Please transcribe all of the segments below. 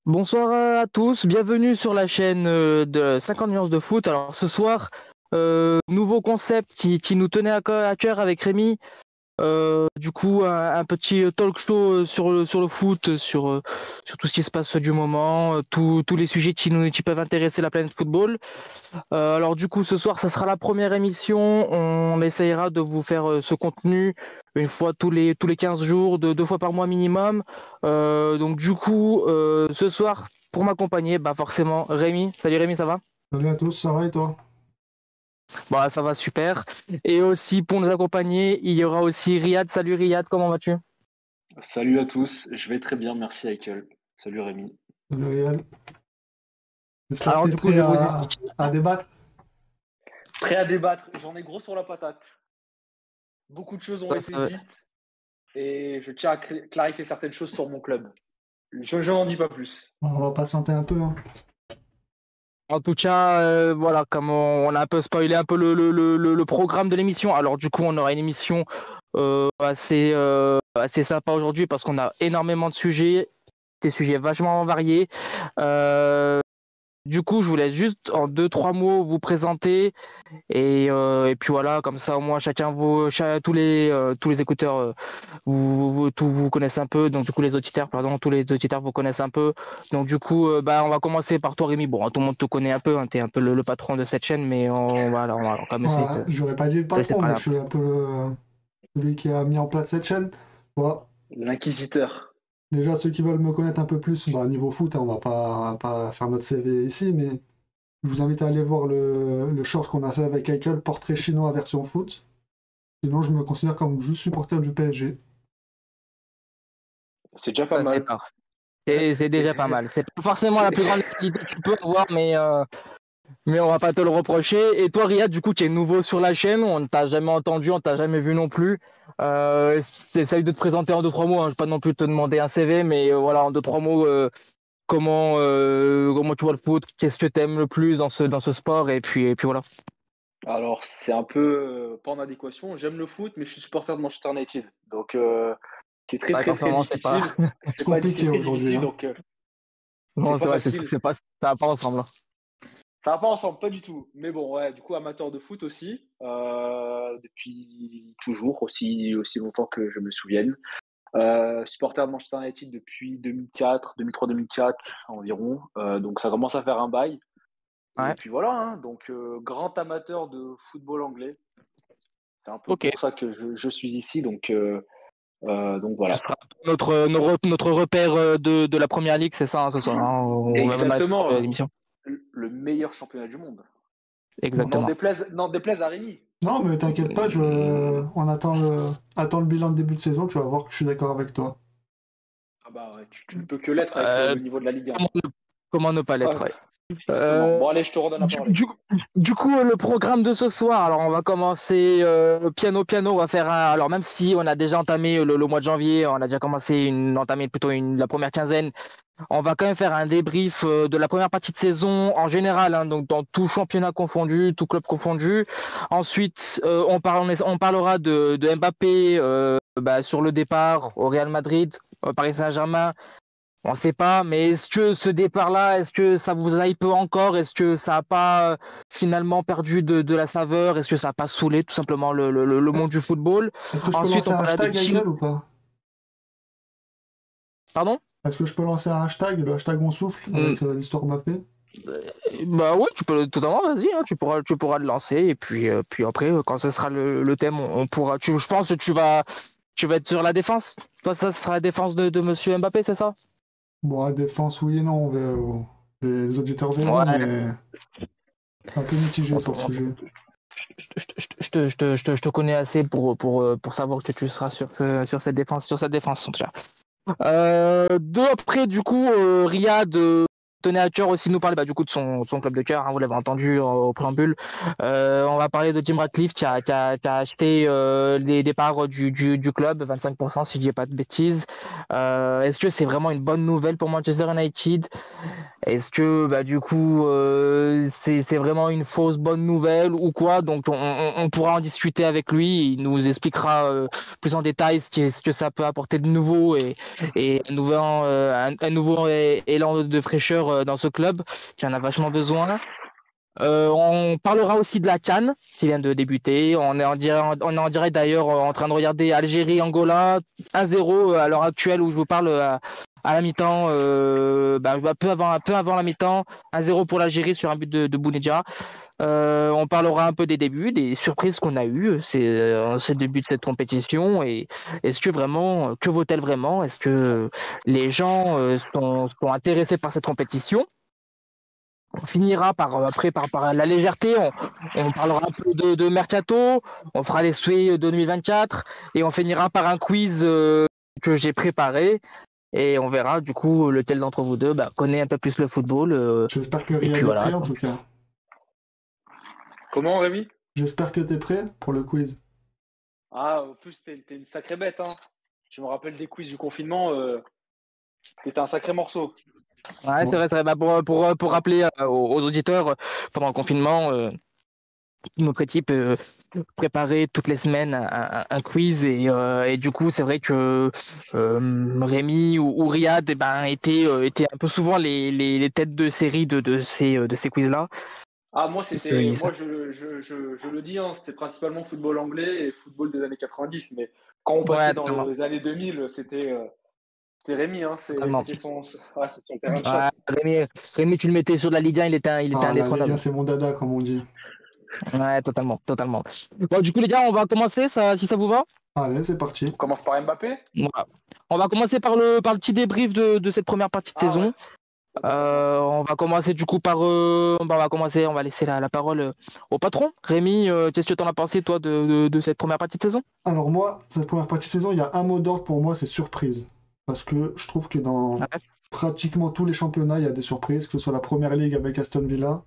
Bonsoir à tous, bienvenue sur la chaîne de 50 nuances de foot. Alors ce soir, nouveau concept qui nous tenait à cœur avec Rémi. Du coup, un petit talk show sur le foot, sur tout ce qui se passe du moment, tous les sujets qui peuvent intéresser la planète football. Alors du coup, ce soir, ça sera la première émission. On essayera de vous faire ce contenu une fois tous les 15 jours, deux fois par mois minimum. Donc du coup, ce soir, pour m'accompagner, bah forcément, Rémi. Salut Rémi, ça va? Salut à tous, ça va et toi? Bah ça va super. Et aussi pour nous accompagner, il y aura aussi Riyad. Salut Riyad, comment vas-tu? Salut à tous, je vais très bien, merci Michael. Salut Rémi. Salut Réal. J'espère que Alors tu es du coup, je prêt vais vous à, expliquer. à débattre. Prêt à débattre, j'en ai gros sur la patate. Beaucoup de choses ont Ouais, été dites et je tiens à clarifier certaines choses sur mon club. Je n'en dis pas plus. On va patienter un peu, hein. En tout cas, voilà, comme on a un peu spoilé un peu le programme de l'émission. Alors du coup, on aura une émission assez sympa aujourd'hui parce qu'on a énormément de sujets, des sujets vachement variés. Euh, du coup, je vous laisse juste en deux, trois mots vous présenter et puis voilà, comme ça au moins tous les écouteurs vous connaissez un peu, donc du coup les auditeurs, pardon, tous les auditeurs vous connaissent un peu. Donc du coup, bah on va commencer par toi Rémi. Bon, tout le monde te connaît un peu, hein, t'es un peu le patron de cette chaîne, mais on va quand même essayer Voilà, j'aurais pas dit le de laisser patron, mais parler je un peu. suis un peu celui qui a mis en place cette chaîne. Voilà. L'inquisiteur. Déjà, ceux qui veulent me connaître un peu plus, bah, niveau foot, hein, on va pas faire notre CV ici, mais je vous invite à aller voir le short qu'on a fait avec Michael, portrait chinois version foot. Sinon, je me considère comme juste supporter du PSG. C'est déjà pas Ça, c'est mal. pas. C'est déjà pas mal. C'est pas forcément la plus grande qualité que tu peux avoir, mais on va pas te le reprocher. Et toi, Riyad, du coup, qui est nouveau sur la chaîne, on ne t'a jamais entendu, on t'a jamais vu non plus. Essaye de te présenter en deux, trois mots, hein. Je vais pas non plus te demander un CV, mais voilà, en deux, trois mots, comment tu vois le foot, qu'est-ce que tu aimes le plus dans ce sport, et puis voilà. Alors, c'est un peu pas en adéquation. J'aime le foot, mais je suis supporter de Manchester United. Donc, c'est très, C'est vrai très, qu'en ce très moment, c'est pas. difficile. C'est C'est compliqué très aujourd'hui, difficile, hein. donc c'est Non, c'est pas vrai, facile. ça va pas ensemble, hein. Ça va pas ensemble, pas du tout. Mais bon, ouais, du coup, amateur de foot aussi, depuis toujours, aussi longtemps que je me souvienne. Supporter de Manchester United depuis 2004, 2003-2004 environ. Donc ça commence à faire un bail. Et Ouais. puis voilà, hein, donc grand amateur de football anglais. C'est un peu Ok. pour ça que je suis ici. Donc Ce voilà. sera notre repère de la première ligue, c'est ça, hein, ce soir, hein. On va même dans la toute Exactement, première émission. le meilleur championnat du monde. Exactement. N'en déplaise à Rémi. Non, mais t'inquiète pas, on attend le bilan de début de saison, tu vas voir que je suis d'accord avec toi. Ah bah ouais, tu ne peux que l'être avec Euh, le niveau de la Ligue 1. comment ne pas l'être, ouais. Exactement. Euh, Bon, allez, je te redonne la du, parole. du- du coup, le programme de ce soir, alors on va commencer piano, on va faire alors même si on a déjà entamé le mois de janvier, on a déjà entamé plutôt la première quinzaine, on va quand même faire un débrief de la première partie de saison en général, hein, donc dans tout championnat confondu, tout club confondu. Ensuite, on parlera de Mbappé sur le départ au Real Madrid, au Paris Saint-Germain. On ne sait pas, mais est-ce que ce départ-là, est-ce que ça vous hype encore? Est-ce que ça n'a pas finalement perdu de la saveur? Est-ce que ça n'a pas saoulé tout simplement le monde du football? Est-ce que je peux Ensuite, lancer on un parlera de hashtag, Chino. Michael, ou pas? Pardon? Est-ce que je peux lancer un hashtag, le hashtag on souffle, Hmm, avec l'histoire Mbappé? Bah ouais, tu peux totalement, vas-y, hein, tu pourras le lancer et puis après, quand ce sera le thème, on pourra. Je pense que tu vas être sur la défense. Toi, ça sera la défense de Monsieur Mbappé, c'est ça? Bon, la défense, oui et non, les auditeurs verront, Ouais. mais un peu mitigé sur le sujet. Je te connais assez pour savoir que tu seras sur cette défense, en tout cas. Après, du coup, Riyad tenait à cœur aussi de nous parler du coup de son club de cœur, hein, vous l'avez entendu au préambule. On va parler de Jim Ratcliffe qui a acheté les parts du club, 25% si je dis pas de bêtises. Est-ce que c'est vraiment une bonne nouvelle pour Manchester United? Est-ce que du coup c'est vraiment une fausse bonne nouvelle ou quoi? Donc on pourra en discuter avec lui. Il nous expliquera plus en détail ce que ça peut apporter de nouveau et un nouveau élan de fraîcheur dans ce club qui en a vachement besoin. On parlera aussi de la CAN qui vient de débuter. On est en direct d'ailleurs en train de regarder Algérie-Angola 1-0 à l'heure actuelle où je vous parle à la mi-temps, peu avant la mi-temps, 1-0 pour l'Algérie sur un but de Bounedjah. On parlera un peu des débuts, des surprises qu'on a eues ces débuts de cette compétition et est-ce que vraiment, que vaut-elle vraiment? Est-ce que les gens sont intéressés par cette compétition? On finira par la légèreté, on parlera un peu de mercato, on fera les souhaits de 2024 et on finira par un quiz que j'ai préparé et on verra du coup lequel d'entre vous deux connaît un peu plus le football. J'espère que Et puis Riyad est voilà. prêt en tout cas. Comment, Rémi? J'espère que t'es prêt pour le quiz. Ah, en plus, t'es une sacrée bête, hein. Je me rappelle des quiz du confinement, t'étais un sacré morceau. Ouais, c'est Bon. vrai, c'est vrai. Pour rappeler aux auditeurs, pendant le confinement, notre équipe préparait toutes les semaines un quiz et du coup, c'est vrai que Rémi ou Riyad étaient un peu souvent les têtes de série de ces quiz-là. Ah, Ils sont- je le dis, hein, c'était principalement football anglais et football des années 90. Mais quand on passait Ouais, dans totalement. les années 2000, c'était Rémi, hein, Totalement. c'est son terrain de Ouais, chasse. Rémi, tu le mettais sur la Ligue 1, il était Ah, la Ligue 1, indétrônable. c'est mon dada, comme on dit. Ouais, totalement, totalement. Bon, du coup, les gars, on va commencer, si ça vous va. Allez, c'est parti. On commence par Mbappé? Voilà. On va commencer par le petit débrief de cette première partie de Ah ouais, saison. d'accord, d'accord. On va commencer du coup on va laisser la parole au patron. Rémi, qu'est-ce que tu en as pensé, toi, de cette première partie de saison? Alors moi, cette première partie de saison, il y a un mot d'ordre pour moi, c'est surprise. Parce que je trouve que dans Ouais. pratiquement tous les championnats, il y a des surprises, que ce soit la Première Ligue avec Aston Villa,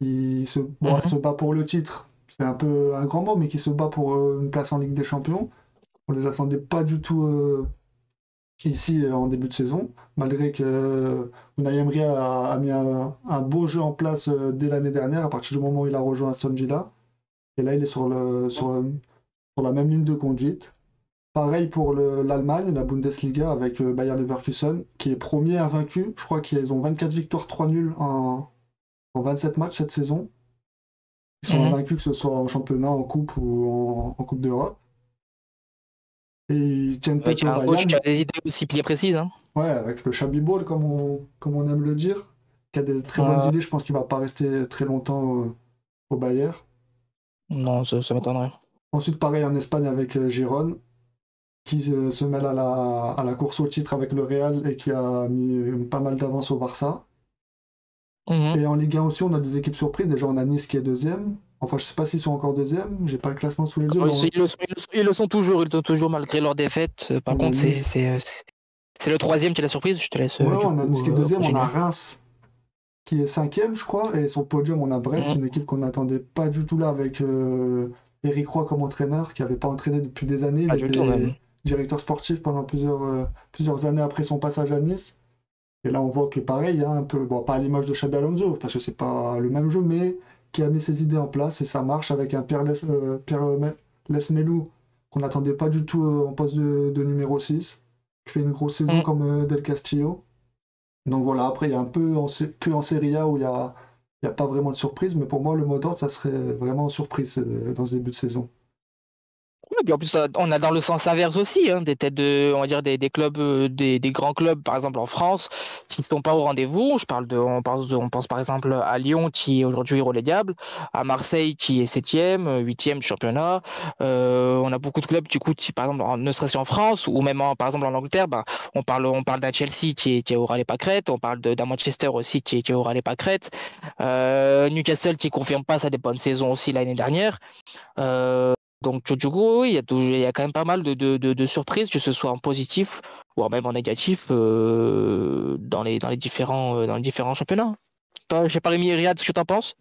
elle Mhm. se bat pour le titre, c'est un peu un grand mot, mais qui se bat pour une place en Ligue des Champions. On les attendait pas du tout ici en début de saison, malgré que Unai Emery a mis un beau jeu en place dès l'année dernière, à partir du moment où il a rejoint Aston Villa. Et là, il est sur la même ligne de conduite. Pareil pour l'Allemagne, la Bundesliga avec Bayer Leverkusen, qui est premier invaincu. Je crois qu'ils ont 24 victoires, 3 nuls en 27 matchs cette saison. Ils sont Mhm. invaincus que ce soit en championnat, en coupe ou en Coupe d'Europe. Et ils tiennent tête Avec au un coach qui Bayern, a des idées aussi bien précises, hein. ouais, avec le Chabibol, comme on aime le dire, qui a des très bonnes Ouais, idées. Je pense qu'il va pas rester très longtemps au Bayern. non, ça m'étonnerait. Ensuite, pareil en Espagne avec Girone, qui se mêle à la course au titre avec le Real et qui a mis pas mal d'avance au Barça. Mhm. Et en Ligue 1 aussi, on a des équipes surprises. Déjà, on a Nice qui est deuxième. Enfin, je sais pas s'ils sont encore deuxième. J'ai pas le classement sous les yeux, mais Ils le sont toujours malgré leur défaite. Par on a contre, c'est Nice. c'est c'est le troisième qui est la surprise. Je te laisse Ouais, du on a coup Nice qui est deuxième. On a continuer. Reims qui est cinquième, je crois. Et sur le podium, on a Brest, Mhm. une équipe qu'on n'attendait pas du tout là avec Eric Roy comme entraîneur, qui n'avait pas entraîné depuis des années. Il Pas du tout était même. directeur sportif pendant plusieurs années après son passage à Nice. Et là, on voit que pareil, hein, un peu, bon, pas à l'image de Xabi Alonso, parce que c'est pas le même jeu, mais qui a mis ses idées en place et ça marche avec un Pierre Lesmelou qu'on n'attendait pas du tout en poste de numéro 6, qui fait une grosse saison Mhm. comme Del Castillo. Donc voilà, après, il y a un peu que en Serie A où il y a pas vraiment de surprise, mais pour moi, le mot d'ordre, ça serait vraiment surprise dans ce début de saison. Ouais, puis en plus, on a dans le sens inverse aussi, hein, des têtes on va dire des clubs, des grands clubs, par exemple en France, qui ne sont pas au rendez-vous. On pense par exemple à Lyon qui est aujourd'hui relégable, à Marseille qui est septième, huitième du championnat. On a beaucoup de clubs du coup, par exemple, ne serait-ce qu'en France ou même par exemple en Angleterre, on parle d'un Chelsea qui est au râler pâquerette, on parle d'un Manchester aussi qui est au râler pâquerette, Newcastle qui confirme pas sa bonne saison aussi l'année dernière. Donc, du coup, oui, il y a quand même pas mal de surprises, que ce soit en positif ou même en négatif, dans les différents championnats. Toi, j'ai pas Rémi et Riyad, ce que tu en penses?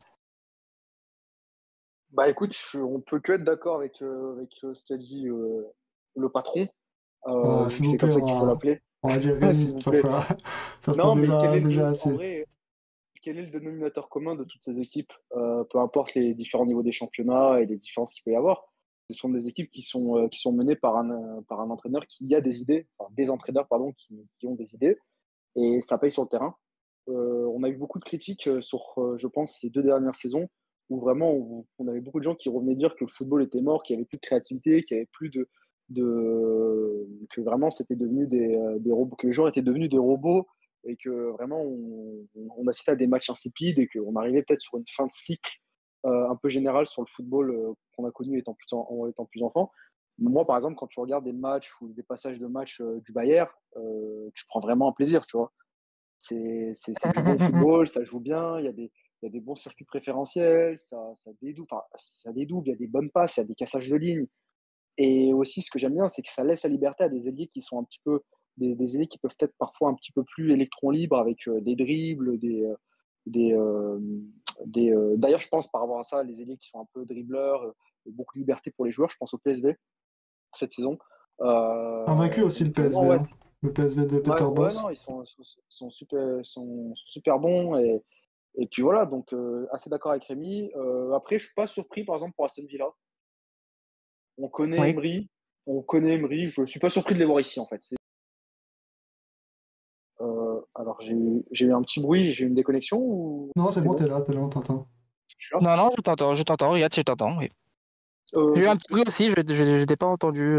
Bah écoute, on peut que être d'accord avec ce qu'a dit le patron, Ah, vu s'il que vous c'est comme plaît, ça qu'il faut l'appeler. on va dire S'il Rémi, vous plaît. ça fera Non, mais quel est déjà le. En assez. vrai. quel est le dénominateur commun de toutes ces équipes, peu importe les différents niveaux des championnats et les différences qu'il peut y avoir. Ce sont des équipes qui sont menées par un entraîneur qui a des idées, enfin, des entraîneurs pardon, qui ont des idées, et ça paye sur le terrain. On a eu beaucoup de critiques sur, je pense, ces 2 dernières saisons, où vraiment on avait beaucoup de gens qui revenaient dire que le football était mort, qu'il n'y avait plus de créativité, qu'il n'y avait plus que vraiment c'était devenu des robots, que les joueurs étaient devenus des robots, et que vraiment on assistait à des matchs insipides et qu'on arrivait peut-être sur une fin de cycle un peu générale sur le football qu'on a connu étant plus enfant. Moi, par exemple, quand tu regardes des matchs ou des passages de matchs du Bayern, tu prends vraiment un plaisir, tu vois. C'est du bon football, ça joue bien, il y a des bons circuits préférentiels, ça dédouble, il y a des bonnes passes, il y a des cassages de lignes. Et aussi, ce que j'aime bien, c'est que ça laisse la liberté à des ailiers qui sont un petit peu des ailiers qui peuvent être parfois un petit peu plus électron libres avec des dribbles, D'ailleurs, je pense par rapport à ça, les ailiers qui sont un peu dribbleurs, beaucoup de liberté pour les joueurs. Je pense au PSV cette saison. Invaincu aussi le Donc, non, PSV, ouais, hein. Le PSV de Peter ouais, Bosz. non, ils sont super bons. Et puis voilà, donc assez d'accord avec Rémi. Après, je suis pas surpris, par exemple, pour Aston Villa. On connaît Oui. Emery, je suis pas surpris de les voir ici, en fait. Alors, j'ai eu un petit bruit, j'ai eu une déconnexion ou Non, c'est c'est bon, bon? t'es là, on t'entend. Je suis là. Non, je t'entends, regarde si je t'entends. Oui. J'ai eu un Donc, petit bruit aussi, je t'ai pas entendu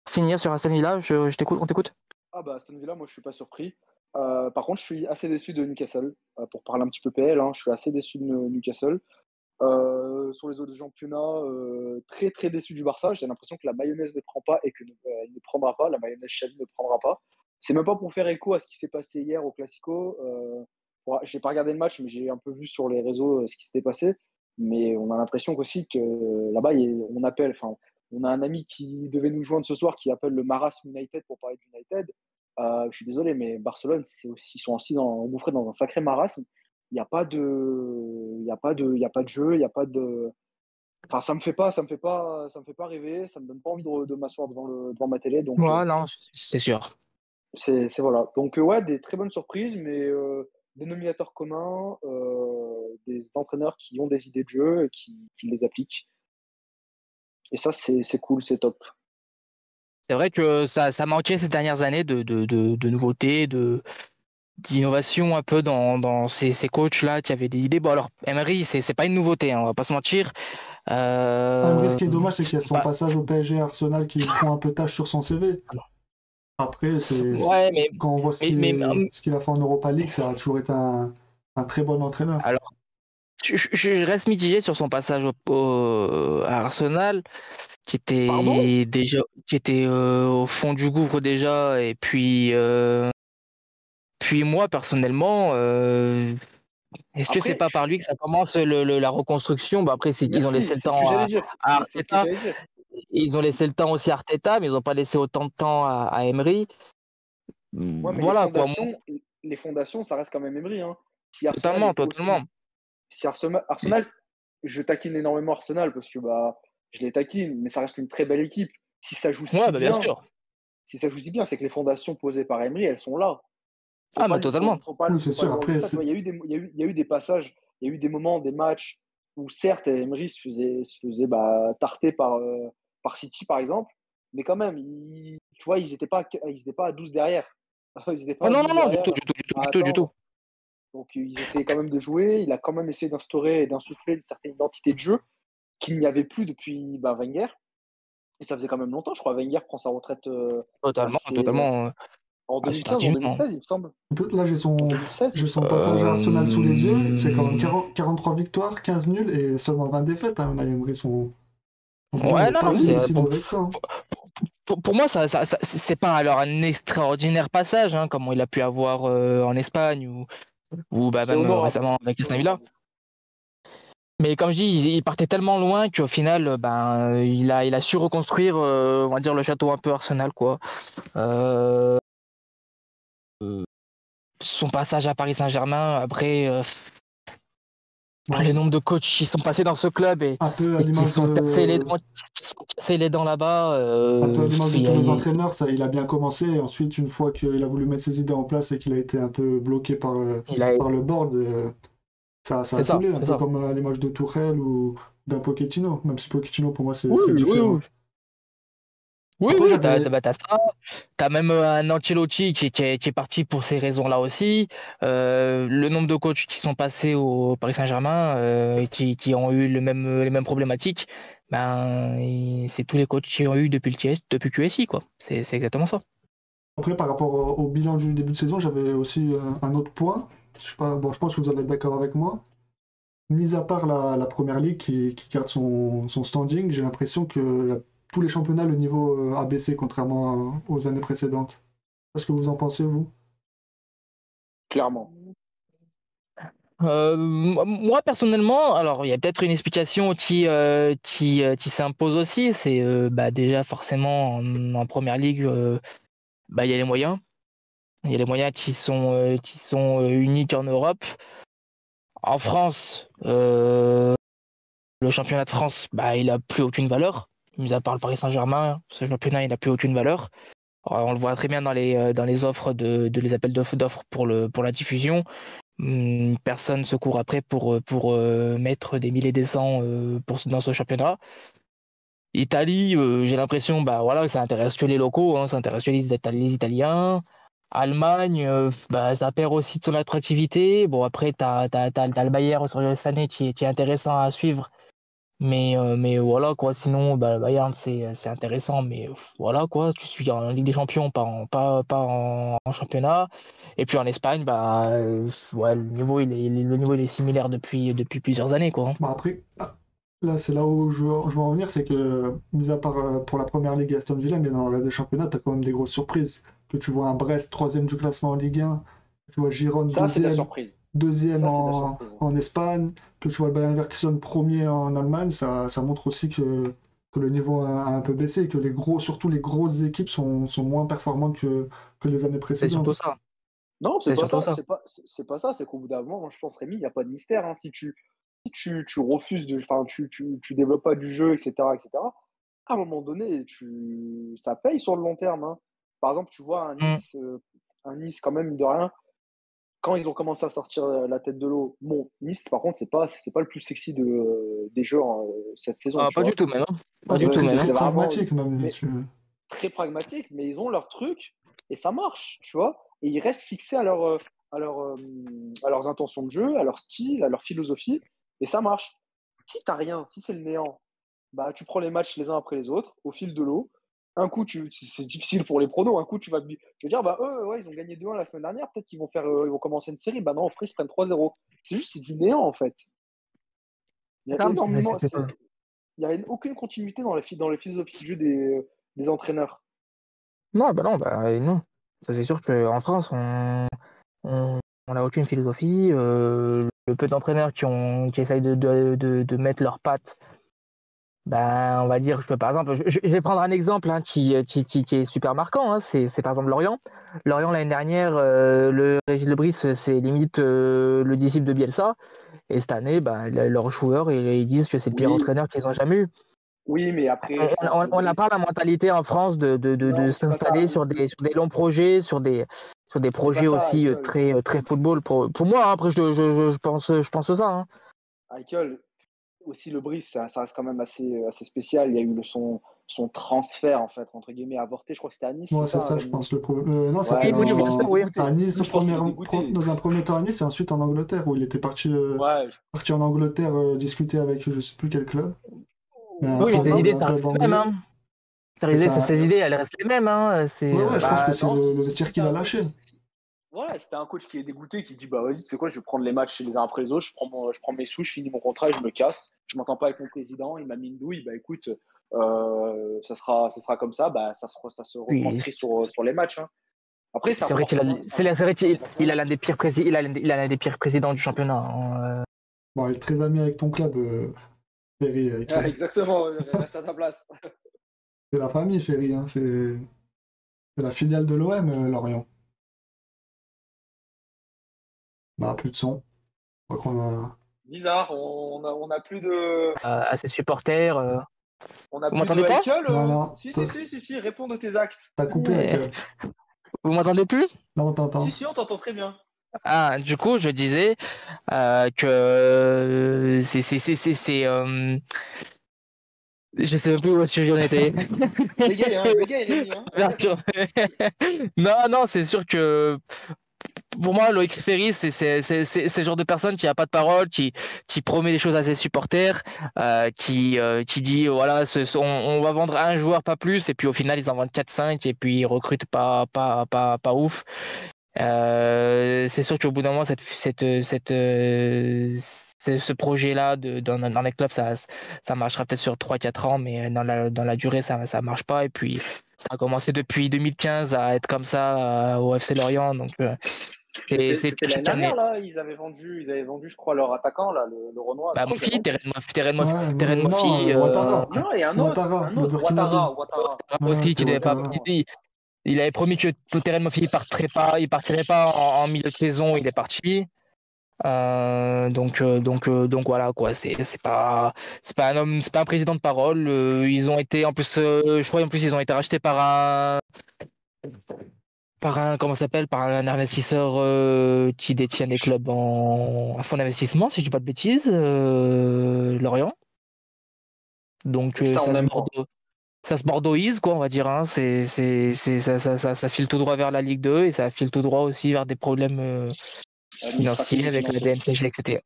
finir sur Aston Villa, je t'écoute, on t'écoute. bah, Aston Villa, moi, je suis pas surpris. Par contre, je suis assez déçu de Newcastle. Pour parler un petit peu PL, hein, je suis assez déçu de Newcastle. Sur les autres championnats, très très déçu du Barça. J'ai l'impression que la mayonnaise ne prend pas et qu'il ne prendra pas. La mayonnaise Xavi ne prendra pas. C'est même pas pour faire écho à ce qui s'est passé hier au Classico. J'ai pas regardé le match, mais j'ai un peu vu sur les réseaux ce qui s'était passé. Mais on a l'impression aussi que là-bas, on a un ami qui devait nous joindre ce soir qui appelle le Marasme United pour parler d'United. Je suis désolé, mais Barcelone, ils sont aussi engouffrés dans un sacré marasme. Il n'y a pas il y a pas de jeu, il y a pas de. Enfin, ça me fait pas rêver, ça me donne pas envie de m'asseoir devant ma télé. Donc, Ouais, non, c'est sûr. voilà. Donc, ouais, des très bonnes surprises, mais dénominateur commun, des entraîneurs qui ont des idées de jeu et qui les appliquent. Et ça, c'est cool, c'est top. C'est vrai que ça manquait ces dernières années de nouveautés, d'innovation un peu dans ces coachs-là qui avaient des idées. Bon, alors, Emery, c'est pas une nouveauté, hein, on va pas se mentir. Emery, ce qui est dommage, c'est qu'il y a son Bah, passage au PSG et Arsenal qui font un peu tâche sur son CV. Après, ouais, quand on voit mais ce qu'il a fait en Europa League, ça a toujours été un très bon entraîneur. alors, je reste mitigé sur son passage à Arsenal, Pardon? qui était au fond du gouffre déjà, et puis moi personnellement, est-ce que c'est Après, pas par lui que ça commence la reconstruction? Bah après, ils ont laissé merci, le c'est ce que temps j'allais dire. à C'est ce que Arteta, j'allais dire. ils ont laissé le temps aussi à Arteta, mais ils n'ont pas laissé autant de temps à Emery. Ouais, mais Voilà quoi, les fondations, ça reste quand même Emery, hein. Si Arsenal totalement, est aussi, totalement. si Arsenal, je taquine énormément Arsenal parce que bah, je les taquine, mais ça reste une très belle équipe. Si ça joue Ouais, si bah bien bien, sûr. c'est que les fondations posées par Emery, elles sont là. Ah, mais totalement. Oui, c'est Faut pas sûr. lui enlever Après, ça. Tu vois, il y a eu des passages, il y a eu des moments, des matchs où certes Emery se faisait tarter par City par exemple, mais quand même, tu vois, ils étaient pas à 12 derrière. Ils n'étaient pas Ah à non, 12 non, non, du derrière tout, du tout, du tout, à du tout, du tout. attendre. Donc ils essayaient quand même de jouer. Il a quand même essayé d'instaurer et d'insuffler une certaine identité de jeu qu'il n'y avait plus depuis Wenger. Et ça faisait quand même longtemps, je crois. Wenger prend sa retraite Totalement, totalement. en Assez 2015 ou en tardivement. 2016, il me semble. là, En 2016, il me j'ai son semble. passage à Arsenal sous les yeux. C'est quand même Euh, 43 victoires, 15 nuls et seulement 20 défaites. Hein. On a Emery, son bilan, il Ouais, n'est non, pas non, c'est si mauvais que ça. Hein. pour moi, c'est pas alors un extraordinaire passage, hein, comme il a pu avoir en Espagne ou bah, C'est même honorable. récemment avec C'est Aston Villa. honorable. Mais comme je dis, il partait tellement loin qu'au final, ben, il a su reconstruire, on va dire, le château un peu Arsenal, quoi. Euh, Son passage à Paris Saint-Germain, après, Ouais, le nombre de coachs qui sont passés dans ce club un peu à et qui l'image sont cassés les de. dents, casser les dents là-bas. Un peu à l'image de Il y tous a- les il y a- entraîneurs, ça, il a bien commencé. Et ensuite, une fois qu'il a voulu mettre ses idées en place et qu'il a été un peu bloqué il a- par le board, ça a c'est ça, coulé, un c'est peu ça. comme à l'image de Tourelle ou d'un Pochettino. Même si Pochettino, pour moi, Oui, c'est oui, différent. oui. Oui, Après, oui, j'avais. t'as ça. T'as même un Ancelotti qui est parti pour ces raisons-là aussi. Le nombre de coachs qui sont passés au Paris Saint-Germain, qui ont eu les mêmes problématiques, c'est tous les coachs qui ont eu depuis le QSI, quoi. C'est exactement ça. Après, par rapport au bilan du début de saison, j'avais aussi un autre point. Je sais pas, bon, je pense que vous allez être d'accord avec moi. Mis à part la Première Ligue qui garde son standing, j'ai l'impression que tous les championnats, le niveau a baissé contrairement aux années précédentes. Qu'est-ce que vous en pensez, vous? Clairement. Moi personnellement, alors il y a peut-être une explication qui s'impose aussi, c'est déjà forcément en première ligue, il y a les moyens. Il y a les moyens qui sont uniques en Europe. En France, le championnat de France, il a plus aucune valeur. Mis à part le Paris Saint-Germain, ce championnat, il a plus aucune valeur. Alors, on le voit très bien dans les offres les appels d'offres pour la diffusion. Personne se court après pour mettre des milliers des cents dans ce championnat. Italie, j'ai l'impression, voilà, que ça intéresse que les locaux, hein, ça intéresse que les Italiens. Allemagne, ça perd aussi de son attractivité. Bon, après, t'as le Bayern sur cette année qui est intéressant à suivre. Mais voilà, quoi. Sinon, le Bayern, c'est intéressant. Mais voilà, quoi. Tu suis en Ligue des Champions, pas en championnat. Et puis en Espagne, ouais, le niveau, il est similaire depuis plusieurs années, quoi. Bon, après, là, c'est là où je veux en venir, c'est que, mis à part pour la première ligue et Aston Villa, mais dans le reste des championnats, tu as quand même des grosses surprises. Que tu vois un Brest, troisième du classement en Ligue 1, que tu vois Gironde, Ça, c'est de la surprise. deuxième Ça, c'est de la surprise. en Espagne, que tu vois le Bayern Leverkusen premier en Allemagne, ça montre aussi que le niveau a un peu baissé, que surtout les grosses équipes sont moins performantes que les années C'est surtout précédentes. ça. Non, c'est C'est pas surtout ça. ça. C'est pas ça. C'est qu'au bout d'un moment, moi, je pense, Rémi, il n'y a pas de mystère, hein. Si tu refuses enfin, tu développes pas du jeu, etc., etc., à un moment donné, ça paye sur le long terme, hein. Par exemple, tu vois Mm. Un Nice quand même, mine de rien, quand ils ont commencé à sortir la tête de l'eau, bon, Nice, par contre, c'est pas le plus sexy des jeux cette saison, Ah, tu pas du vois. tout, même, hein. Pas Ouais, du tout, c'était même, très hein. C'est vraiment pragmatique même. mais, très pragmatique, mais ils ont leur truc et ça marche, tu vois. Et ils restent fixés à, leur, euh, à leurs intentions de jeu, à leur style, à leur philosophie, et ça marche. Si t'as rien, si c'est le néant, tu prends les matchs les uns après les autres, au fil de l'eau. Un coup, c'est difficile pour les pronos. Un coup, tu vas te dire, eux, ouais, ils ont gagné 2-1 la semaine dernière. Peut-être qu'ils ils vont commencer une série. Non, après, ils se prennent 3-0. C'est du néant, en fait. Il y a Non, mais énormément. c'est pas. Il n'y a aucune continuité dans les philosophies de jeu des entraîneurs. Non, non, non. Ça, c'est sûr qu'en France, on on n'a aucune philosophie. Le peu d'entraîneurs qui essayent de mettre leurs pattes, on va dire que par exemple, je vais prendre un exemple, hein, qui est super marquant, hein, c'est par exemple Lorient. Lorient l'année dernière, le Régis Lebris, c'est limite le disciple de Bielsa. Et cette année, leurs joueurs, ils disent que c'est le pire Oui, entraîneur qu'ils ont jamais eu. oui, mais après, je pense, le On n'a Brice. pas la mentalité en France de Non, c'est pas ça. s'installer sur des longs projets, sur des C'est pas projets ça, aussi Michael. très football. Pour moi, hein, après, je pense ça. Hein. Michael, aussi le Brice, ça reste quand même assez spécial. Il y a eu son transfert, en fait, entre guillemets, avorté. Je crois que c'était à Nice, c'est Moi, c'est ça, ça, je Rémi? pense. Non, Ouais, c'était Oui, oui, bien sûr, oui. à Nice, je pense qu'il est dégoûté. dans un premier temps à Nice et ensuite en Angleterre, où il était Ouais, parti en Angleterre discuter avec je sais plus quel club, mais Oui, mais ses idées, un ça club reste les mêmes. anglais. Hein. Et ça, Ses idées, elles restent les mêmes. Hein. ouais, ouais, je pense que c'est non, le vestiaire si qui t'as l'a un lâché. coach, voilà, si t'as un coach qui est dégoûté, qui dit vas-y, tu sais quoi, je vais prendre les matchs les uns après les autres, je prends mes sous, je finis mon contrat et je me casse. Je m'entends pas avec mon président, il m'a mis une douille, écoute, ça sera comme ça, ça se Oui, retranscrit sur les matchs, hein. Après, c'est c'est vrai important. c'est vrai qu'il a l'un des pires il a l'un des pires présidents du championnat. Hein. Bon, il est très ami avec ton club, Ferry. Exactement, reste à ta place. C'est la famille, Ferry, hein, c'est la filiale de l'OM, Lorient. Plus de son. Je crois qu'on a. Bizarre, on a plus de. À ses supporters. On a Vous plus de m'entendez pas? Michael Non, non. Si, réponds de tes actes. T'as coupé, Eh, Michael. Vous m'entendez plus? Non, on t'entend. Si, on t'entend très bien. Ah, du coup, je disais que je sais même plus où est-ce que j'en étais. Bégaye, Rémi, hein. Ouverture. Non, non, c'est sûr que pour moi, Loïc Ferry, c'est le genre de personne qui a pas de parole, qui promet des choses à ses supporters, qui dit voilà, on va vendre un joueur, pas plus, et puis au final, ils en vendent 4-5, et puis ils recrutent pas ouf. C'est sûr qu'au bout d'un moment, ce projet-là dans les clubs, ça marchera peut-être sur 3-4 ans, mais dans la durée, ça marche pas. Et puis, ça a commencé depuis 2015 à être comme ça au FC Lorient. Donc, c'est C'était l'année dernière, là. Ils avaient vendu, je crois, leur attaquant, là, le Renoir. Je bah, crois qu'ils avaient vendu. Terren Non, Moffi, Ouattara. Non, et un autre, Ouattara, le Burkinabé. Ouattara. Ouais, aussi, c'était qui devait pas. Ouattara. Il avait promis que Terren Moffi il partirait pas en milieu de saison. Il est parti. Donc voilà quoi, c'est pas un homme, c'est pas un président de parole. Ils ont été en plus, je crois en plus ils ont été rachetés par un comment ça s'appelle, par un investisseur qui détient des clubs un fonds d'investissement, si je dis pas de bêtises, Lorient. Donc Ça, on aime pas. ça se bordeauxise quoi, on va dire. Hein. Ça file tout droit vers la Ligue 2 et ça file tout droit aussi vers des problèmes financiers avec la DNCG, etc.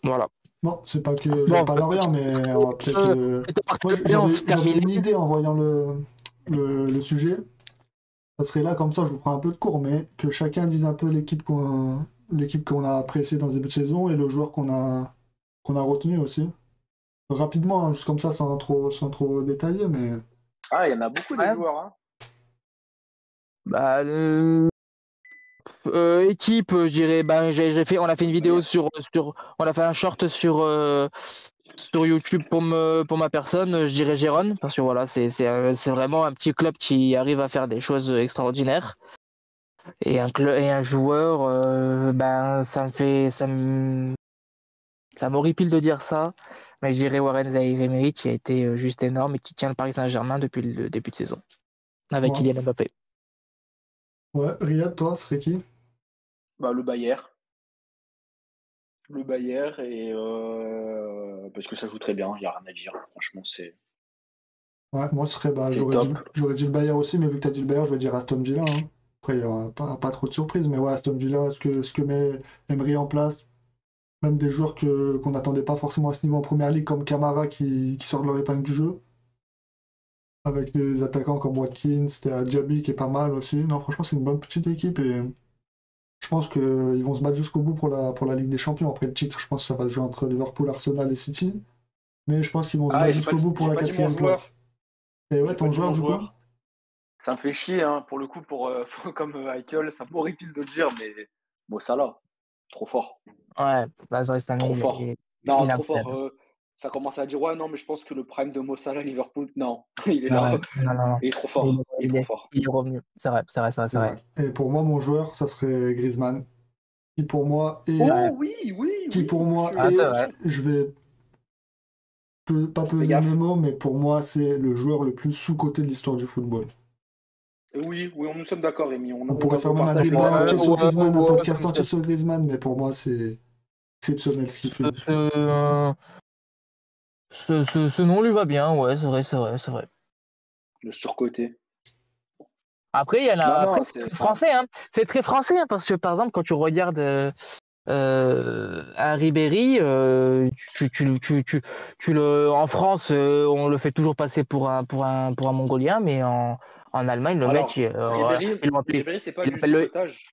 Voilà. Bon, c'est pas que Bon, j'aime pas Lorient, mais on va peut-être. Moi, j'avais une idée en voyant le sujet. Ça serait là, comme ça, je vous prends un peu de cours, mais que chacun dise un peu l'équipe qu'on a appréciée dans ce début de saison et le joueur qu'on a retenu aussi. Rapidement, hein, juste comme ça, sans trop détailler, mais. Ah, il y en a beaucoup des joueurs, hein. Bah, équipe, je dirais, bah, on a fait une vidéo on a fait un short sur YouTube pour ma personne, je dirais Gérone, parce que voilà, c'est vraiment un petit club qui arrive à faire des choses extraordinaires. Et un joueur, ben, ça m'horripile de dire ça, mais je dirais Warren Zaïre-Emery qui a été juste énorme et qui tient le Paris Saint-Germain depuis le début de saison, avec Ouais, Kylian Mbappé. ouais. Riyad, toi, ce serait qui? Bah, le Bayer. Et parce que ça joue très bien, il n'y a rien à dire. Franchement, c'est Ouais, moi, ce serait. Bah, top. j'aurais dit le Bayern aussi, mais vu que tu as dit le Bayern, je vais dire Aston Villa. Hein. Après, il n'y aura pas trop de surprises, mais ouais, Aston Villa, ce que met Emery en place, même des joueurs qu'on n'attendait pas forcément à ce niveau en première ligue, comme Camara qui sort de leur épingle du jeu, avec des attaquants comme Watkins, Diaby qui est pas mal aussi. Non, franchement, c'est une bonne petite équipe et je pense qu'ils vont se battre jusqu'au bout pour la Ligue des Champions. Après le titre, je pense que ça va se jouer entre Liverpool, Arsenal et City, mais je pense qu'ils vont se Ah, battre et jusqu'au bout pour j'ai la pas dit mon 4e joueur. place. Et ouais, J'ai pas ton dit joueur, mon du coup? joueur. Ça me fait chier, hein, pour le coup, comme Michael, ça m'horripile de le dire, mais Mo Salah, trop fort. Ouais, Lazare cette année, Trop fort. Non, il est trop fort. incroyable. Ça commence à dire, ouais, non, mais je pense que le prime de Mo Salah, Liverpool, non, il est Ouais, là. non, non, non. Il est trop Il, fort. Il est il trop est, fort. il est revenu. C'est vrai, c'est vrai, c'est vrai, c'est vrai. Ouais. Et pour moi, mon joueur, ça serait Griezmann, qui pour moi est, Ouais. Oh oui, oui, qui oui, pour moi Ah, c'est est, vrai. je vais pas Fais peser mes gaffe. mots, mais pour moi, c'est le joueur le plus sous-coté de l'histoire du football. Oui, oui, nous sommes d'accord, Rémi. On pourrait faire On même un partage débat Ouais, entier sur ouais, Griezmann, un ouais, podcast entier sur Griezmann, mais pour moi, c'est exceptionnel ce qu'il fait. ce nom lui va bien, ouais, c'est vrai, c'est vrai, c'est vrai. le surcoté. Après, il y en a. Non, Après, non, c'est très français, hein. C'est très français, hein, parce que par exemple, quand tu regardes un Ribéry, en France, on le fait toujours passer pour un Mongolien, mais en Allemagne, le mec, alors, voilà, Ribéry, ils l'ont appelé, c'est pas il du l'appelle le. surcotage.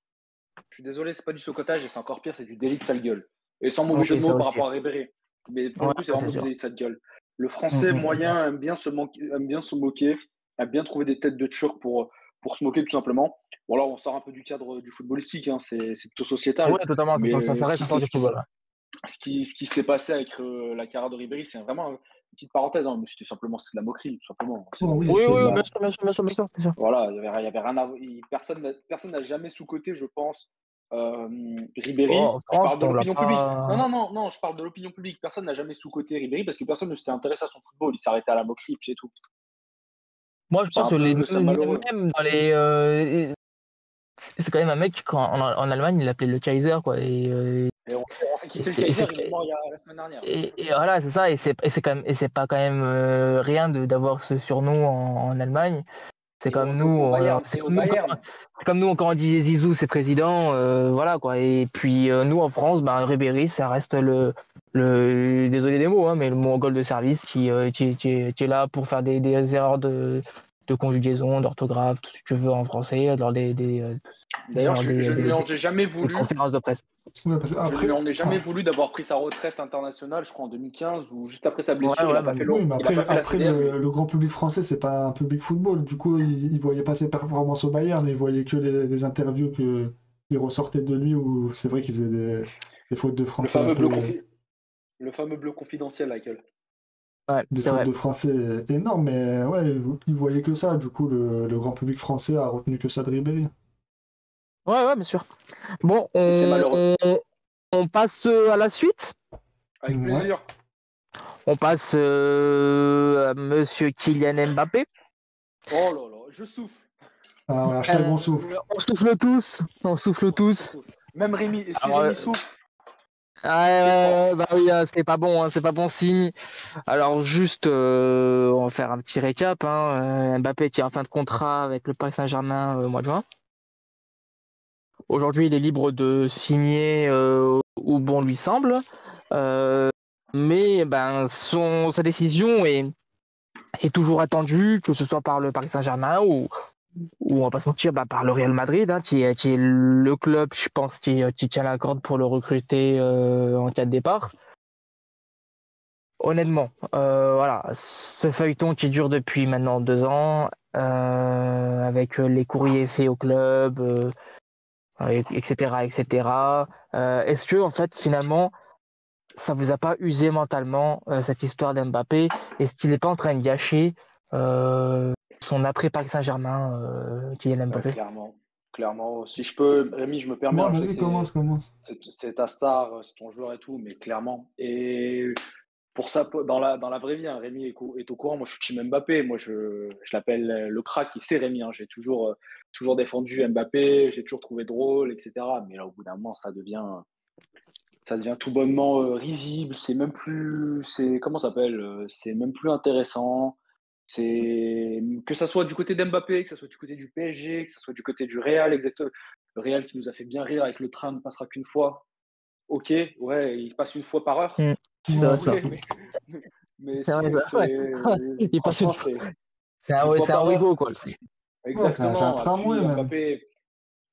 Je suis désolé, c'est pas du surcotage et c'est encore pire, c'est du délit de sale gueule. Et sans mauvais jeu Oui, de ça mots par aussi. rapport à Ribéry. Mais pour Ouais, le coup, c'est c'est vraiment du sûr. délit de sale gueule. Le Mm, français mm, mm. moyen aime bien se moquer, aime bien trouver des têtes de turc pour se moquer tout simplement. Bon, là, on sort un peu du cadre du footballistique, hein, c'est plutôt sociétal. Ouais, totalement, Mais ça reste encore du football. Ouais. ce qui s'est passé avec la carrière de Ribéry, c'est vraiment une petite parenthèse, hein, mais c'était simplement de la moquerie, tout simplement. Oh oui, Oui, c'est oui, oui, bien Là, sûr, bien sûr, bien sûr, bien sûr, bien sûr. voilà, il y avait rien personne n'a jamais sous-coté, je pense, Ribéry, Bon, en je France, parle de on l'a l'opinion publique. Non, pas. non, non, non, je parle de l'opinion publique. Personne n'a jamais sous-coté Ribéry parce que personne ne s'est intéressé à son football. Il s'est arrêté à la moquerie, puis c'est tout. Moi, je C'est pense un que peu c'est malheureux. même dans les. C'est quand même un mec, en Allemagne, il l'appelait le Kaiser, quoi. Et on sait qui Et c'est le c'est et Kaiser, c'est il est mort la semaine dernière. et voilà, c'est ça. Et c'est quand même, et c'est pas quand même rien d'avoir ce surnom en Allemagne. C'est Et comme nous, au Bayern. c'est Et au comme nous quand, Bayern. c'est comme nous quand on disait Zizou, c'est président, voilà quoi. Et puis nous en France, ben Ribéry, ça reste désolé des mots, hein, mais le mongol de service qui est là pour faire des erreurs de conjugaison, d'orthographe, tout ce que tu veux en français, D'ailleurs, lors je ne lui en ai jamais des voulu. conférences de presse. Ouais, parce que Je ne lui après, en ai jamais voulu d'avoir pris sa retraite internationale, je crois en 2015 ou juste après sa Ouais, blessure. ouais, bah, oui, mais Il a pas fait la après CDM, lui. le grand public français, c'est pas un public football. Du coup, il voyait pas ses performances au Bayern, mais il voyait que les interviews qui ressortaient de lui où c'est vrai qu'il faisait des fautes de Le français un fameux bleu, peu, le fameux bleu confidentiel, Michael. ouais, des c'est fautes vrai. de français énormes, mais ouais, il voyait que ça. Du coup, le grand public français a retenu que ça de Ribéry. Ouais, ouais, bien sûr. Bon, Et c'est malheureux. on passe à la suite. Avec Ouais. plaisir. On passe à Monsieur Kylian Mbappé. Oh là là, je souffle. Ah ouais, hashtag on souffle. On souffle tous. On souffle On tous. souffle. Même Rémi, et si Alors, Rémi souffle, ouais, c'est ouais, fort. ouais, bah oui, c'est pas bon, hein, c'est pas bon signe. Alors juste, on va faire un petit récap. Mbappé qui est en fin de contrat avec le Paris Saint-Germain au mois de juin. Aujourd'hui, il est libre de signer où bon lui semble. Euh, mais ben, sa décision est toujours attendue, que ce soit par le Paris Saint-Germain ou on va pas se mentir, bah, par le Real Madrid, qui est le club, je pense, qui tient la corde pour le recruter en cas de départ. Honnêtement, voilà, ce feuilleton qui dure depuis maintenant 2 ans, avec les courriers faits au club, etc., etc. Est-ce que, en fait, finalement, ça vous a pas usé mentalement cette histoire d'Mbappé? Est-ce qu'il n'est pas en train de gâcher son après Paris Saint-Germain, Kylian Ouais, Mbappé? clairement. Clairement. Si je peux, Rémi, je me permets, Ouais, hein, je sais que vas-y, commence. c'est ta star, c'est ton joueur et tout, mais clairement. Et pour ça, dans la vraie vie, hein, Rémi est au courant. Moi, je suis team Mbappé. Moi, je l'appelle le crack. Il sait Rémi. Hein. J'ai toujours défendu Mbappé. J'ai toujours trouvé drôle, etc. Mais là, au bout d'un moment, ça devient tout bonnement risible. C'est même plus, comment ça s'appelle c'est même plus intéressant. C'est que ça soit du côté d'Mbappé, que ça soit du côté du PSG, que ça soit du côté du Real, exactement. Le Real qui nous a fait bien rire avec le train ne passera qu'une fois. Ok, ouais, il passe une fois par heure, Mm. si C'est vous Ouais, vrai, c'est ça. voulez, mais C'est vrai, ouais. Il passe franchement, c'est une c'est fois un par heure. Ouigo, quoi. ouais, c'est un Exactement. Et tramway puis même. Mbappé,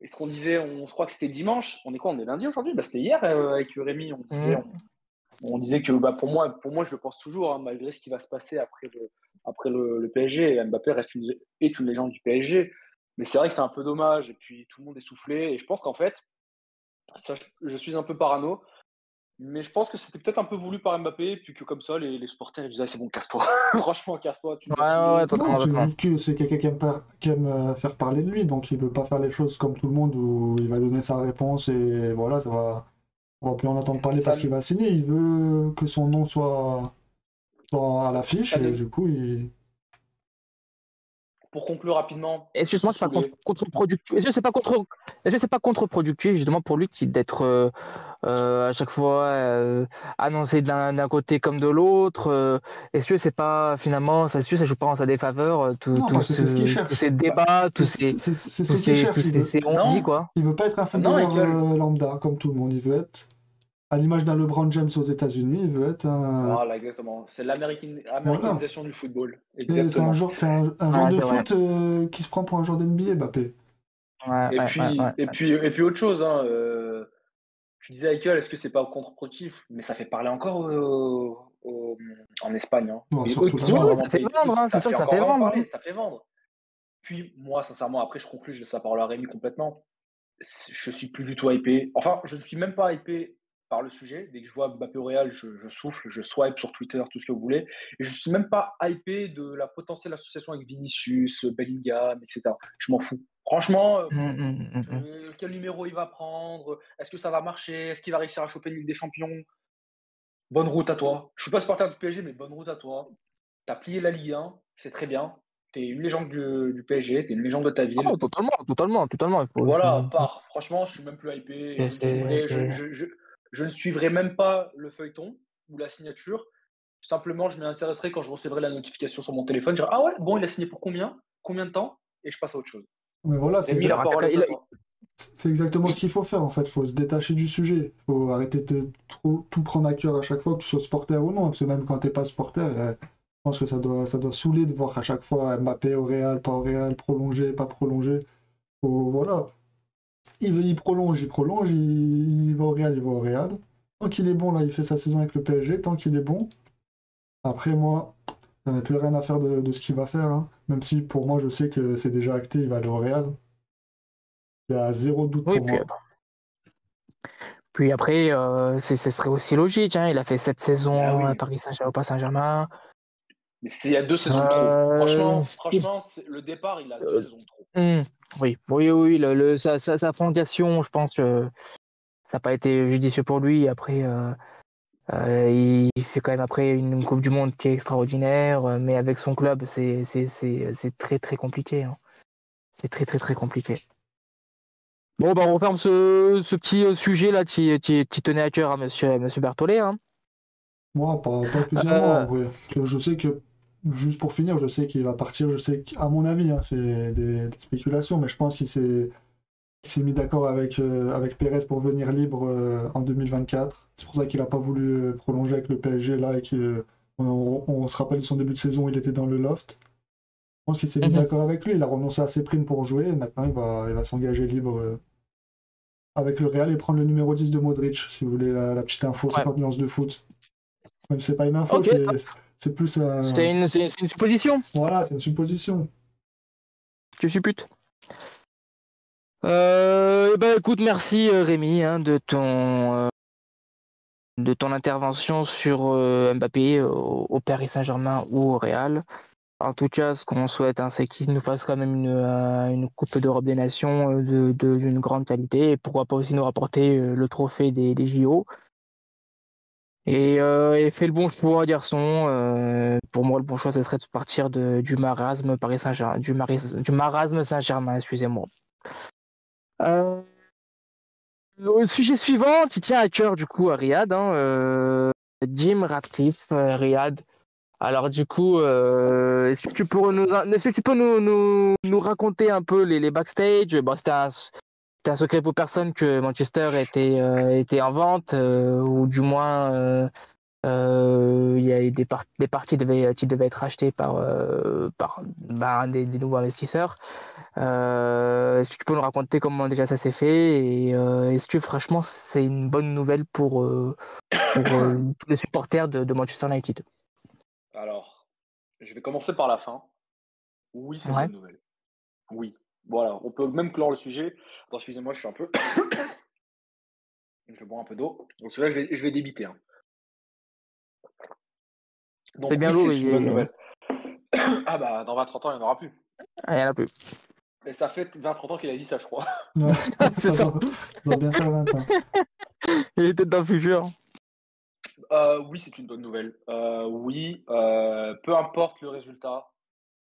est-ce qu'on disait, on se croit que c'était dimanche? On est quoi? On est lundi aujourd'hui? Bah, c'était hier avec Rémi, Mm. on disait que bah, pour moi, je le pense toujours, hein, malgré ce qui va se passer après le PSG. Mbappé est une légende du PSG. Mais c'est vrai que c'est un peu dommage. Et puis tout le monde est soufflé. Et je pense qu'en fait, ça, je suis un peu parano. Mais je pense que c'était peut-être un peu voulu par Mbappé. Puis que comme ça, les supporters ils disaient: «Ah, c'est bon, casse-toi. Franchement, casse-toi, tu Ouais, nous as ouais, ouais, saoulés.» Non, totalement, c'est totalement. juste que c'est quelqu'un qui aime faire parler de lui, donc il veut pas faire les choses comme tout le monde où il va donner sa réponse et voilà, on va plus en entendre parler parce Ça, qu'il va signer. Il veut que son nom soit à l'affiche ça et m'est- du coup, Pour conclure rapidement, Est-ce que ils justement sont c'est pas saoulés. contre-productif? Est-ce que c'est pas contre-productif justement pour lui d'être à chaque fois annoncé d'un côté comme de l'autre? Est-ce que c'est pas finalement ça, est-ce que ça joue pas en sa défaveur non, parce que c'est ce qu'il tous cherche. ces Bah, débats, C'est ce qu'il cherche. ces on-dit non, quoi? Il veut pas être un non, footballeur Michael. lambda comme tout le monde. Il veut être à l'image d'un LeBron James aux États-Unis. Il veut être un Voilà, exactement. C'est voilà. l'américanisation du football. Et Exactement. c'est un joueur Ouais, de c'est vrai. foot qui se prend pour un joueur d'NBA, Mbappé. Ouais, Et ouais, ouais, ouais. puis, et puis, et puis autre chose, hein, tu disais, Michael, est-ce que c'est pas contre-productif? Mais ça fait parler encore en Espagne. Hein. Ouais, Et eux surtout qui Oui, sont là-bas, un oui, hein. vraiment ça fait pays de foot, vendre, hein. C'est ça sûr fait que ça encore fait vraiment vendre, hein. parler, ça fait vendre. Puis moi, sincèrement, après, je conclus, je laisse la parole à Rémi complètement. Je suis plus du tout hypé. Enfin, je ne suis même pas hypé par le sujet. Dès que je vois Mbappé au Real, je souffle, je swipe sur Twitter, tout ce que vous voulez. Et je suis même pas hypé de la potentielle association avec Vinicius, Bellingham, etc. Je m'en fous. Franchement, Mm. quel numéro il va prendre? Est-ce que ça va marcher? Est-ce qu'il va réussir à choper une Ligue des Champions? Bonne route à toi. Je suis pas supporter du PSG, mais bonne route à toi. Tu as plié la Ligue 1, c'est très bien. Tu es une légende du PSG, tu es une légende de ta Ah, ville. totalement. Voilà, pars. Franchement, je suis même plus hypé et je ne suivrai même pas le feuilleton ou la signature. Simplement, je m'y intéresserai quand je recevrai la notification sur mon téléphone. Je dirai: «Ah ouais, bon, il a signé pour combien? Combien de temps?» et je passe à autre chose. Mais voilà, Rémi, la parole est à toi. c'est exactement ce il- qu'il faut faire en fait. Il faut se détacher du sujet. Il faut arrêter de trop tout prendre à cœur à chaque fois, que tu sois supporter ou non. Parce que même quand t'es pas supporter, je pense que ça doit saouler de voir à chaque fois Mbappé au Real, pas au Real, prolongé, pas prolongé. Voilà. Il prolonge, il va au Real, il va au Real. Tant qu'il est bon, là, il fait sa saison avec le PSG. Tant qu'il est bon. Après, moi, j'en ai plus rien à faire de ce qu'il va faire, hein. Même si pour moi, je sais que c'est déjà acté, il va aller au Real. Il y a zéro doute Oui, pour moi. puis après, ce serait aussi logique, hein. Il a fait 7 Ah saisons à oui, Paris Saint-Germain, au Paris Saint-Germain. mais c'est il y a 2 saisons de trop. Euh, Franchement, le départ, il a 2 euh, saisons de trop. oui, sa fondation, je pense que ça n'a pas été judicieux pour lui. Après, il fait quand même après une Coupe du Monde qui est extraordinaire, mais avec son club, c'est très très compliqué, hein. C'est très très très compliqué. Bon, bah, on referme ce petit sujet là qui tenait à cœur à monsieur Berthollet, hein. Moi, pas spécialement en Euh, vrai. Je sais que, juste pour finir, je sais qu'il va partir. Je sais qu'à mon avis, hein, c'est des spéculations, mais je pense qu'il s'est mis d'accord avec Pérez pour venir libre en 2024. C'est pour ça qu'il n'a pas voulu prolonger avec le PSG là et on se rappelle de son début de saison où il était dans le loft. Je pense qu'il s'est mis mhm. d'accord avec lui. Il a renoncé à ses primes pour jouer. Et maintenant, il va s'engager libre avec le Real et prendre le numéro 10 de Modric. Si vous voulez la petite info, Ouais. 50 nuances de foot. Même si c'est pas une info, Ok, top. c'est plus C'est une supposition. voilà, c'est une supposition. Tu supputes. Eh ben, écoute, merci Rémi, hein, de ton intervention sur Mbappé au Paris Saint-Germain ou au Real. En tout cas, ce qu'on souhaite, hein, c'est qu'il nous fasse quand même une Coupe d'Europe des Nations d'une grande qualité et pourquoi pas aussi nous rapporter le trophée des JO. Et fait le bon choix, garçon. Pour moi, le bon choix, ce serait de partir du marasme Paris Saint-Germain, du marasme Saint-Germain, excusez-moi. Euh, Au sujet suivant, qui tient à cœur du coup à Riyad, hein, Jim Ratcliffe, Riyad. Alors du coup, est-ce que tu peux nous raconter un peu les backstage? Bon, c'était un secret pour personne que Manchester était en vente, ou du moins il y a eu des parties qui devaient être achetées par des nouveaux investisseurs. Est-ce que tu peux nous raconter comment déjà ça s'est fait et est-ce que franchement c'est une bonne nouvelle pour tous les supporters de Manchester United? Alors, je vais commencer par la fin. Oui, c'est une Ouais. bonne nouvelle. Oui. Voilà, on peut même clore le sujet. Attends, excusez-moi, je suis un peu je bois un peu d'eau. Donc celui-là, je vais débiter, hein. C'est Donc bien oui, lourd, c'est une bonne nouvelle. Ah bah, dans 20-30 ans, il n'y en aura plus. il y en a plus. Et ça fait 20-30 ans qu'il a dit ça, je crois. Ouais, C'est ça. ça doit bien faire 20 ans. Il était dans le futur. Oui, c'est une bonne nouvelle. Oui, peu importe le résultat,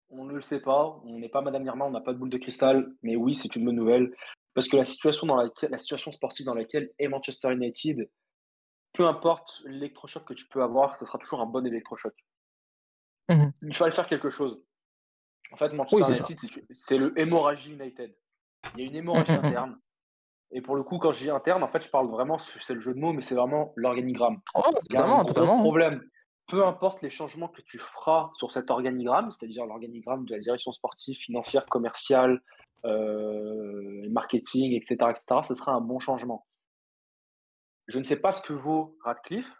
on ne le sait pas, on n'est pas Madame Irma, on n'a pas de boule de cristal, mais oui, c'est une bonne nouvelle. Parce que la situation sportive dans laquelle est Manchester United, peu importe l'électrochoc que tu peux avoir, ce sera toujours un bon électrochoc. Mhm. Il fallait faire quelque chose. En fait, Oui, Manchester c'est ça. United, c'est le hémorragie United. Il y a une hémorragie Mhm. interne. Et pour le coup, quand je dis interne, en fait, je parle vraiment, c'est le jeu de mots, mais c'est vraiment l'organigramme. Oh, Il y a un gros totalement, hein. problème. Peu importe les changements que tu feras sur cet organigramme, c'est-à-dire l'organigramme de la direction sportive, financière, commerciale, marketing, etc., ce sera un bon changement. Je ne sais pas ce que vaut Radcliffe.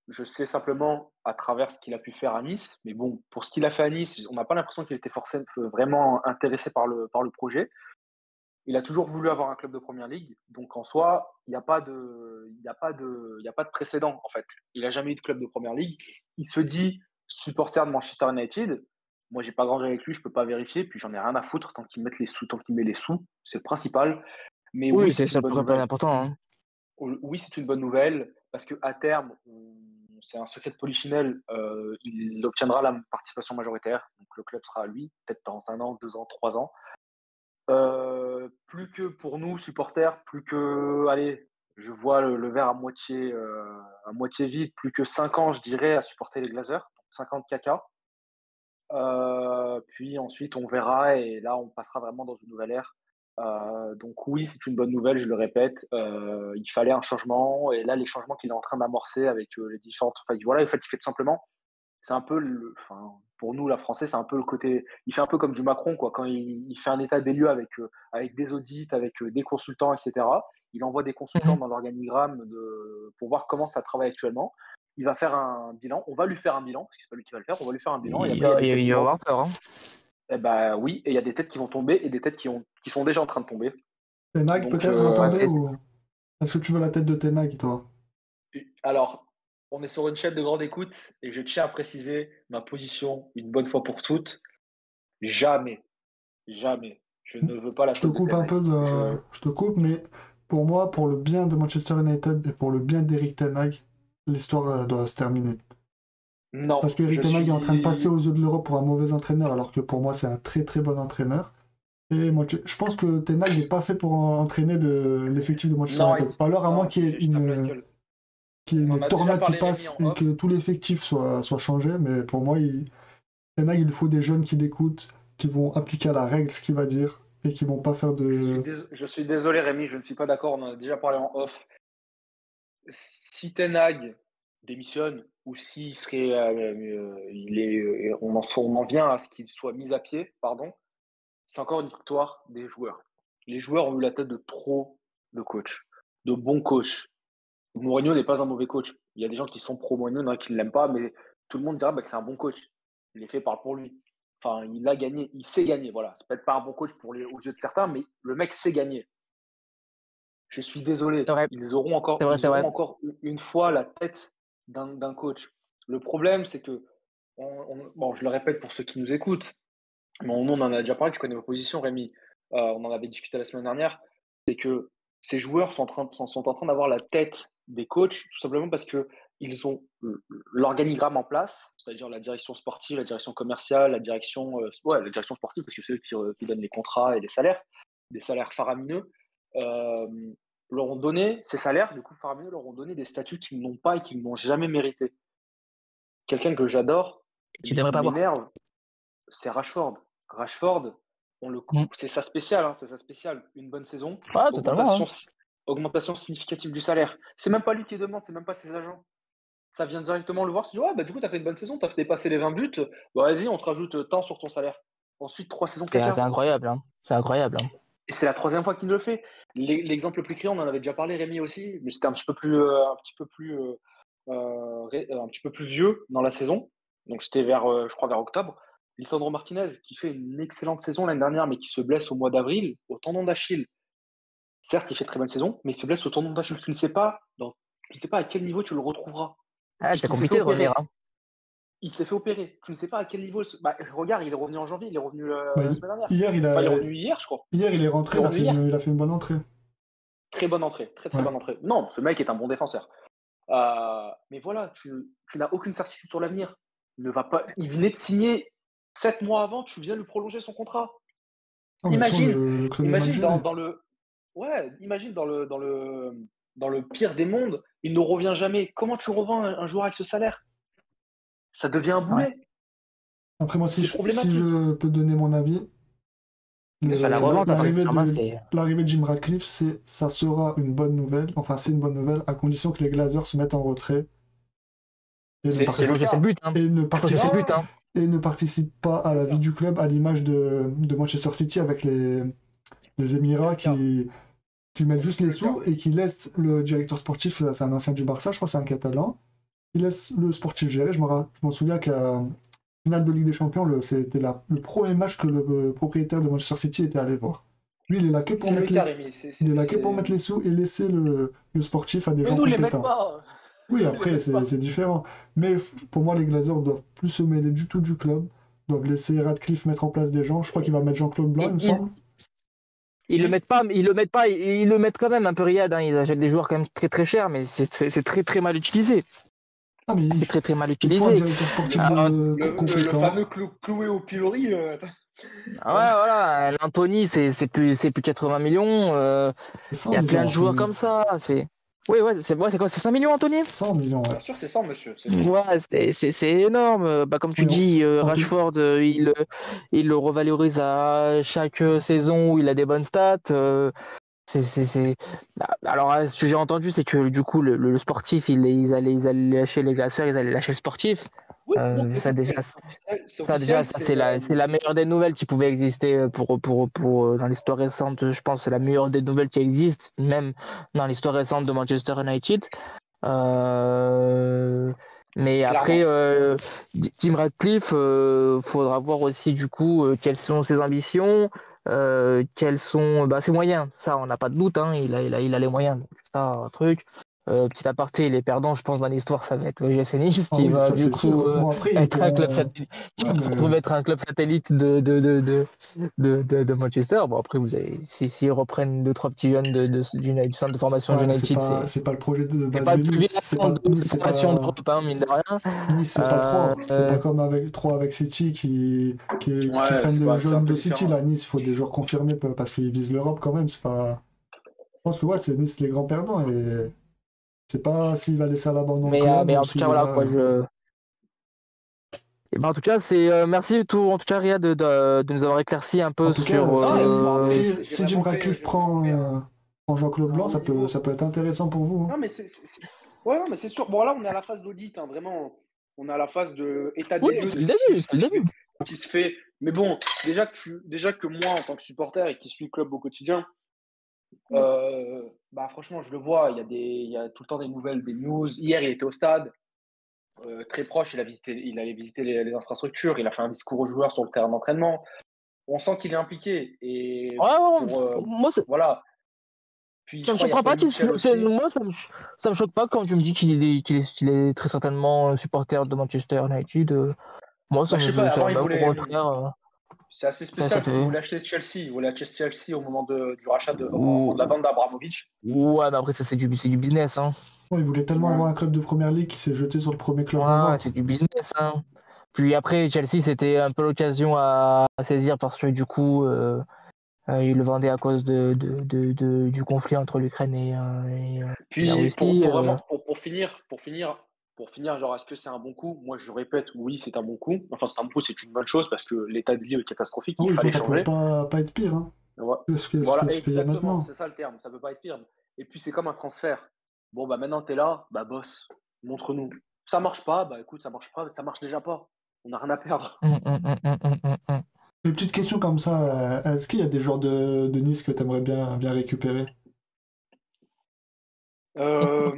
Je sais simplement à travers ce qu'il a pu faire à Nice. Mais bon, pour ce qu'il a fait à Nice, on n'a pas l'impression qu'il était forcément vraiment intéressé par le projet. Il a toujours voulu avoir un club de première ligue, donc en soi, il y a pas de précédent en fait. Il a jamais eu de club de première ligue. Il se dit supporter de Manchester United. Moi, j'ai pas grandi avec lui, je peux pas vérifier, puis j'en ai rien à foutre tant qu'il met les sous, c'est le principal. Mais oui, Oui, c'est c'est une ça bonne le plus nouvelle. important, hein. Oui, c'est une bonne nouvelle parce que à terme, c'est un secret de polichinelle, il obtiendra la participation majoritaire, donc le club sera à lui, peut-être dans 1 an, 2 ans, 3 ans. Plus que pour nous supporters, plus que allez, je vois le verre à moitié vide, plus que 5 ans, je dirais, à supporter les Glazers, 5 ans de caca. Puis ensuite, on verra et là, on passera vraiment dans une nouvelle ère. Donc oui, c'est une bonne nouvelle, je le répète. Il fallait un changement et là, les changements qu'il est en train d'amorcer avec les différentes. Enfin, voilà, en fait, il fait tout simplement. C'est un peu enfin, pour nous, la Français, c'est un peu le côté. Il fait un peu comme du Macron, quoi. Quand il fait un état des lieux avec des audits, avec des consultants, etc. Il envoie des consultants Mhm. dans l'organigramme pour voir comment ça travaille actuellement. Il va faire un bilan. On va lui faire un bilan, parce que c'est pas lui qui va le faire. On va lui faire un bilan et Il après, il y a va, des têtes il qui va vont. avoir peur, hein. Eh ben oui, et il y a des têtes qui vont tomber et des têtes qui sont déjà en train de tomber. Ten Hag Donc, peut-être va Ouais, tomber ou est-ce que tu veux la tête de Ten Hag, toi? alors, on est sur une chaîne de grande écoute et je tiens à préciser ma position une bonne fois pour toutes. Jamais, jamais, je ne veux pas la Je te tête de coupe Ten un Hag. peu, je te coupe, mais pour moi, pour le bien de Manchester United et pour le bien d'Eric Ten Hag, l'histoire doit se terminer. Parce Non, qu'Eric je Ten Hag est en train de passer suis. aux yeux de l'Europe pour un mauvais entraîneur, alors que pour moi, c'est un très très bon entraîneur. Et moi, je pense que Ten Hag n'est pas fait pour entraîner l'effectif de Manchester Non, United. Ou alors, à moins non, qu'il y ait je tape la gueule. On en une a déjà tornade qui parlé, Rémi, passe en et off. que tout l'effectif soit changé. Mais pour moi, Ten Hag, il faut des jeunes qui l'écoutent, qui vont appliquer à la règle ce qu'il va dire et qui vont pas faire de. Je suis désolé, Rémi, je ne suis pas d'accord. On en a déjà parlé en off. Si Ten Hag démissionne ou s'il serait, on en vient à ce qu'il soit mis à pied, pardon, c'est encore une victoire des joueurs. Les joueurs ont eu la tête de trop de coachs, de bons coachs. Mourinho n'est pas un mauvais coach. Il y a des gens qui sont pro Mourinho, il y en a qui ne l'aiment pas, mais tout le monde dira que c'est un bon coach. Les faits parlent pour lui. Enfin, il a gagné, il sait gagner. Voilà, c'est peut-être pas un bon coach aux yeux de certains, mais le mec sait gagner. Je suis désolé, C'est vrai, c'est vrai, ils c'est vrai. auront encore une fois la tête d'un coach. Le problème, c'est que, bon, je le répète pour ceux qui nous écoutent, mais on en a déjà parlé, tu connais ma position, Rémi. On en avait discuté la semaine dernière. C'est que ces joueurs sont en train d'avoir la tête des coachs, tout simplement parce que ils ont l'organigramme en place, c'est-à-dire la direction sportive, la direction commerciale, la direction sportive, parce que c'est eux qui donnent les contrats et les salaires, des salaires faramineux. Euh, Leur ont donné ces salaires, du coup, faramineux, leur ont donné des statuts qu'ils n'ont pas et qu'ils n'ont jamais mérité. Quelqu'un que j'adore, Tu mais devrais qui pas voir. m'énerve, c'est Rashford. Rashford, Mhm. c'est sa spéciale, hein, c'est sa spéciale. Une bonne saison, Ah, totalement, hein. augmentation, augmentation significative du salaire. C'est même pas lui qui demande, c'est même pas ses agents. Ça vient directement le voir, se dit ouais, bah, du coup, tu as fait une bonne saison, tu as dépassé les 20 buts, bah, vas-y, on te rajoute tant sur ton salaire. Ensuite, 3 saisons C'est caca. incroyable, hein. C'est incroyable, hein. Et c'est la troisième fois qu'il le fait. L'exemple le plus criant, on en avait déjà parlé, Rémi aussi, mais c'était un petit peu plus vieux dans la saison. Donc c'était je crois, vers octobre. Lisandro Martinez, qui fait une excellente saison l'année dernière, mais qui se blesse au mois d'avril au tendon d'Achille. Certes, il fait très bonne saison, mais il se blesse au tendon d'Achille. Tu ne sais pas à quel niveau tu le retrouveras. Ah, c'est Puisqu'il s'est fait compliqué de revenir, opérer. hein. Il s'est fait opérer. Tu ne sais pas à quel niveau. Bah, regarde, il est revenu en janvier, il est revenu Bah, la semaine dernière. hier, Enfin, il est revenu hier, je crois. il est Il rentré, est revenu hier. il a fait une bonne entrée. Très bonne entrée, très très Ouais. bonne entrée. Non, ce mec est un bon défenseur. Mais voilà, tu n'as aucune certitude sur l'avenir. Ne va pas. Il venait de signer 7 mois avant, tu viens lui prolonger son contrat. Non, mais de toute façon, Imagine, le club est mal imagine géré. imagine dans le pire des mondes, il ne revient jamais. Comment tu revends un joueur avec ce salaire? Ça devient un Ouais. boulet. Après, moi, C'est si problématique. je peux donner mon avis, Bien sûr Bah, que la tu peux. revente à Paris Saint-Germain, c'est. l'arrivée de Jim Ratcliffe, ça sera une bonne nouvelle. Enfin, c'est une bonne nouvelle à condition que les Glazers se mettent en retrait et ne, C'est Je le pense que c'est le cas. but, hein. et ne Je pense que c'est le but, participent, hein. et ne participent pas à C'est le la vie cas. du club à l'image de Manchester City avec les C'est Émirats le cas. qui mettent Pour nous, juste c'est les le cas. sous et qui laissent le directeur sportif, c'est un ancien du Barça, je crois, c'est un Catalan, il laisse le sportif gérer. Je m'en souviens qu'à finale de Ligue des Champions, c'était le premier match que le propriétaire de Manchester City était allé voir. Lui, il est là que pour C'est le mettre cas, Rémi. il est là que pour mettre les sous et laisser le sportif à des Mais gens nous, les mettent compétents. pas. Oui, Nous, les après, mettent pas. c'est différent. Mais pour moi, les Glazers doivent plus se mêler du tout du club, doivent laisser Radcliffe mettre en place des gens. Je crois qu'il va mettre Jean-Claude Blanc, il me semble. Ils le mettent pas, ils le mettent quand même un peu Riyad, hein. Ils achètent des joueurs quand même très très chers, mais c'est très très mal utilisé. Ah, mais C'est très très mal il faut un utilisé. directeur sportif Le compétent. fameux cloué au pilori. Ouais, voilà, l'Anthony, c'est plus 80 millions. C'est 100 Il y a plein millions, de joueurs Anthony. comme ça. Oui, ouais, c'est quoi? C'est 5 millions, Anthony? 100 millions, ouais. Bien sûr, c'est ça, monsieur. C'est sûr. Ouais, c'est énorme. Bah, comme tu Oui, dis, Anthony. Rashford, il le revalorise à chaque saison où il a des bonnes stats. C'est... Alors, ce que j'ai entendu, c'est que du coup, le sportif, ils allaient lâcher les classeurs, ils allaient lâcher le sportif. Oui, non, c'est Ça déjà, c'est ça déjà, officiel, ça c'est la meilleure des nouvelles qui pouvait exister pour dans l'histoire récente. Je pense que c'est la meilleure des nouvelles qui existe, même dans l'histoire récente de Manchester United. Mais après, clairement. Tim Radcliffe, faudra voir aussi du coup quelles sont ses ambitions, quels sont ses moyens. Ça, on n'a pas de doute, hein, il a les moyens. Donc, ça, un truc. Petit aparté, les perdants, je pense, dans l'histoire, ça va être le GS Nice Ah qui oui, va ça du c'est coup sûr. Bon, après, ils être un club pourront. satellite, qui Ouais, va se mais retrouver être un club satellite de Manchester. Bon, après, vous avez, s'ils reprennent deux, trois petits jeunes du centre de formation ouais, mais d'United, c'est pas le projet de c'est base pas de le plus vieil Nice. centre de Nice, c'est formation pas. d'Europe, hein, mine de rien. Nice, c'est pas 3. C'est pas comme avec 3 avec City qui Ouais, prennent des c'est un jeunes peu de City. différent. Là, Nice, il faut des joueurs confirmés parce qu'ils visent l'Europe quand même. C'est pas. Je pense que ouais, c'est Nice les grands perdants. Et je sais pas s'il va laisser à l'abandon le club Mais ou en tout cas, s'il voilà, va. quoi, et ben, en tout cas, c'est merci tout, en tout cas, Riyad, de nous avoir éclarci un En peu tout sur. cas, Non, il n'y a pas de souci, si Jim Ratcliffe j'ai vraiment fait prend Jean-Claude un Blanc, haut niveau. ça peut être intéressant pour vous. Hein. Non, mais ouais, non, mais c'est sûr. Bon, là, on est à la phase d'audit, hein, vraiment. On est à la phase de état Oui, des lieux c'est de le ce début, c'est le début. qui se fait. Mais bon, déjà que moi, en tant que supporter et qui suis le club au quotidien, bah, franchement, je le vois. Il y a tout le temps des nouvelles, des news. Hier, il était au stade, très proche. Il allait visiter les infrastructures. Il a fait un discours aux joueurs sur le terrain d'entraînement. On sent qu'il est impliqué. Et Ouais, pour, moi, voilà. Puis, je ça me crois qu'il y a surprend pas Paul Mitchell aussi. moi, ça me choque pas quand tu me dis qu'il est très certainement supporter de Manchester United. Moi, Bah, je sais pas, avant, il même au voulait. contraire, C'est assez ça spécial parce qu'il fait. voulait acheter Chelsea. Il voulait acheter Chelsea au moment du rachat, au moment de la Ou- vente d'Abramovich. Ouais, mais après, ça, c'est du business, hein. Ouais, il voulait tellement avoir Ouais. un club de première ligue qu'il s'est jeté sur le premier club de Ouais, c'est vente. du business, hein. Puis après, Chelsea, c'était un peu l'occasion à saisir parce que du coup, ils le vendaient à cause du conflit entre l'Ukraine et la Puis Russie. pour finir, genre, est-ce que c'est un bon coup? Moi, je répète, oui, c'est un bon coup. Enfin, c'est un bon coup, c'est une bonne chose parce que l'état du lieu est catastrophique. Ah Il oui, fallait ça pouvait changer. pas être pire hein, Voilà, que voilà, ce qu'il y a exactement, maintenant. c'est ça le terme. Ça peut pas être pire. Et puis, c'est comme un transfert. Bon, bah maintenant, tu es là, bah boss, montre-nous. Ça marche pas, bah écoute, ça marche pas, ça marche déjà pas. On n'a rien à perdre. Une petite question comme ça, est-ce qu'il y a des joueurs de Nice que tu aimerais bien récupérer? Euh,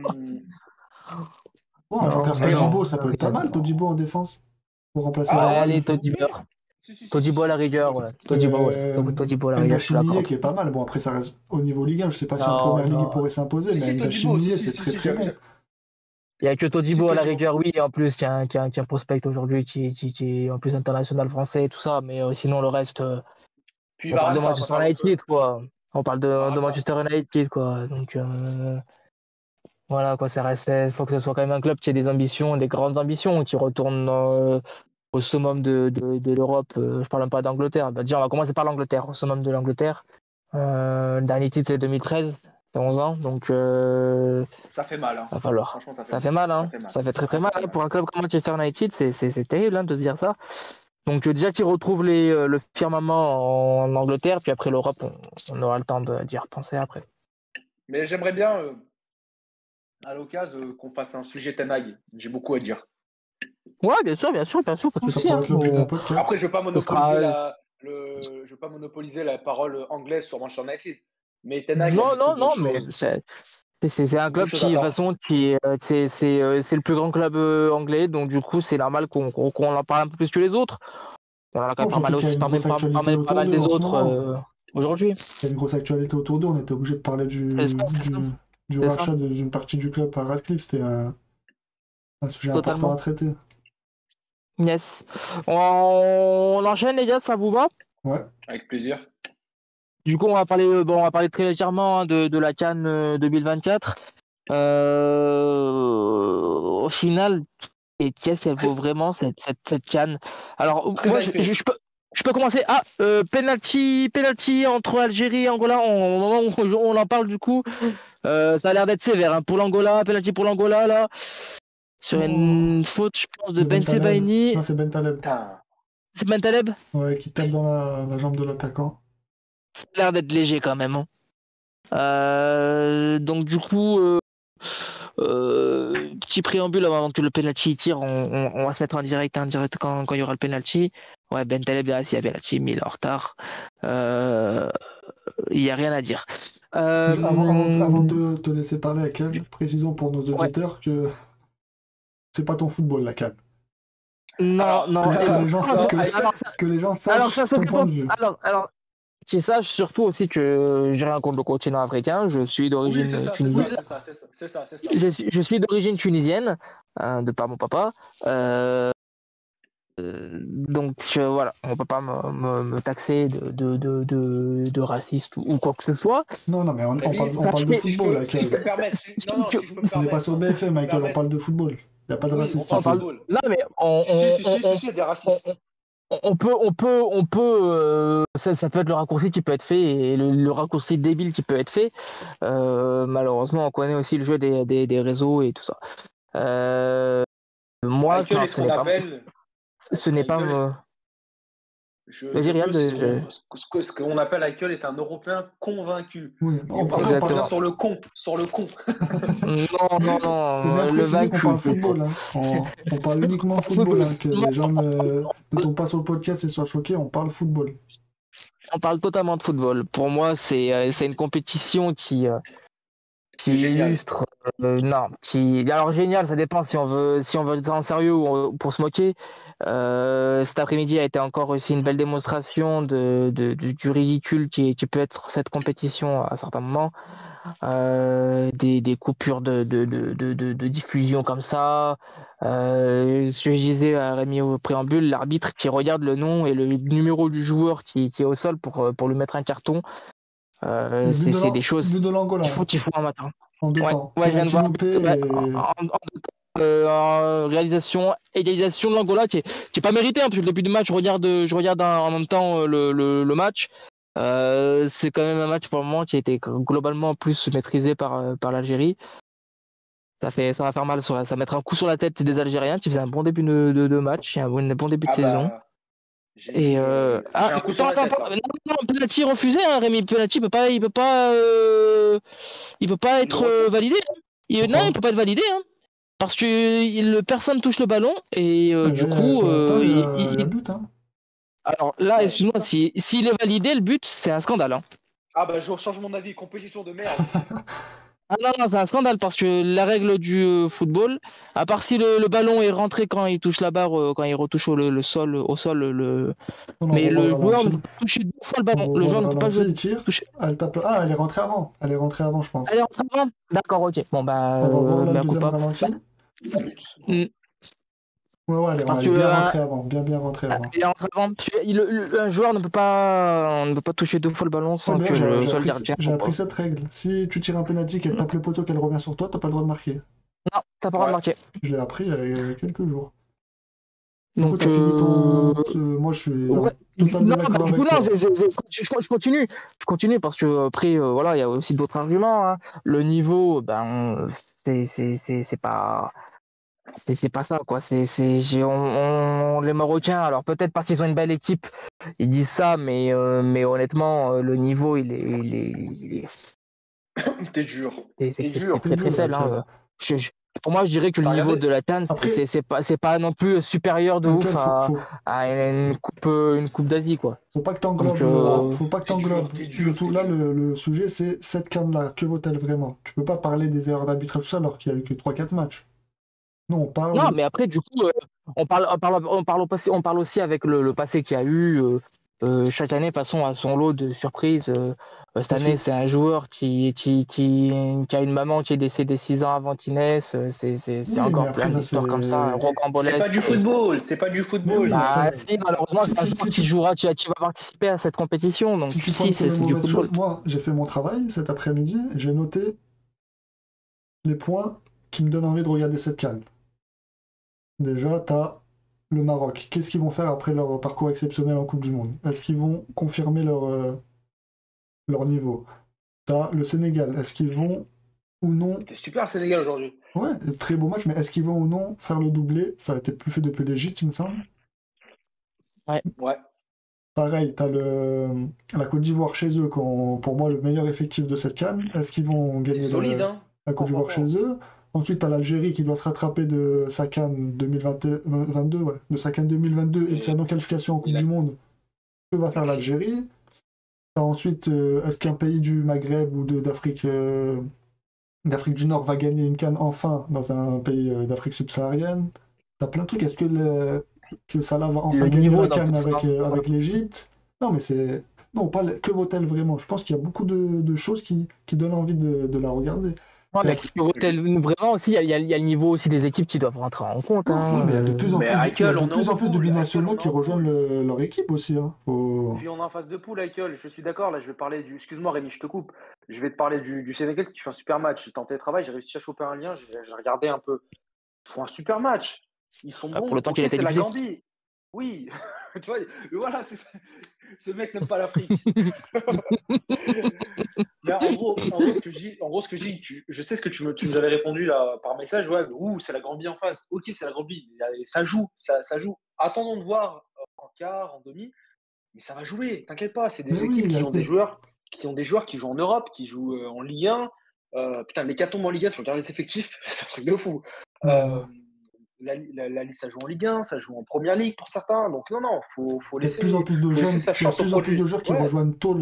Bon, un joueur Non, comme mais non. Todibo, ça peut être pas mal, Todibo en défense, pour remplacer Ouais, Ah ouais, allez, Radcliffe. oui. Todibo. Si, Todibo à la si. rigueur, ouais. Todibo, ouais. Euh, Todibo à la rigueur, je te Ndachimillet l'accorde. qui est pas mal. Bon, après, ça reste au niveau Ligue 1. Je sais pas si en Non, première ligue il non. pourrait s'imposer, mais Todibo, Ndachimillet, c'est très très bon. Il n'y a que Todibo à la Todibo. rigueur, oui, en plus, qui est un prospect aujourd'hui, qui est en plus international français et tout ça, mais sinon, le reste, Puis on parle de Varane, ça va pas Manchester faire long feu. United, quoi. On parle de Varane, ça. Manchester United, quoi. Donc, voilà, quoi, ça reste, il faut que ce soit quand même un club qui ait des ambitions, des grandes ambitions, qui retourne au summum de l'Europe. Je parle même pas d'Angleterre. Bah, déjà, on va commencer par l'Angleterre, au summum de l'Angleterre. Le dernier titre, c'est 2013, c'est 11 ans, donc Ça fait mal, hein. va falloir. Franchement, ça fait Ça mal. fait mal, Ça hein. fait mal. Ça fait très Ouais, très mal ça fait hein. mal. Pour un club comme Manchester United, c'est terrible hein, de se dire ça. Donc déjà qu'ils retrouvent le firmament en Angleterre, puis après l'Europe, on aura le temps d'y repenser après. Mais j'aimerais bien, à l'occasion, qu'on fasse un sujet Ten Hag. J'ai beaucoup à dire. Ouais, bien sûr, pas de Ça souci. pourrait Hein. être l'objet d'un podcast. Après, je ne veux pas Ce monopoliser sera... je veux pas monopoliser la parole anglaise sur Manchester United. Mais Ten Hag, il y a beaucoup de Non, mais choses, c'est un beaucoup de club choses à qui, de toute voir. façon, c'est le plus grand club anglais, donc du coup, c'est normal qu'on en parle un peu plus que les autres. On en a quand Oh, même pas mal surtout qu'il y a aussi, une grosse actualité pas autour mal d'eux des en ce autres moment. aujourd'hui. Il y a une grosse actualité autour d'eux. On était obligé de parler C'est ça, du c'est ça. rachat d'une partie du club par Radcliffe. C'était un sujet important Totalement. à traiter. Yes. On enchaîne, les gars, ça vous va? Ouais. Avec plaisir. Du coup, on va parler très légèrement de la CAN 2024. Au final, et qu'est-ce qu'elle vaut vraiment cette CAN? Alors, Très moi, hypé. je peux commencer. Penalty entre Algérie et Angola. Au moment où on en parle, du coup, ça a l'air d'être sévère. Hein. Pour l'Angola, penalty pour l'Angola, là, sur une faute, je pense, de De Ben Bentaleb. Sebaini. Non, c'est Bentaleb. Putain. C'est Ben Taleb? Ouais, qui tape dans la jambe de l'attaquant. Ça a l'air d'être léger quand même. Hein. Donc, du coup. Petit préambule avant que le penalty tire, on va se mettre en direct quand il y aura le penalty. Ouais, Ben Taleb derrière s'il y a penalty, mais il est en retard. Il n'y a rien à dire. Avant de te laisser parler, Akel, précisons pour nos Ouais. auditeurs que c'est pas ton football, la CAN. Non, Alors, non. Que les gens, alors, que les gens Alors, sachent ton point de vue. tu saches surtout aussi que j'ai rien contre le continent africain. Je suis oui, d'origine c'est ça, tunisienne. c'est ça. Je suis d'origine tunisienne, de par mon papa. Donc voilà, on peut pas me taxer de raciste ou quoi que ce soit. Non, mais on Rémi, parle de football, si Akel. je peux me permettre. Non, si je peux me On n'est pas permettre. sur BFM, Michael, on parle de football. Il n'y a pas de Oui, racisme on parle ici. football. Non mais Si, des racistes. on peut ça peut être le raccourci qui peut être fait et le raccourci débile qui peut être fait. Malheureusement, on connaît aussi le jeu des réseaux et tout ça. Moi, Michael non, et son appel. ce n'est pas. Michael, Vas-y, Riyad. ce qu'on appelle Michael est un Européen convaincu. Oui, Et on parle revient sur le con. Non, faut bien le préciser qu'on vaincu. parle football. Hein. On parle uniquement football. Hein, que les gens ne tombent pas sur le podcast et soient choqués. On parle football. On parle totalement de football. Pour moi, c'est une compétition qui illustre. Non, alors génial, ça dépend si on veut être en sérieux ou pour se moquer. Cet après-midi a été encore aussi une belle démonstration du ridicule qui peut être cette compétition à certains moments. Des coupures de diffusion comme ça. Ce que je disais à Rémi au préambule, l'arbitre qui regarde le nom et le numéro du joueur qui est au sol pour lui mettre un carton. C'est des choses de l'Angola. qu'il faut un matin. En deux temps. Ouais, je viens de voir. Et... Égalisation de l'Angola qui est pas méritée, hein, parce que le début du match, je regarde en même temps le match. C'est quand même un match pour le moment qui a été globalement plus maîtrisé par l'Algérie. Ça va faire mal, ça va mettre un coup sur la tête des Algériens qui faisaient un bon début de match, un bon début de saison. J'ai un coup sur la tête. Non, penalty refusé, hein, Rémi. Penalty il peut pas être validé. Non, il peut pas être validé, hein, parce que personne touche le ballon et du coup, il y a but, hein. Alors là, excuse-moi, s'il est validé, le but, c'est un scandale. Hein. Ah bah je change mon avis, compétition de merde. Ah non, c'est un scandale parce que la règle du football, à part si le ballon est rentré quand il touche la barre, quand il retouche au sol, mais le joueur ne peut pas toucher 2 fois le ballon. Le joueur ne peut pas il tire. Elle tape. Ah, elle est rentrée avant. Elle est rentrée avant, je pense. Elle est rentrée avant. D'accord, ok. Bon bah. On va voir le deuxième ralenti. Ouais, elle est bien rentrée avant. Bien rentrée avant. Il est rentré avant. Un joueur ne peut pas toucher 2 fois le ballon sans que le sol gardien. J'ai appris cette règle. Si tu tires un penalty, qu'elle tape le poteau, qu'elle revient sur toi, t'as pas le droit de marquer. Non, t'as pas le droit de marquer. Je l'ai appris il y a quelques jours. Donc, t'as fini moi, je suis totalement d'accord avec toi. Je continue parce que après, voilà, il y a aussi d'autres arguments. Hein. Le niveau, ben, c'est pas ça, quoi. Les Marocains, alors peut-être parce qu'ils ont une belle équipe, ils disent ça, mais honnêtement, le niveau, il est. T'es dur. C'est très faible. Hein. Pour moi, je dirais que le niveau de la CAN, c'est pas non plus supérieur de ouf à une coupe d'Asie, quoi. Faut pas que t'englobes. Faut pas que t'englobes. Surtout là, le sujet, c'est cette CAN-là. Que vaut-elle vraiment? Tu peux pas parler des erreurs d'arbitrage, tout ça, alors qu'il y a eu que 3-4 matchs. Non, on parle. Non, mais après, du coup, on parle aussi avec le passé qu'il y a eu. chaque année, de toute façon, a son lot de surprises. Cette Parce année, que c'est un joueur qui a une maman qui est décédée 6 ans avant qu'il naisse. C'est oui, mais encore plein après ça d'histoires comme ça, c'est. C'est pas rocambolesques. du football, c'est pas du Mais football, oui, ça. Bah, ça. si, malheureusement, c'est un joueur qui jouera, qui va participer à cette compétition. Donc, Si tu si, pointes que les c'est du mauvaises football. choses, moi j'ai fait mon travail cet après-midi, j'ai noté les points qui me donnent envie de regarder cette CAN. Déjà, tu as le Maroc. Qu'est-ce qu'ils vont faire après leur parcours exceptionnel en Coupe du Monde? Est-ce qu'ils vont confirmer leur niveau? Tu as le Sénégal. Est-ce qu'ils vont ou non. C'était super le Sénégal aujourd'hui. Ouais, très beau match, mais est-ce qu'ils vont ou non faire le doublé? Ça a été plus fait depuis l'Égypte, il me semble. Ouais. Pareil, tu as la Côte d'Ivoire chez eux, qui ont, pour moi, le meilleur effectif de cette CAN. Est-ce qu'ils vont C'est gagner solide, hein. la Côte d'Ivoire chez eux? Ensuite, tu as l'Algérie qui doit se rattraper de sa CAN 2022, ouais, de sa CAN 2022 et de sa non-qualification en Coupe du Monde. Que va faire Merci. l'Algérie? T'as ensuite, est-ce qu'un pays du Maghreb ou d'Afrique du Nord va gagner une CAN enfin dans un pays d'Afrique subsaharienne? T'as plein de trucs. Est-ce que Salah va enfin Le gagner niveau la dans CAN tout ça. avec l'Égypte? Non, mais c'est. Non, pas que vaut-elle vraiment? Je pense qu'il y a beaucoup de choses qui donnent envie de la regarder. Ouais, Et mais après- vraiment aussi, il y a le niveau aussi des équipes qui doivent rentrer en compte. Non, Hein. ouais, mais il y a de plus en Mais plus il y a Haeckel, de on est plus en en plus de poule. binationaux Haeckel, on qui est en rejoignent poule. leur équipe aussi. Hein. Puis on est en face de poule, Haeckel. Je suis d'accord. Là, je vais parler du. Excuse-moi, Rémi, je te coupe. Je vais te parler du Sénégal qui fait un super match. J'étais en télétravail, j'ai réussi à choper un lien. J'ai regardé un peu. Ils font un super match. Ils sont Pour le bons. temps Ok, qu'il a été c'est la diffusé. Gambie. Oui. Tu vois, voilà, ce mec n'aime pas l'Afrique. Mais en gros, ce que je dis, je sais ce que tu nous avais répondu là par message. Ouais, c'est la Gambie en face. Ok, c'est la Gambie. Mais ça joue, ça joue. Attendons de voir en quart, en demi. Mais ça va jouer, t'inquiète pas, c'est Mais des oui, équipes il y a qui ont des joueurs qui jouent en Europe, qui jouent en Ligue 1. Putain, l'hécatombe en Ligue 1, tu regardes les effectifs, c'est un truc de fou. euh, La Ligue, ça joue en Ligue 1, ça joue en Première Ligue pour certains. Donc non, faut il y a de plus en laisser, plus de faut laisser jeunes, sa il y a de chance au plus en plus de produit. joueurs qui Ouais, rejoignent tôt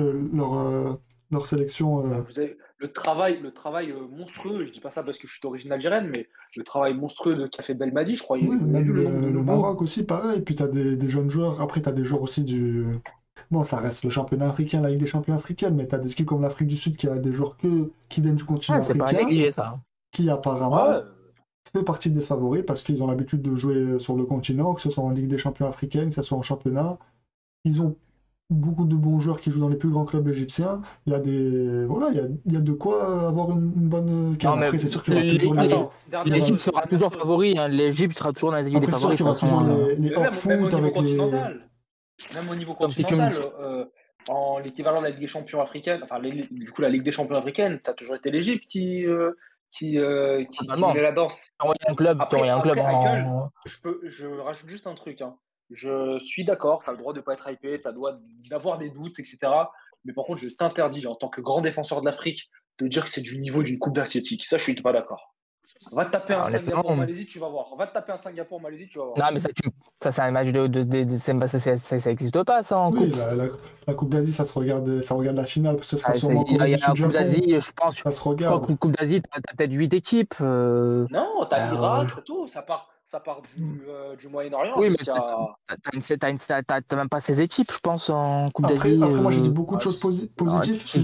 leur sélection. vous avez le travail monstrueux, je dis pas ça parce que je suis d'origine algérienne, mais le travail monstrueux qu'a fait Belmadi, je crois, Oui, vous avez vu même le nombre de le nouveaux. Maroc aussi, pareil. Puis tu as des jeunes joueurs. Après, tu as des joueurs aussi du. Bon, ça reste le championnat africain, la Ligue des champions africaine, mais tu as des équipes comme l'Afrique du Sud qui a des joueurs qui viennent du continent Ouais, c'est pas à africain, négliger ça. qui Ouais, apparemment fait partie des favoris parce qu'ils ont l'habitude de jouer sur le continent, que ce soit en Ligue des champions africaine, que ce soit en championnat. Ils ont beaucoup de bons joueurs qui jouent dans les plus grands clubs égyptiens. Il y a voilà, il y a de quoi avoir une bonne Non, CAN. mais Après, c'est sûr qu'il y aura toujours attends, dernière l'Égypte chose, sera dernière toujours chose. favori. Hein. L'Égypte sera toujours dans les équipes des Après, c'est sûr favoris de qu'il y toute aura toujours façon. les Mais même hors-foot au niveau avec les. continental, même au niveau Comme c'est comme continental, en l'équivalent de la Ligue des Champions africaine, enfin du coup la Ligue des Champions africaine, ça a toujours été l'Égypte qui totalement. menait la danse. T'as envoyé un club Haeckel, en. je rajoute juste un truc, hein. Je suis d'accord, tu as le droit de ne pas être hypé, tu as le droit d'avoir des doutes, etc. Mais par contre, je t'interdis, en tant que grand défenseur de l'Afrique, de dire que c'est du niveau d'une Coupe d'Asiatique. Ça, je suis pas d'accord. Va te taper un Singapour Honnêtement. Malaisie, tu vas voir. Va te taper un Singapour Malaisie, tu vas voir. Non, mais ça c'est un match ça existe pas, ça, en Oui, coupe. la Coupe d'Asie, ça regarde la finale, parce que ce sera sûrement Il Corée y du a la Coupe Sud-Japon. d'Asie, je pense. Ça se Je crois regarde. que Coupe d'Asie, t'as peut-être 8 équipes. Non, t'as Euh, l'Irak, tout. Ça part du Moyen-Orient Oui, mais jusqu'à. t'as même pas 16 équipes, je pense, en Coupe Après, d'Asie. après, moi, j'ai dit beaucoup de Ah, choses positives.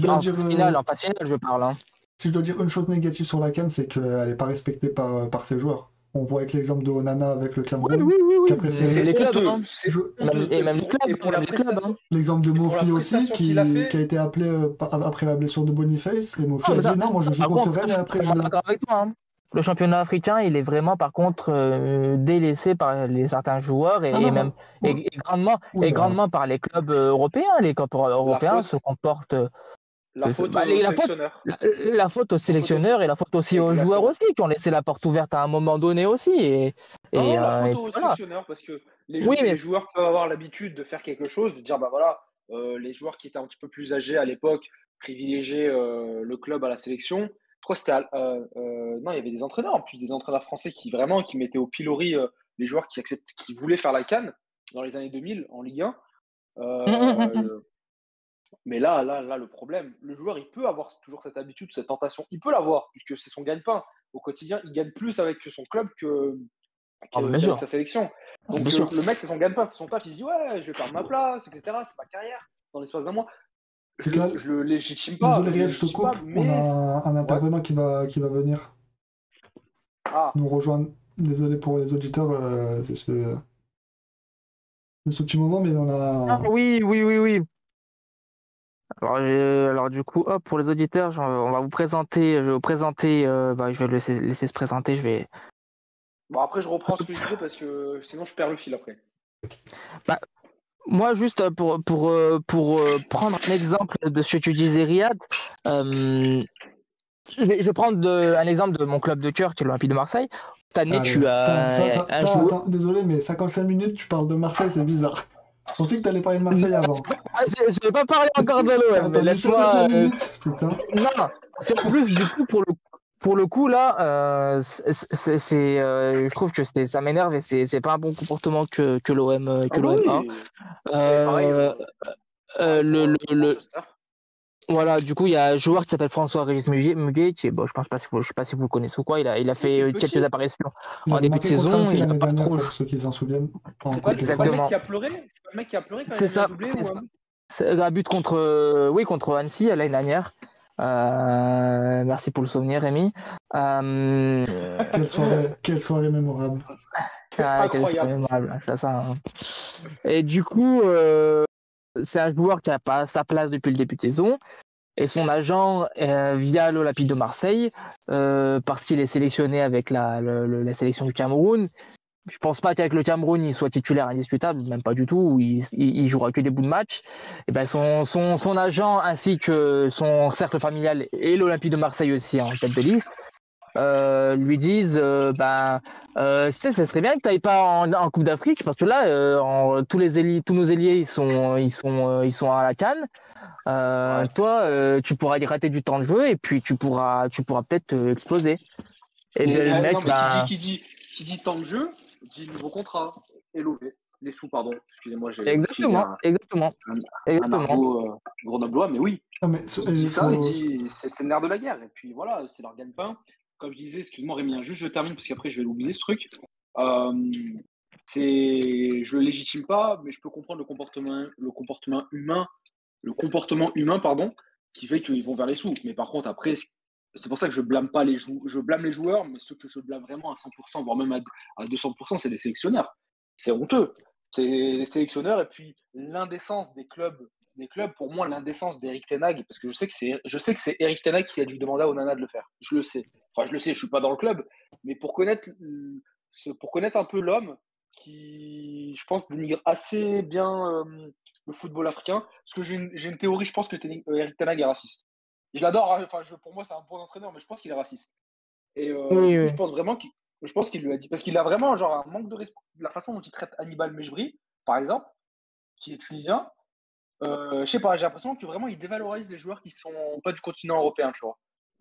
En phase finale, je parle. Hein. Si je dois dire une chose négative sur la CAN, c'est qu'elle n'est pas respectée par ses joueurs. On voit avec l'exemple de Onana avec le Cameroun, qui a préféré. Les clubs, honteux. hein. C'est Même honteux. les clubs, Et pour la même les clubs. Hein. prestation, L'exemple de et pour la Mofi aussi, prestation qu'il a fait. qui a été appelé après la blessure de Boniface. Et Mofi Non, a mais dit non, moi je joue par contre contre, Rennes je et suis après totalement d'accord avec toi. Hein. Le championnat africain, il est vraiment, par contre, délaissé par certains joueurs Ah non, même ouais. et Oula. grandement par les clubs européens. Les clubs La européens se faute, comportent. la faute Bah, au sélectionneur. la faute aux La faute au... sélectionneurs et la faute aussi aux joueurs Exactement. aussi, qui ont laissé la porte ouverte à un moment donné aussi. Non, la Et faute puis au voilà. sélectionneur, parce que Oui, mais les joueurs peuvent avoir l'habitude de faire quelque chose, de dire, bah voilà, les joueurs qui étaient un petit peu plus âgés à l'époque privilégiaient le club à la sélection. Je crois que c'était. Non, il y avait des entraîneurs, en plus des entraîneurs français qui mettaient au pilori les joueurs qui voulaient faire la CAN dans les années 2000 en Ligue 1. Euh, mais là, le problème, le joueur, il peut avoir toujours cette habitude, cette tentation. Il peut l'avoir, puisque c'est son gagne-pain. Au quotidien, il gagne plus avec son club Ah, bien qu'avec sûr. sa sélection. Donc Bien sûr. le mec, c'est son gagne-pain, c'est son taf, il se dit ouais, je vais perdre ma place, etc. C'est ma carrière dans l'espace d'un mois. Je Donc là, le légitime pas, désolé Riel, je te coupe. On a mais un ouais. intervenant qui va venir Ah, nous rejoindre. Désolé pour les auditeurs de ce petit moment, mais on Ah, a. oui, oui, oui, oui. Alors du coup, hop, pour les auditeurs, on va vous présenter, je vais vous présenter, je vais le laisser se présenter, je vais. bon après je reprends ce que je disais parce que sinon je perds le fil après. Bah, moi, juste pour prendre un exemple de ce que tu disais, Riyad, je vais prendre un exemple de mon club de cœur, qui est l'Olympique de Marseille. Cette année, Allez, tu as un joueur. attends, désolé, mais 55 minutes, tu parles de Marseille, c'est bizarre. Je pensais que tu allais parler de Marseille avant. Ah, je vais pas parler encore de T'as l'OM, mais attendu 55 laisse-moi. minutes, putain. Non, parce qu'en plus, du coup, pour le coup, là, je trouve que ça m'énerve et c'est pas un bon comportement que Ah bah l'OM a. oui. Et pareil, pareil pour Le, Manchester. voilà, du coup, il y a un joueur qui s'appelle François-Régis Muguet, qui est, bon, je sais pas si vous le connaissez ou quoi, il a Oui, c'est fait le quelques petit. apparitions Il en avait début de marqué contre saison, Annecy il a l'année pas dernière, trop pour joué. ceux qui s'en souviennent, en C'est Coupe des pas le Coupes. mec Exactement. qui a pleuré? C'est pas le mec qui a pleuré quand il C'est a mis un ça, doublé c'est ou ça. un but? C'est un but contre Annecy l'année dernière. Merci pour le souvenir, Rémi. Quelle soirée mémorable. Quel soir Incroyable. mémorable, ça, hein. Et du coup, c'est un joueur qui n'a pas sa place depuis le début de saison. Et son agent, via l'Olympique de Marseille, parce qu'il est sélectionné avec la sélection du Cameroun. Je pense pas qu'avec le Cameroun, il soit titulaire indiscutable, même pas du tout. Il jouera que des bouts de match. Et ben son agent ainsi que son cercle familial et l'Olympique de Marseille aussi en tête de liste lui disent tu sais, ça serait bien que tu n'ailles pas en Coupe d'Afrique parce que là tous nos ailiers ils sont à la CAN. Ouais. Toi tu pourras y rater du temps de jeu et puis tu pourras peut-être exploser. Et bien le Non, mec mais qui dit temps de jeu, dit nouveau contrat. Et LOV. Les sous, pardon. Excusez-moi, j'ai utilisé exactement exactement un, un exactement. argot grenoblois, mais oui. Non, mais Il dit ça, il dit c'est le nerf de la guerre. Et puis voilà, c'est leur gagne-pain. Comme je disais, excuse-moi Rémi, juste je termine parce qu'après je vais l'oublier ce truc. Euh, je le légitime pas, mais je peux comprendre le comportement humain, pardon, qui fait qu'ils vont vers les sous. Mais par contre, après, c'est pour ça que je blâme pas je blâme les joueurs, mais ceux que je blâme vraiment à 100%, voire même à 200%, c'est les sélectionneurs. C'est honteux. C'est les sélectionneurs et puis l'indécence des clubs, pour moi, l'indécence d'Eric Ten Hag, parce que je sais que c'est Eric Ten Hag qui a dû demander à Onana de le faire. Je le sais. Enfin, je le sais, je suis pas dans le club, mais pour connaître un peu l'homme qui, je pense, dénigre assez bien le football africain, parce que j'ai une théorie, je pense que Eric Ten Hag est raciste. Je l'adore, hein, enfin, pour moi, c'est un bon entraîneur, mais je pense qu'il est raciste. Et Oui, du coup, oui. je pense qu'il lui a dit, parce qu'il a vraiment genre un manque de respect, la façon dont il traite Hannibal Mejbri, par exemple, qui est tunisien. Je sais pas, j'ai l'impression que vraiment il dévalorise les joueurs qui sont pas du continent européen, tu vois.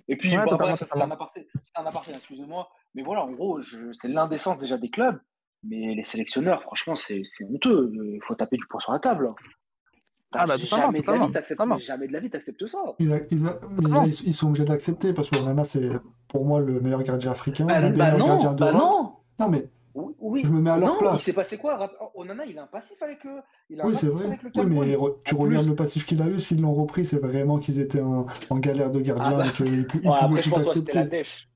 Et puis, Ouais, bah, totalement, bref, ça totalement. c'est un aparté, excusez-moi. Mais voilà, en gros, c'est l'indécence déjà des clubs. Mais les sélectionneurs, franchement, c'est honteux. Il faut taper du poing sur la table. Ah bah totalement, Jamais de la vie, totalement, t'acceptes, mais totalement, jamais de la vie, t'acceptes ça. Mais là, totalement. ils sont obligés d'accepter parce que Onana, c'est pour moi le meilleur gardien africain, l'un des meilleurs gardiens Bah d'Europe. non. Non, mais Oui, je oui. me mets à leur Non, il s'est place. passé quoi? Onana, il a un passif avec il a un Oui, c'est passif vrai. avec le Oui, mais Cameroun. tu En regardes plus, le passif qu'il a eu, s'ils l'ont repris, c'est vraiment qu'ils étaient en galère de ah gardien bah, et qu'ils ne ouais, pouvaient après, je tout pense ouais, c'était la accepter. dèche.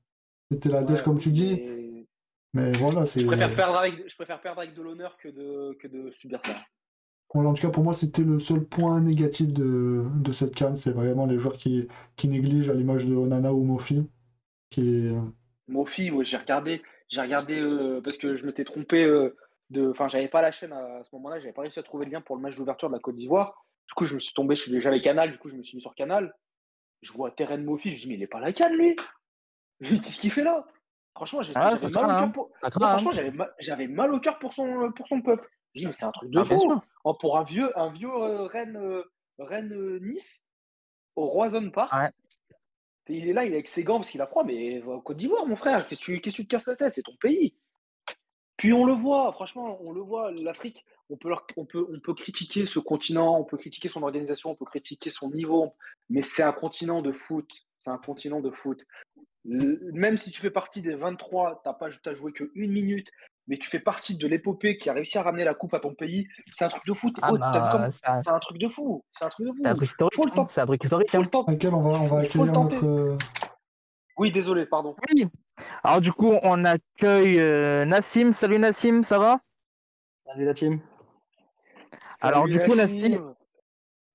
C'était la dèche, Ouais, comme tu dis. mais Mais voilà, c'est. je préfère perdre avec de l'honneur que de subir ça. Voilà, en tout cas, pour moi, c'était le seul point négatif de cette CAN. C'est vraiment les joueurs qui négligent à l'image de Onana ou Mofi. Qui... Mofi, ouais, j'ai regardé parce que je m'étais trompé enfin, j'avais pas la chaîne à ce moment-là, j'avais pas réussi à trouver le lien pour le match d'ouverture de la Côte d'Ivoire. Du coup, j'avais Canal, du coup, je me suis mis sur Canal. Je vois Terren Mofi, je dis, mais il est pas à la CAN, lui! Qu'est-ce qu'il fait là? Franchement, Ah, j'avais ça mal au craint, hein. cœur pour. Ça Non, craint, hein. franchement, j'avais mal au cœur pour son peuple. Je dis, mais c'est un truc de Ah, bien fou. sûr. Oh, pour un vieux Rennes Nice au Roison Park. Ouais. Il est là, il est avec ses gants parce qu'il a froid, mais va en Côte d'Ivoire, mon frère. Qu'est-ce que tu te casses la tête? C'est ton pays. Puis on le voit, franchement, on le voit. L'Afrique, on peut critiquer ce continent, on peut critiquer son organisation, on peut critiquer son niveau, mais c'est un continent de foot. C'est un continent de foot. Même si tu fais partie des 23, t'as joué que 1 minute, mais tu fais partie de l'épopée qui a réussi à ramener la coupe à ton pays, c'est un truc de fou. Ah T'as vu comme bah, c'est un truc de fou. C'est un truc de c'est un fou. truc historique, Faut le hein. tenter. C'est un truc historique, Faut hein. le tenter. Michael, on va Faut le accueillir tenter. Oui, désolé, pardon. Oui. Alors du coup, on accueille Nassim. Salut Nassim, ça va? Salut la team. Alors Salut du coup, Nassim,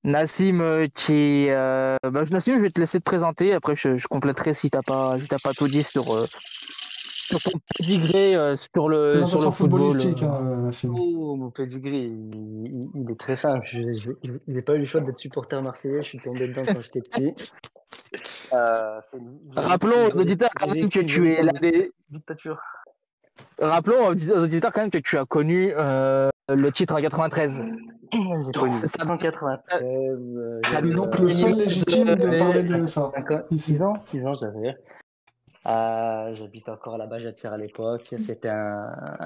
Nassim. Nassim, je vais te laisser te présenter. Après, je compléterai si t'as pas tout dit sur ton pedigree sur le présentation football. footballistique, hein, Nassim. Oh, mon pedigree, il est très simple. Je n'ai pas eu le choix d'être supporter marseillais. Je suis tombé dedans quand j'étais petit. Rappelons aux auditeurs quand même que une tu es l'un véritable des. dictature. Rappelons aux auditeurs quand même que tu as connu le titre en 93. J'ai connu le Ça- titre en 93. ça- Et J'avais donc le seul légitime de parler de ça, ici. 6 ans, j'avais. J'habitais encore à la Bajatière à l'époque. C'était un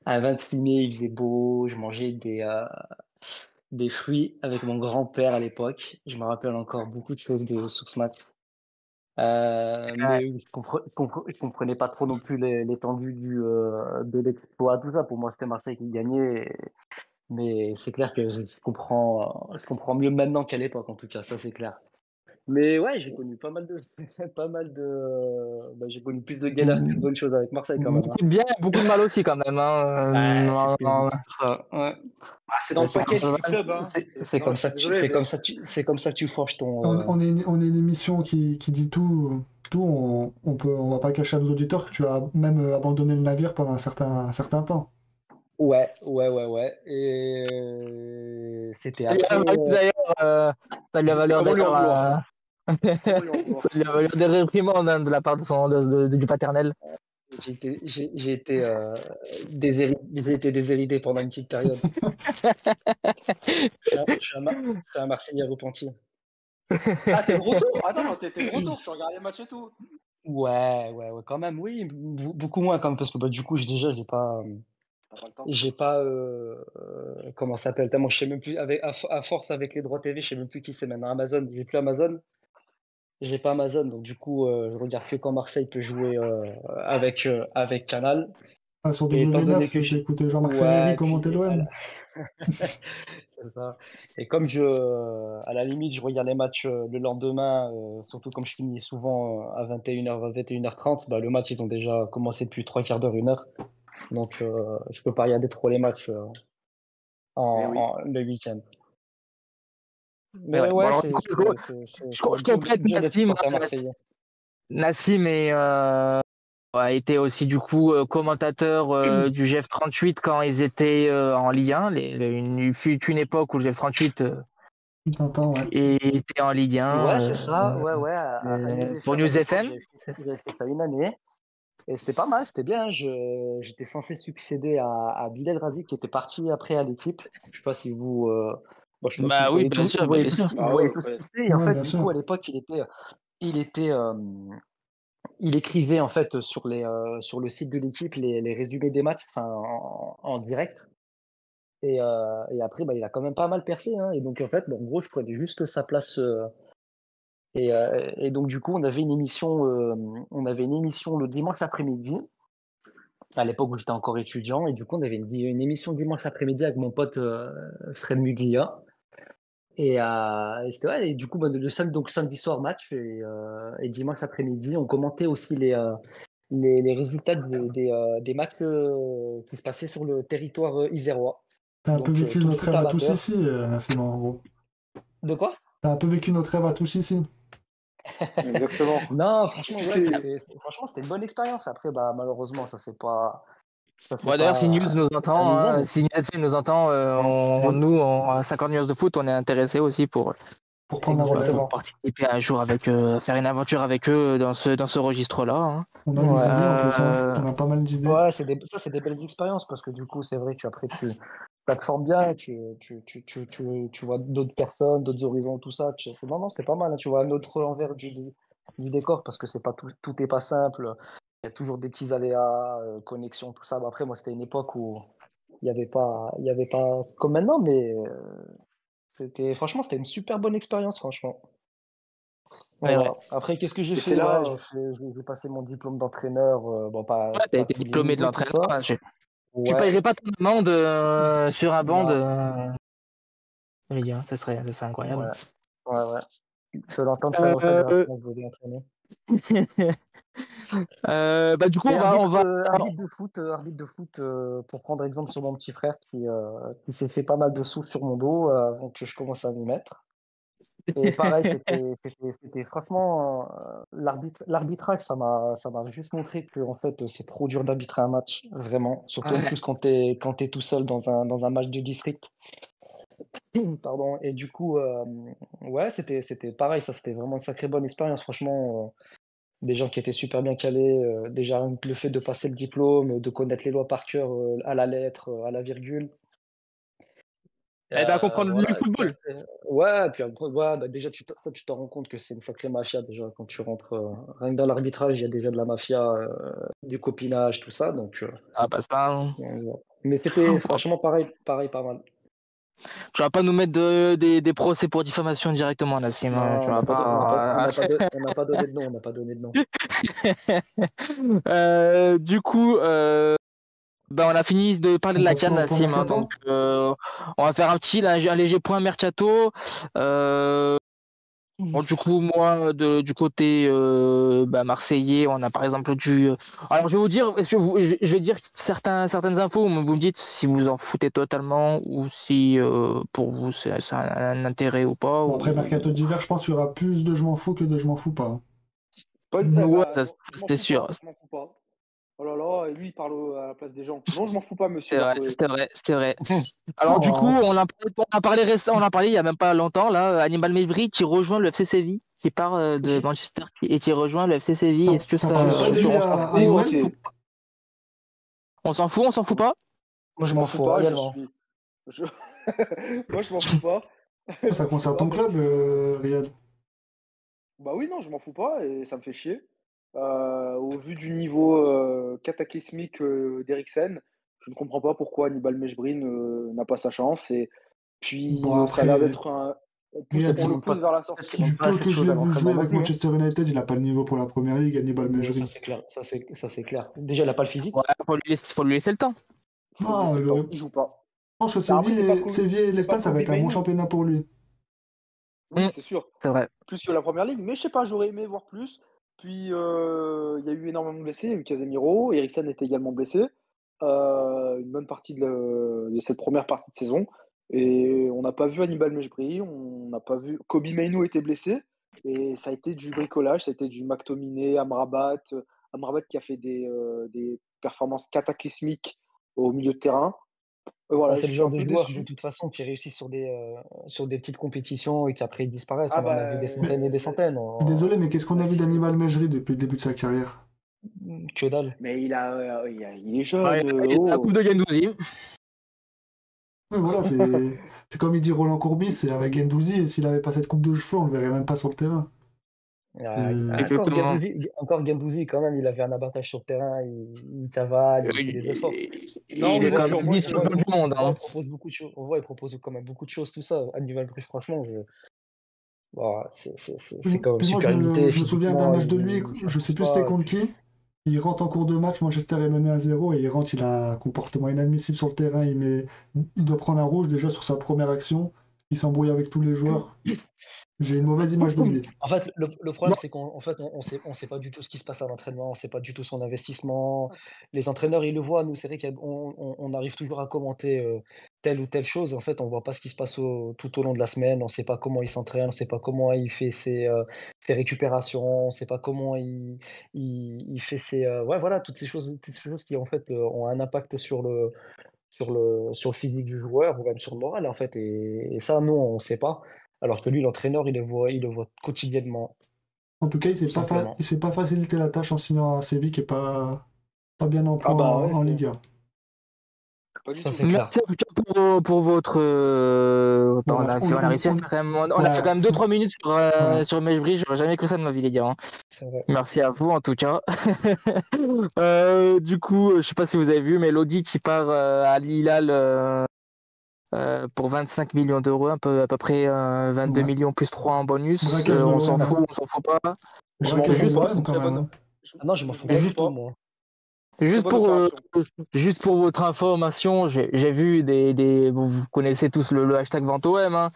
26 mai, il faisait beau. Je mangeais des fruits avec mon grand-père à l'époque. Je me rappelle encore beaucoup de choses sur ce match. Ouais. Mais je comprenais pas trop non plus l'étendue de l'exploit, tout ça. Pour moi, c'était Marseille qui gagnait. Mais c'est clair que je comprends mieux maintenant qu'à l'époque, en tout cas, ça c'est clair. Mais ouais, j'ai connu pas mal de, j'ai connu plus de galères que de bonnes choses avec Marseille quand même, hein. Beaucoup de bien, beaucoup de mal aussi quand même, Ouais, c'est ce que je me hein. suis dit, ça, ouais. C'est dans Mais le package du club. Hein. c'est comme Je suis ça, désolé, mais c'est comme ça que tu forges ton. On est une émission qui dit tout. On va pas cacher à nos auditeurs que tu as même abandonné le navire pendant un certain temps. Ouais, ouais, ouais, ouais. Et c'était Ça lui a après. valu d'ailleurs, ça lui a valu comment lui en d'ailleurs, vouloir? Comment lui en vouloir? ça lui a valu des réprimandes hein, de la part du paternel. J'ai été déshérité pendant une petite période. Je suis un Marseillais repenti. Ah, t'es de retour? Attends, t'es de retour, tu regardes les matchs et tout. Ouais, ouais, ouais, quand même, oui, beaucoup moins quand même, parce que bah, du coup, T'as pas le temps. j'ai pas, comment ça s'appelle, tellement je sais même plus, à force avec les droits TV, je sais même plus qui c'est maintenant, Amazon, j'ai plus Amazon, j'ai pas Amazon, donc du coup, je regarde que quand Marseille peut jouer avec Canal, Ah, sur et étant donné W9, que j'ai écouté Jean-Marc Ferreri ouais, commenter puis, l'OM. c'est ça. Et comme à la limite, je regarde les matchs le lendemain, surtout comme je finis souvent à 21h, 21h30, bah, le match, ils ont déjà commencé depuis 3 quarts d'heure, 1 heure. Donc, je peux pas regarder trop les matchs Eh oui. le week-end. Mais Mais ouais. Bon, ouais, alors, du coup, je dur, complète dur d'être Nassim. supporter marseillais. Nassim a été aussi du coup commentateur du GF38 quand ils étaient en Ligue 1. Il fut une époque où le GF38 T'entends, ouais. était en Ligue 1 Ouais, c'est ça. Ouais, ouais. À News pour FM, à News l'époque, FM. j'avais fait ça une année. Et c'était pas mal, c'était bien. J'étais censé succéder à Bilal Razi qui était parti après à l'équipe. Je sais pas si vous, bon, je pense que Bah oui, bien sûr, bah bien sûr. vous Ah ouais, voyez on tous connaît. qui c'est. Et en Ouais, fait, bien du coup, sûr. à l'époque, il était, il écrivait en fait sur le site de l'équipe les résumés des matchs, enfin en direct. Et après, bah, il a quand même pas mal percé, hein. Et donc en fait, bah, en gros, je prenais juste sa place. Et donc du coup, on avait une émission le dimanche après-midi à l'époque où j'étais encore étudiant. Et du coup, on avait une émission dimanche après-midi avec mon pote Fred Muglia. Et c'était ouais, et du coup, bah, donc samedi soir match et dimanche après-midi, on commentait aussi les résultats des matchs qui se passaient sur le territoire isérois. T'as un peu Donc vécu tout le notre foot rêve à tous amateur. ici, Nassim, en gros. De quoi? T'as un peu vécu notre rêve à tous ici. Exactement. Non, franchement, ouais, C'est- franchement, c'était une bonne expérience. Après, bah, malheureusement, ça s'est Bon, d'ailleurs, si News pas nous entend, amusé, mais si News FM nous entend, à 50 News de foot, on est intéressé aussi Pour prendre la relève. pour exactement. participer un jour avec faire une aventure avec eux dans ce registre-là. Hein. On a des Ouais. idées en plus, hein. Euh, On a pas mal d'idées. Ouais, c'est des belles expériences parce que du coup, c'est vrai que après, ça te forme bien, tu vois d'autres personnes, d'autres horizons, tout ça. Non, c'est pas mal, hein. Tu vois un autre envers du décor parce que c'est pas tout est pas simple. Il y a toujours des petits aléas, connexions, tout ça. Bah, après, moi, c'était une époque où il y avait pas comme maintenant, mais franchement, c'était une super bonne expérience, franchement. Ouais, ouais. Voilà. Après, qu'est-ce que j'ai Et fait? c'est là, Ouais, j'ai passé mon diplôme d'entraîneur. Bon, Ouais, t'as pas été tous les diplômé de niveaux, tout l'entraînement. ça. Hein. Tu Ouais, payerais pas ton amende sur un banc de. non, Je veux dire, ça serait incroyable. ouais, ouais. Je peux l'entendre, ça grâce Euh, quand je veux bien entraîner. bah, du coup, Et on va. arbitre de foot, pour prendre exemple sur mon petit frère qui s'est fait pas mal de sous sur mon dos avant que je commence à m'y mettre. Et pareil, c'était franchement l'arbitrage, ça m'a juste montré que en fait c'est trop dur d'arbitrer un match, vraiment. Surtout en Ouais. plus quand t'es tout seul dans un match de district. Pardon. Et du coup, ouais, c'était pareil, ça c'était vraiment une sacrée bonne expérience, franchement. Des gens qui étaient super bien calés, déjà rien que le fait de passer le diplôme, de connaître les lois par cœur, à la lettre, à la virgule. Elle va comprendre le Voilà, et puis football. après ouais, puis après, ouais, bah, déjà tu t'en rends compte que c'est une sacrée mafia déjà quand tu rentres, rien que dans l'arbitrage, il y a déjà de la mafia, du copinage, tout ça, donc Ah, passe pas. Hein. ouais. Mais c'était franchement pareil, pas mal. Tu vas pas nous mettre des procès pour diffamation directement, Nassim. Hein. Non, Tu vas pas. on n'a pas donné de nom, on n'a pas donné de nom. Du coup, bah, on a fini de parler On de la passe CAN, au Nassim. Hein, mercato? donc, on va faire un léger point mercato. Bon, du coup, moi, du côté bah, marseillais, on a par exemple du. Alors, je vais vous dire, je vais dire certaines infos, mais vous me dites si vous en foutez totalement ou si pour vous c'est un intérêt ou pas. Bon, après, Ou... mercato d'hiver, je pense qu'il y aura plus de je m'en fous que de je m'en fous pas. Hein. Ouais, bah, ça, non, je m'en c'était fous sûr. pas, je m'en fous pas. Oh là là, et lui, il parle à la place des gens. Non, je m'en fous pas, monsieur C'est vrai, Darko. c'est vrai, c'est vrai. Alors, du coup, Non, on a parlé il y a même pas longtemps, là, Hannibal Mejbri qui rejoint le FC Séville, qui part de Manchester et qui rejoint le FC Séville. Est-ce que t'as ça. parlé Mais de pas Séville on On s'en s'en à fout, fout, on s'en Noël? fout pas. On s'en fout, on s'en fout pas. Moi, je je m'en m'en fous fous pas, je royalement. suis. je- Moi, je m'en fous pas. Je Ça m'en fous concerne pas ton parce club, qu'il faut. Riyad. Bah oui, non, je m'en fous pas et ça me fait chier. Au vu du niveau cataclysmique d'Eriksen, je ne comprends pas pourquoi Hannibal Mejbri n'a pas sa chance. Et puis, Bon, ça a l'air après, d'être un. Riyad, Peut-être On qu'il le demande pas pousse vers la peut-être sortie. qu'il du demande pas peu assez de que je choses l'ai à vu l'entraînement jouer non avec plus, hein. Manchester United, il a pas le niveau pour la première ligue, Hannibal Ouais, ça Mejbri. c'est clair, ça c'est clair. Déjà, il a pas le Ouais, physique. faut lui laisser le temps. Faut lui Non, laisser le temps. je Il joue pas. pense que Alors après, Séville et c'est pas l'Espagne, ça va Kobe être un bon Mainoo. championnat pour lui. Oui, Mm, c'est sûr. c'est vrai. Plus que la première ligue. Mais je sais pas, j'aurais aimé voir plus. Puis, il y a eu énormément de blessés. Il y a eu Casemiro. Eriksen était également blessé. Une bonne partie de cette première partie de saison. Et on n'a pas vu Hannibal Mejbri. On n'a pas vu. Kobe Mainoo était blessé. Et ça a été du bricolage. Ça a été du McTominay, Amrabat. Amrabat qui a fait des performances cataclysmiques au milieu de terrain. Ça, Voilà, c'est je le suis genre un de peu joueur, de déçu. toute façon, qui réussit sur des petites compétitions et qui après ils disparaissent. Ah On en a vu des bah, Mais centaines et des centaines. désolé, mais qu'est-ce qu'on a vu si. d'Hannibal Mejbri depuis le début de sa carrière? Que dalle. Mais il est Ouais, jeune. il a un coup de Gendouzi. Oui, voilà, c'est comme il dit Roland Courbis, c'est avec Guendouzi, et s'il avait pas cette coupe de cheveux, on le verrait même pas sur le terrain. Encore Exactement. Gendouzi, quand même, il avait un abattage sur le terrain, il cavale, il fait des efforts. Non, On Il mais est voit, quand il, même on voit, on voit, vice-champion il, du pro- monde. on voit, Hein. il propose beaucoup de choses. On voit, il propose quand même beaucoup de choses, tout ça. Hannibal Buress, franchement, bah, c'est quand même Puis moi, super limité je me souviens d'un physiquement, match de lui, il je sais s'impose plus c'était pas. Et contre puis, qui. Il rentre en cours de match, Manchester est mené à 0 et il rentre, il a un comportement inadmissible sur le terrain. Il doit prendre un rouge déjà sur sa première action. Il s'embrouille avec tous les joueurs. J'ai une mauvaise image de lui. en fait, le problème, Bon, c'est qu'en fait, on sait pas du tout ce qui se passe à l'entraînement, on sait pas du tout son investissement. Les entraîneurs, ils le voient. Nous, c'est vrai qu'on arrive toujours à commenter telle ou telle chose. En fait, on voit pas ce qui se passe tout au long de la semaine. On sait pas comment il s'entraîne, on sait pas comment il fait ses récupérations, on sait pas comment il fait ouais, voilà, toutes ces choses qui, en fait, ont un impact sur le physique du joueur ou même sur le moral, en fait. Et ça, nous, on sait pas. Alors que lui, l'entraîneur, il le voit quotidiennement, En tout cas, tout simplement. il s'est pas facilité la tâche en signant à Séville qui est pas bien en Ah point bah ouais, en Ligue 1. pas du Ça, tout. c'est clair. merci en tout cas pour votre. Bon, Attends, on a réussi à faire quand même. On a fait ouais, quand même 2-3 minutes voilà. sur Mejbri. J'aurais jamais cru ça de ma vie, les gars. Hein. C'est vrai. Merci à vous en tout cas. Du coup, je sais pas si vous avez vu, mais Lodi qui part à Al Hilal pour 25 millions d'euros, à peu près 22 Ouais. millions plus 3 en bonus. Braquage de On s'en l'OM. fout, on s'en fout pas. Je m'en Braquage de fous Juste pas, pour, c'est une l'OM quand très même. bonne. Hein. Ah non, je m'en fous m'en pas fous du tout, pas. moi. Très juste bonne pour, opération. juste pour votre information, j'ai vu vous connaissez tous le hashtag VentoM, hein.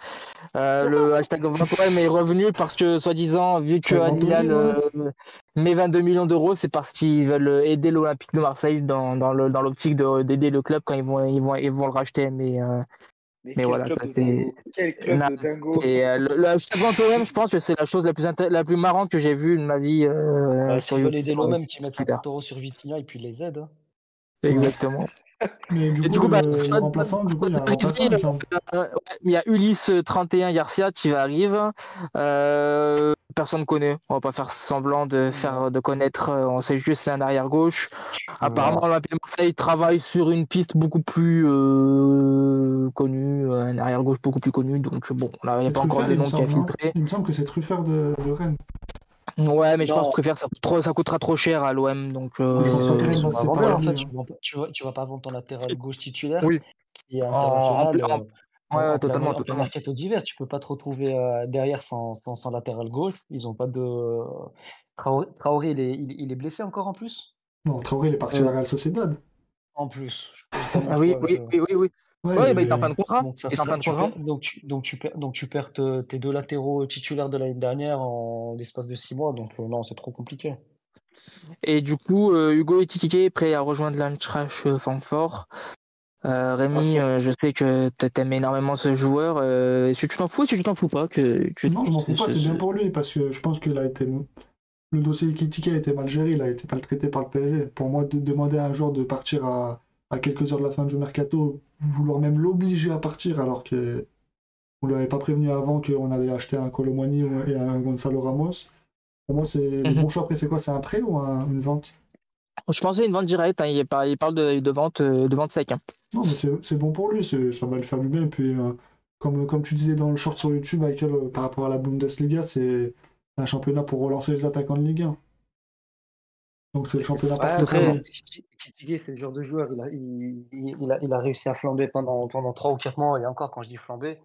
Le hashtag VentoM est revenu parce que, soi-disant, vu que Avec Al Hilal Ventolin, ouais. met 22 millions d'euros, c'est parce qu'ils veulent aider l'Olympique de Marseille dans l'optique d'aider le club quand ils vont le racheter. Mais Mais quel voilà, club ça de c'est. dingo. Quel club Non, de dingo. le hashtag VentoM, je pense que c'est la chose la plus marrante que j'ai vue de ma vie sur S'ils veulent aider YouTube, l'OM, qu'ils sur mettent Twitter. 50 € sur Vitinha et puis ils les aident. Hein. Ouais. Exactement. Mais du Et coup, du coup, bah, le remplaçant, du coup, il y a un remplaçant, il me semble. ouais, il y a Ulysse 31 Garcia qui arrive. Personne ne connaît. On va pas faire semblant Non. de connaître. On sait juste c'est un arrière gauche. Apparemment, Voilà. l'Olympique de Marseille travaille sur une piste beaucoup plus connue, un arrière gauche beaucoup plus connu. Donc bon, il n'y a C'est pas encore Truffert, de il me nom qui a semble, non? filtré. Il me semble que c'est Truffert de Rennes. Ouais, mais je pense que Non, je préfère ça coûtera trop cher à l'OM. Donc Ouais, Mais je c'est pense ceux pas que qui Rennes va sont se pas séparer vendeurs de en lui. fait. Hein. Tu vas pas vendre ton latéral gauche titulaire oui, qui est en, international en- ouais, totalement, en plein totalement. mercato d'hiver. Tu peux pas te retrouver derrière sans latéral gauche. Ils ont pas de. Traoré, il est blessé encore en plus. Non, Traoré, il est parti à la Real Sociedad. En plus, justement, Ah tu oui, vois, oui, oui, oui, oui. Ouais, Ouais, bah, il est en fin de contrat. donc ça Il est en fait fin de contrat. donc tu perds tes deux latéraux titulaires de l'année dernière en l'espace de 6 mois. Donc non, c'est trop compliqué. Et du coup, Hugo Ekitike est prêt à rejoindre l'Eintracht Francfort. Rémi, ok. je sais que t'aimes énormément ce joueur. Est-ce que tu t'en fous, est-ce que tu t'en fous pas non, je m'en fous pas, c'est bien pour lui, parce que je pense qu'il a été. Le dossier Ekitike a été mal géré, il a été mal traité par le PSG. Pour moi, de demander à un joueur de partir à quelques heures de la fin du mercato, vouloir même l'obliger à partir alors que on ne l'avait pas prévenu avant qu'on allait acheter un Colomwani et un Gonzalo Ramos. Pour moi, c'est le Mhm. bon choix. Après, c'est quoi? C'est un prêt ou une vente? Je pensais une vente directe, hein, il parle de vente sec, hein. Non, mais c'est bon pour lui, ça va le faire du bien. Et puis, comme tu disais dans le short sur YouTube, Michael, par rapport à la Bundesliga, c'est un championnat pour relancer les attaquants de Ligue 1. Donc, c'est le championnat Ouais, parfait pour après, lui. Kitigué, c'est le genre de joueur, il a réussi à flamber pendant 3 ou 4 mois. Et encore, quand je dis flamber,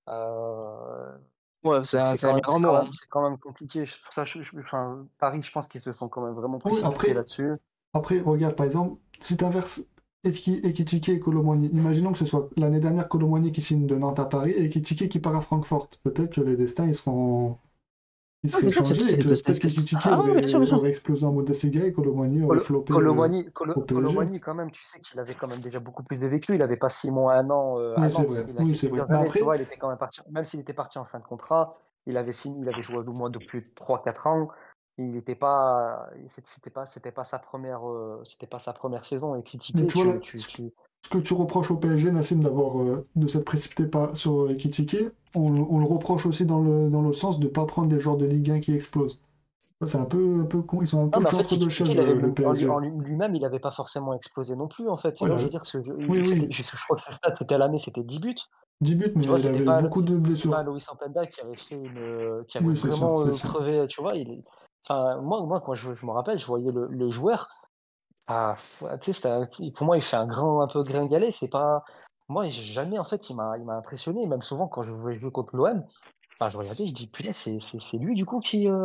euh, ouais, c'est un bien grand mot, hein. c'est quand même compliqué. Pour ça, enfin, Paris, je pense qu'ils se sont quand même vraiment Oui, précipités là-dessus. après, regarde, par exemple, si tu inverses Ekitike et Colomwani, imaginons que ce soit l'année dernière Colomwani qui signe de Nantes à Paris et Ekitike qui part à Francfort. Peut-être que les destins ils Ah, seraient c'est sûr que changés et que peut-être qu'Ekitike ah, ouais, bien sûr, bien sûr. aurait explosé en Bundesliga et Colomwani aurait floppé au PSG. Colomani, quand même, tu sais qu'il avait quand même déjà beaucoup plus de vécu. Il n'avait pas 6 mois, 1 an à Oui, c'est Nantes. vrai. Il a Oui, fait c'est vrai. plusieurs Mais années, tu après, vois. Il était quand même parti, même s'il était parti en fin de contrat, il avait joué au moins depuis 3 4 ans. Il n'était pas, c'était pas c'était pas sa première saison. Et mais critiqué, tu vois, là, ce que tu reproches au PSG, Nassim, de s'être précipité sur Ekitike, on le reproche aussi dans le sens de ne pas prendre des joueurs de Ligue 1 qui explosent. C'est un peu con. Ils sont un peu non, le mais en cul fait, entre deux Ekitike, chaises, il avait le PSG. lui-même, il n'avait pas forcément explosé non plus, en fait. Ouais, Tu vois, je veux dire, oui, oui, je crois que c'était l'année, c'était 10 buts. 10 buts, Tu mais vois, il avait beaucoup de c'était pas blessures. Loïs Openda qui avait qui avait Oui, vraiment c'est ça. crevé, tu vois. Enfin, moi, quand je me rappelle, je voyais le joueur. Ah, tu sais, pour moi, il fait un peu gringalet. C'est pas, moi, jamais, en fait, il m'a impressionné. Même souvent, quand je voulais jouer contre l'OM, enfin, je regardais, je dis, putain, c'est lui, du coup, qui, Ouais,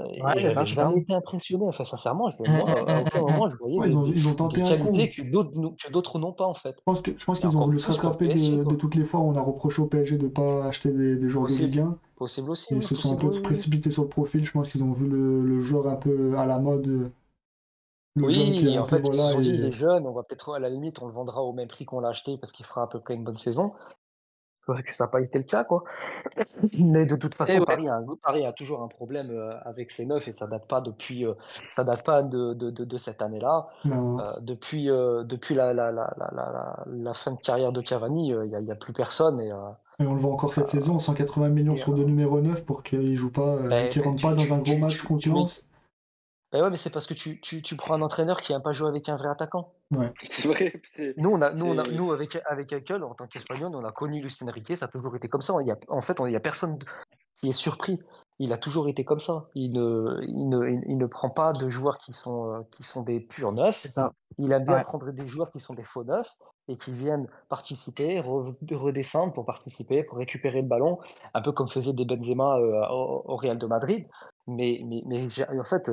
et c'est ça, j'avais c'est ça. jamais été impressionné. Enfin, sincèrement, Hum, hum, moi, à hum, aucun hum, hum. moment, je voyais Ouais, ils ont des tenté un coup. qualités que d'autres n'ont pas, en fait. Je pense Et qu'ils ont encore voulu se plus contre rattraper PSG, de quoi. toutes les fois où on a reproché au PSG de ne pas acheter des joueurs de Ligue Possible. 1. Possible aussi, Ils oui, se sont un possible, peu oui, oui. précipités sur le profil. Je pense qu'ils ont vu le joueur un peu à la mode, le jeune qui est Oui, un en peu, fait, ils se voilà, sont dit, il est et jeune, on va peut-être, à la limite, on le vendra au même prix qu'on l'a acheté parce qu'il fera à peu près une bonne saison. C'est vrai que ça n'a pas été le cas, quoi. Mais de toute Et façon, ouais. Paris a toujours un problème avec ses neufs et ça date pas de cette année-là. non. Depuis la fin de carrière de Cavani, il y a plus personne Et on le voit encore cette saison, 180 millions et, sur deux numéros 9 pour qu'il joue pas, ben, qu'il rentre pas dans un gros match contre tu mets. Lens. Ben ouais, mais c'est parce que tu prends un entraîneur qui aime pas jouer avec un vrai attaquant. Ouais. C'est vrai. Nous avec Haeckel, en tant qu'Espagnol, on a connu Luis Enrique, ça a toujours été comme ça. Il y a personne qui est surpris il a toujours été comme ça. Il ne prend pas de joueurs qui sont des purs neufs. C'est ça. Il aime bien Ouais. prendre des joueurs qui sont des faux neufs et qui viennent participer, redescendre pour participer, pour récupérer le ballon, un peu comme faisait des Benzema au Real de Madrid. Mais en fait,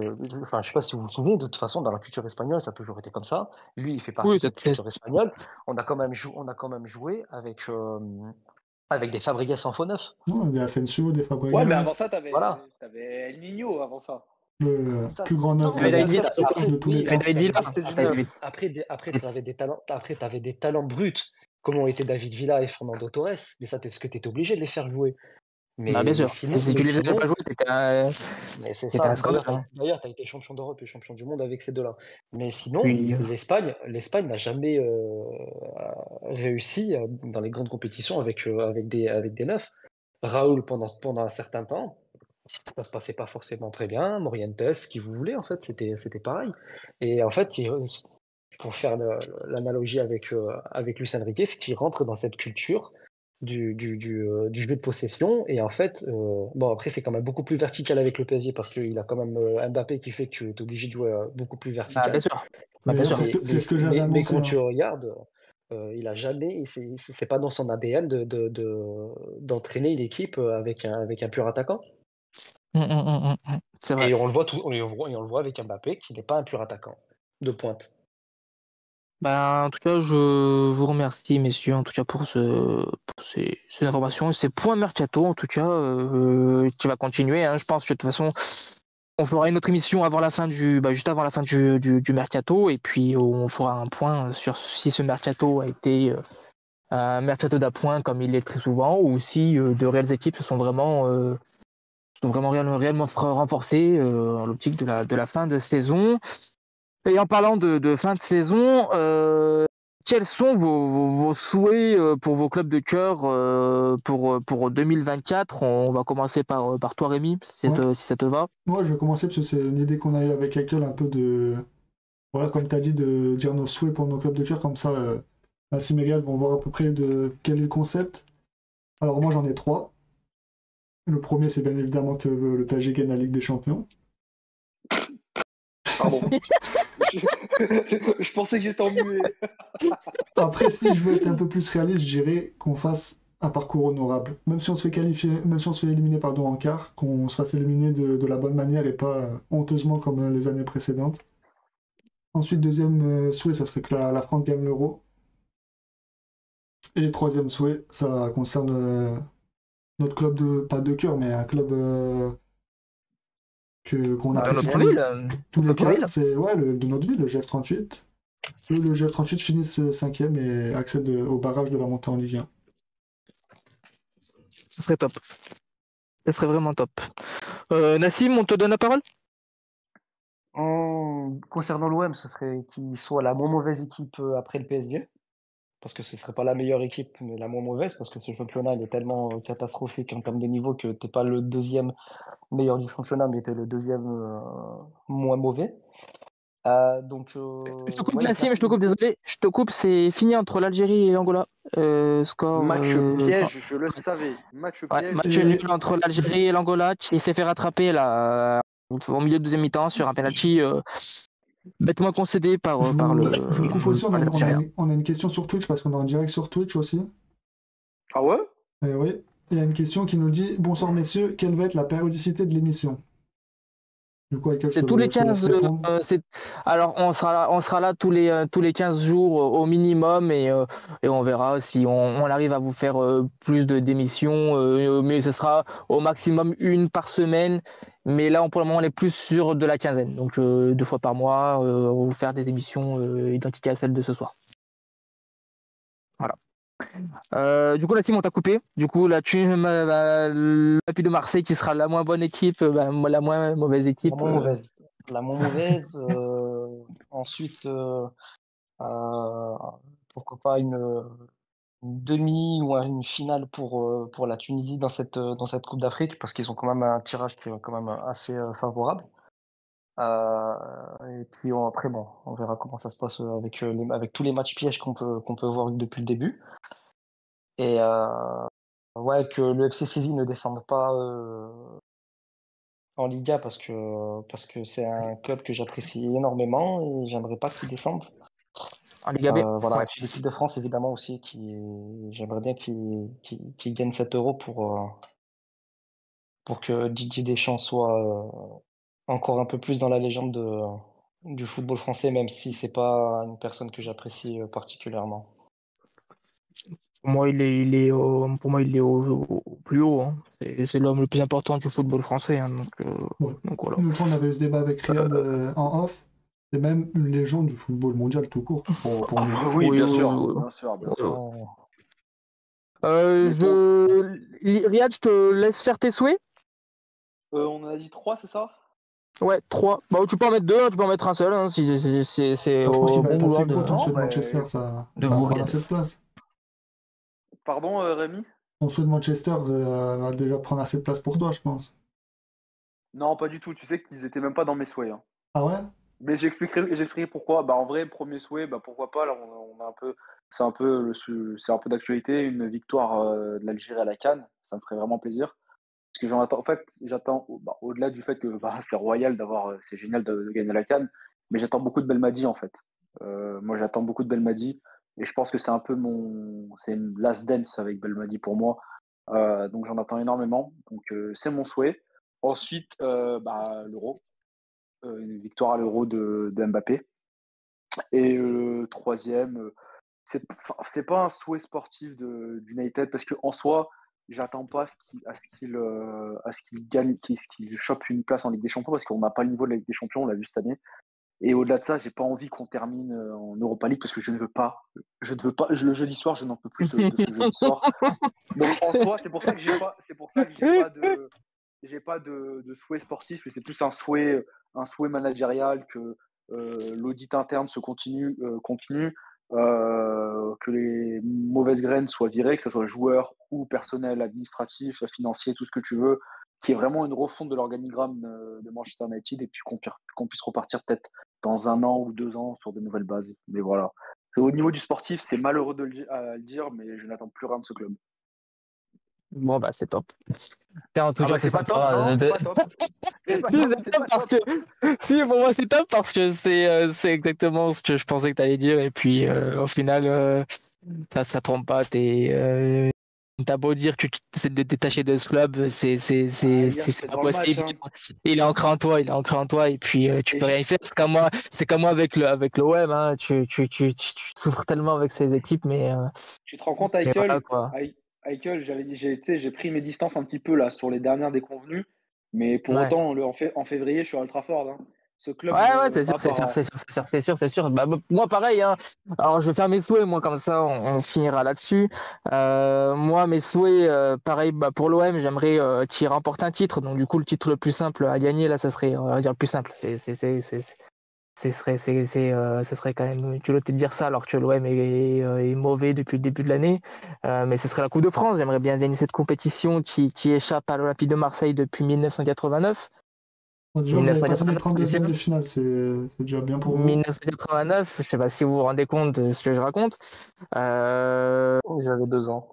enfin, je sais pas si vous vous souvenez, de toute façon, dans la culture espagnole, ça a toujours été comme ça. Lui, il fait partie Oui, de cette culture espagnole. On a quand même joué avec des Fabregas en faux neuf. Ouais, des Asensio, des Ouais, mais Fabregas, avant ça, Voilà. t'avais El Niño avant ça. le Ça, plus grand neuf non, Mais mais David ça, Villa, c'est après. de tous les Oui, mais temps. David après, Villa, ça, c'était du David neuf. Villa. Après, tu avais des talents, des talents bruts, comme ont été David Villa et Fernando Torres. Mais ça, parce que tu étais obligé de les faire jouer. Bah, bien Mais sûr. sinon, Si mais tu les faisais pas sinon, jouer, mais c'est t'étais ça. un scandale. Hein. D'ailleurs, tu as été champion d'Europe et champion du monde avec ces deux-là. Mais sinon, Puis, l'Espagne n'a jamais réussi dans les grandes compétitions avec des neufs. Raoul, pendant un certain temps, ça se passait pas forcément très bien. Morientes, qui vous voulez, en fait, c'était pareil. Et en fait, pour faire l'analogie avec Luis Enrique, c'est qu'il rentre dans cette culture du jeu de possession. Et en fait, bon, après, c'est quand même beaucoup plus vertical avec le PSG parce qu'il a quand même Mbappé qui fait que tu es obligé de jouer beaucoup plus bah, bien vertical. sûr. Bah, bien D'ailleurs, sûr. c'est ce que j'avais Mais annoncé, quand hein. tu regardes, il a jamais, c'est pas dans son ADN d'entraîner une équipe avec un pur attaquant. C'est vrai. Et on le voit et on le voit avec Mbappé qui n'est pas un pur attaquant de pointe. Ben, en tout cas, je vous remercie, messieurs, en tout cas pour ces informations, ces points mercato, en tout cas, qui va continuer. Hein. Je pense que de toute façon, on fera une autre émission avant la fin juste avant la fin du mercato, et puis on fera un point sur si ce mercato a été un mercato d'appoint comme il est très souvent, ou si de réelles équipes sont vraiment réellement renforcées dans l'optique de la fin de saison. Et en parlant de fin de saison, quels sont vos souhaits pour vos clubs de cœur pour 2024? On va commencer par toi, Rémi, Ouais. si ça te va. Moi, je vais commencer parce que c'est une idée qu'on a eue avec Hakel, un peu de. Voilà, comme tu as dit, de dire nos souhaits pour nos clubs de cœur, comme ça, Nassim et Gad vont voir à peu près de quel est le concept. Alors, moi, j'en ai trois. Le premier, c'est bien évidemment que le PSG gagne la Ligue des Champions. Pardon. Je pensais que j'étais en muet. Après, si je veux être un peu plus réaliste, je dirais qu'on fasse un parcours honorable. Même si on se fait qualifier, même si on se fait éliminer pardon, en quart, qu'on se fasse éliminer de la bonne manière et pas honteusement comme les années précédentes. Ensuite, deuxième souhait, ça serait que la France gagne l'Euro. Et troisième souhait, ça concerne notre club de, pas de cœur, mais un club qu'on Dans apprécie notre ville, tous les notre ville. quatre, c'est ouais, de notre ville, le GF38. Le GF38 finisse cinquième et accède au barrage de la montée en Ligue 1. Ce serait top. Ce serait vraiment top. Nassim, on te donne la parole? Concernant l'OM, ce serait qu'il soit la moins mauvaise équipe après le PSG, parce que ce serait pas la meilleure équipe, mais la moins mauvaise, parce que ce championnat il est tellement catastrophique en termes de niveau que t'es pas le deuxième meilleur du championnat, mais t'es le deuxième moins mauvais. Donc, Je te coupe, ouais, Nassim, je te coupe, désolé. Je te coupe, c'est fini entre l'Algérie et l'Angola. Score. Match piège, je le savais. Match Ouais, piège. match Et nul entre l'Algérie et l'Angola qui s'est fait rattraper là, au milieu de deuxième mi-temps sur un penalty bêtement concédé je vous coupe aussi, par les Algériens. on a une question sur Twitch parce qu'on est en direct sur Twitch aussi. Ah ouais? Oui, il y a une question qui nous dit: Bonsoir messieurs, quelle va être la périodicité de l'émission? Du coup, Michael, C'est tous les je te laisse 15. répondre. Alors, on sera là tous les 15 jours au minimum et on verra si on arrive à vous faire plus d'émissions. Mais ce sera au maximum une par semaine. Mais là, pour le moment, on est plus sur de la quinzaine. Donc, 2 fois par mois, on va vous faire des émissions identiques à celles de ce soir. Voilà. Du coup, la team, on t'a coupé. Du coup, la team, l'Olympique de Marseille qui sera la moins bonne équipe, la moins mauvaise la équipe. moins mauvaise. La moins mauvaise. Ensuite, pourquoi pas une demi ou une finale pour la Tunisie dans cette Coupe d'Afrique, parce qu'ils ont quand même un tirage qui est quand même assez favorable. Et puis après, bon, on verra comment ça se passe avec tous les matchs pièges qu'on peut voir depuis le début. Et ouais, que le FC Séville ne descende pas en Liga parce que c'est un club que j'apprécie énormément et j'aimerais pas qu'il descende. En Liga B. Voilà. Ouais. Et puis l'équipe de France, évidemment, aussi, j'aimerais bien qu'il gagne 7 euros pour que Didier Deschamps soit encore un peu plus dans la légende du football français, même si c'est pas une personne que j'apprécie particulièrement. Pour moi, il est au plus haut, hein. C'est l'homme le plus important du football français, hein, Ouais. donc voilà. L'autre fois, on avait eu ce débat avec Riyad en off. C'est même une légende du football mondial tout court, pour nous. Oui, bien oui, sûr. oui. Bien sûr, bien sûr. Euh, Mettons- Riyad, je te laisse faire tes souhaits. on en a dit 3, c'est ça? Ouais, 3. Bah, tu peux en mettre 2, tu peux en mettre un seul, hein, si c'est Je pense qu'il au va bon être vouloir assez gros, ton Non, souhait de mais- Manchester, ça de va vous, prendre Riyad. assez de place. Pardon, Rémi? Ton souhait de Manchester va déjà prendre assez de place pour toi, je pense. Non, pas du tout. Tu sais qu'ils étaient même pas dans mes souhaits, hein. Ah ouais? Mais j'expliquerai pourquoi. Bah, en vrai, premier souhait, bah, pourquoi pas. Là, on a un peu, c'est un peu d'actualité, une victoire de l'Algérie à la CAN. Ça me ferait vraiment plaisir. Parce que j'en attends. En fait, j'attends, bah, au-delà du fait que bah, c'est royal c'est génial de gagner la CAN, mais j'attends beaucoup de Belmadi en fait. Moi, j'attends beaucoup de Belmadi et je pense que c'est un peu c'est une last dance avec Belmadi pour moi. Donc j'en attends énormément. Donc c'est mon souhait. Ensuite, bah, l'Euro. Une victoire à l'Euro de Mbappé. Et troisième, c'est pas un souhait sportif d'United parce qu'en soi, j'attends pas à ce qu'il gagne, qu'il chope une place en Ligue des Champions parce qu'on n'a pas le niveau de la Ligue des Champions, on l'a vu cette année. Et au-delà de ça, j'ai pas envie qu'on termine en Europa League parce que je ne veux pas, le jeudi soir, je n'en peux plus de ce jeudi soir. Donc en soi, c'est pour ça que j'ai pas de souhait sportif, mais c'est plus un souhait managérial que l'audit interne continue, que les mauvaises graines soient virées, que ce soit joueur ou personnel, administratif, financier, tout ce que tu veux, qui est vraiment une refonte de l'organigramme de Manchester United et puis qu'on puisse repartir peut-être dans 1 an ou 2 ans sur de nouvelles bases. Mais voilà. Au niveau du sportif, c'est malheureux à le dire, mais je n'attends plus rien de ce club. Bon, bah, c'est top. En tout Ah cas, bah c'est c'est pas top, sympa. non, c'est pas top. C'est pas Si, top, c'est c'est top pas parce top. que si pour moi c'est top parce que c'est exactement ce que je pensais que tu allais dire et puis au final ça trompe pas. T'as beau dire que tu essaies de te détacher de ce club, Ah, hier, c'est j'étais pas dans le match, possible. hein. Il est ancré en toi, il est ancré en toi et puis tu Et peux rien faire. C'est comme moi avec le OM, hein. Tu souffres tellement avec ces équipes tu te rends compte, mais voilà quoi. Eichel, tu sais, j'ai pris mes distances un petit peu là sur les dernières déconvenues, mais pour Ouais. autant, en février, je suis à Old Trafford, hein. Ce club Ouais, c'est sûr, m'a c'est sûr, pas. c'est sûr, c'est sûr, c'est sûr, c'est sûr. Bah, moi, pareil, hein. Alors, je vais faire mes souhaits, moi, comme ça, on finira là-dessus. Moi, mes souhaits, pareil, bah, pour l'OM, j'aimerais qu'il remporte un titre. Donc, du coup, le titre le plus simple à gagner, là, ça serait, on va dire, le plus simple. Ce serait quand même culotté de dire ça, alors que l'OM est mauvais depuis le début de l'année. Mais ce serait la Coupe de France. J'aimerais bien gagner cette compétition qui échappe à l'Olympique de Marseille depuis 1989. Bon, déjà, vous avez passé les 1989, 32e messieurs. de finale, c'est déjà bien pour vous. 1989, je sais pas si vous vous rendez compte de ce que je raconte. J'avais 2 ans.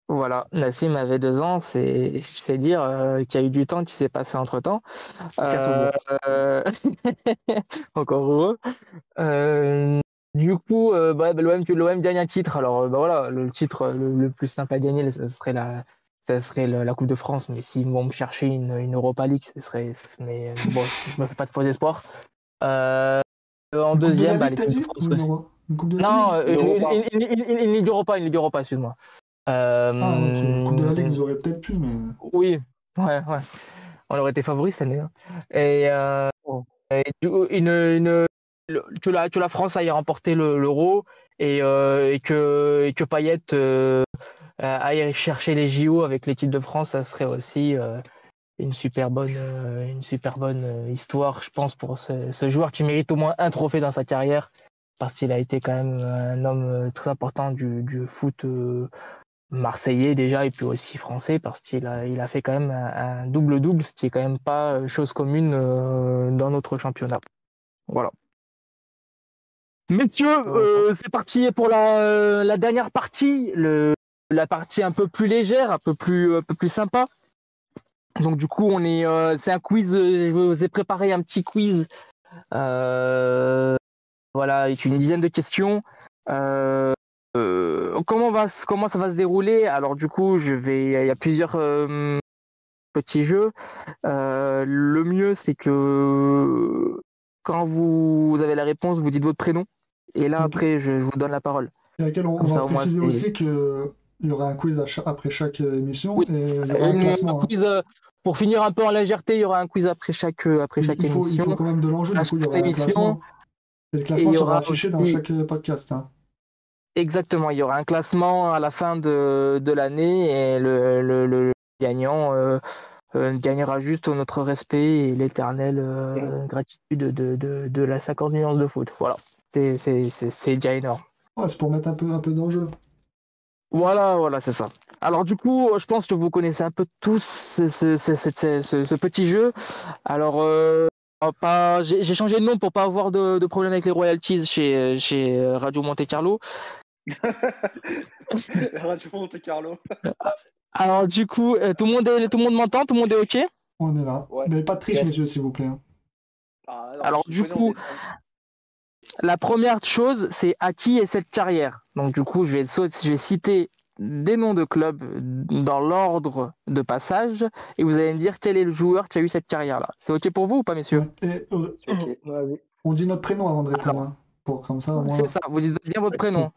Voilà, Nassim avait 2 ans, c'est dire qu'il y a eu du temps qui s'est passé entre-temps. Aucun souvenir. Euh, Encore heureux. Du coup, bah, l'OM gagne un titre. Alors, bah, voilà, le titre le plus simple à gagner, ça serait la Coupe de France. Mais s'ils vont me chercher une Europa League, ce serait. Mais bon, je me fais pas de faux espoirs. En Une Coupe de la deuxième, bah, Ligue, t'as l'équipe de dit? France Ou aussi. une Coupe de la Non, Ligue? L'Europa. Une Ligue Europa, excuse-moi. Ah, ok. Coupe de la Ligue, vous aurez peut-être pu, mais. Oui, ouais. On aurait été favoris cette année, hein. Et, Oh. que la France aille remporter l'Euro et que Payet aille chercher les JO avec l'équipe de France, ça serait aussi une super bonne histoire, je pense, pour ce joueur qui mérite au moins un trophée dans sa carrière parce qu'il a été quand même un homme très important du foot marseillais déjà et puis aussi français parce il a fait quand même un double-double, ce qui est quand même pas chose commune dans notre championnat. Voilà. Messieurs, c'est parti pour la dernière partie, la partie un peu plus légère, un peu plus sympa. Donc du coup, c'est un quiz. Je vous ai préparé un petit quiz. Voilà, avec une dizaine de questions. Comment ça va se dérouler? Alors du coup, il y a plusieurs petits jeux. Le mieux, c'est que quand vous avez la réponse, vous dites votre prénom. Et là, Ok. après, je vous donne la parole. Et à laquelle on Comme va ça, au moins, préciser c'est... aussi qu'il y aura un quiz après chaque émission Oui, et il y aura un un classement. Hein. quiz, pour finir un peu en légèreté, il y aura un quiz après chaque Il faut émission. quand même de l'enjeu, À du coup, il y chaque aura un émission. classement. Et le Et classement il y sera aura affiché dans aussi, chaque podcast. Hein. exactement, il y aura un classement à la fin de l'année et le gagnant gagnera juste notre respect et l'éternelle gratitude de la 50 nuances de foot. Voilà, c'est déjà énorme. Ouais, c'est pour mettre un peu d'enjeu. Voilà, c'est ça. Alors du coup, je pense que vous connaissez un peu tous ce petit jeu. Alors, j'ai changé de nom pour pas avoir de problème avec les royalties chez Radio Monte Carlo. Radio Monte Carlo. Alors du coup, tout le monde m'entend, tout le monde est OK? On est là. Ouais. Mais pas de triche, Yes. messieurs, s'il vous plaît. Hein. Ah, non, Alors je te du connais, coup, la première chose, c'est à qui est cette carrière? Donc du coup, je vais citer des noms de clubs dans l'ordre de passage et vous allez me dire quel est le joueur qui a eu cette carrière-là. C'est OK pour vous ou pas, messieurs? Ouais. Et c'est ok. Vas-y. on dit notre prénom avant de répondre. Alors, Hein. Comme ça, au moins. c'est ça, vous dites bien votre prénom.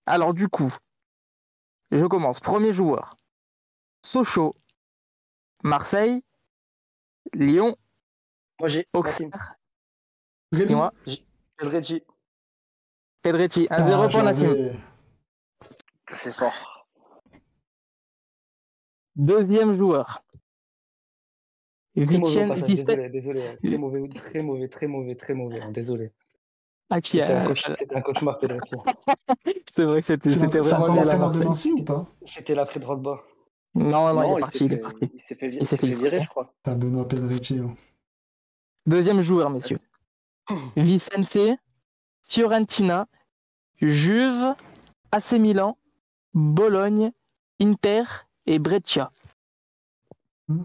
Alors du coup, je commence. Premier joueur. Sochaux, Marseille, Lyon, Moi, j'ai Auxerre. Nassim. Rémi. Dis-moi. Pedretti. Pedretti, 1-0 Ah, pour Nassim. C'est fort. Deuxième joueur. Très mauvais au Vicen- passage, Vicen- désolé. Très mauvais. Hein, désolé. Ah, qui a- C'était un cauchemar, Pedretti. C'est vrai que c'était C'est vraiment encore nul à l'entraîneur de Marseille. Nancy ou pas? C'était l'après Drogba. Non, il est il parti, s'est il est fait, parti. il s'est fait, Il s'est fait virer, licencier. je crois. T'as Benoît Pedretti. Oh. Deuxième joueur, messieurs. Vicence, Fiorentina, Juve, AC Milan, Bologne, Inter et Brescia. Hmm.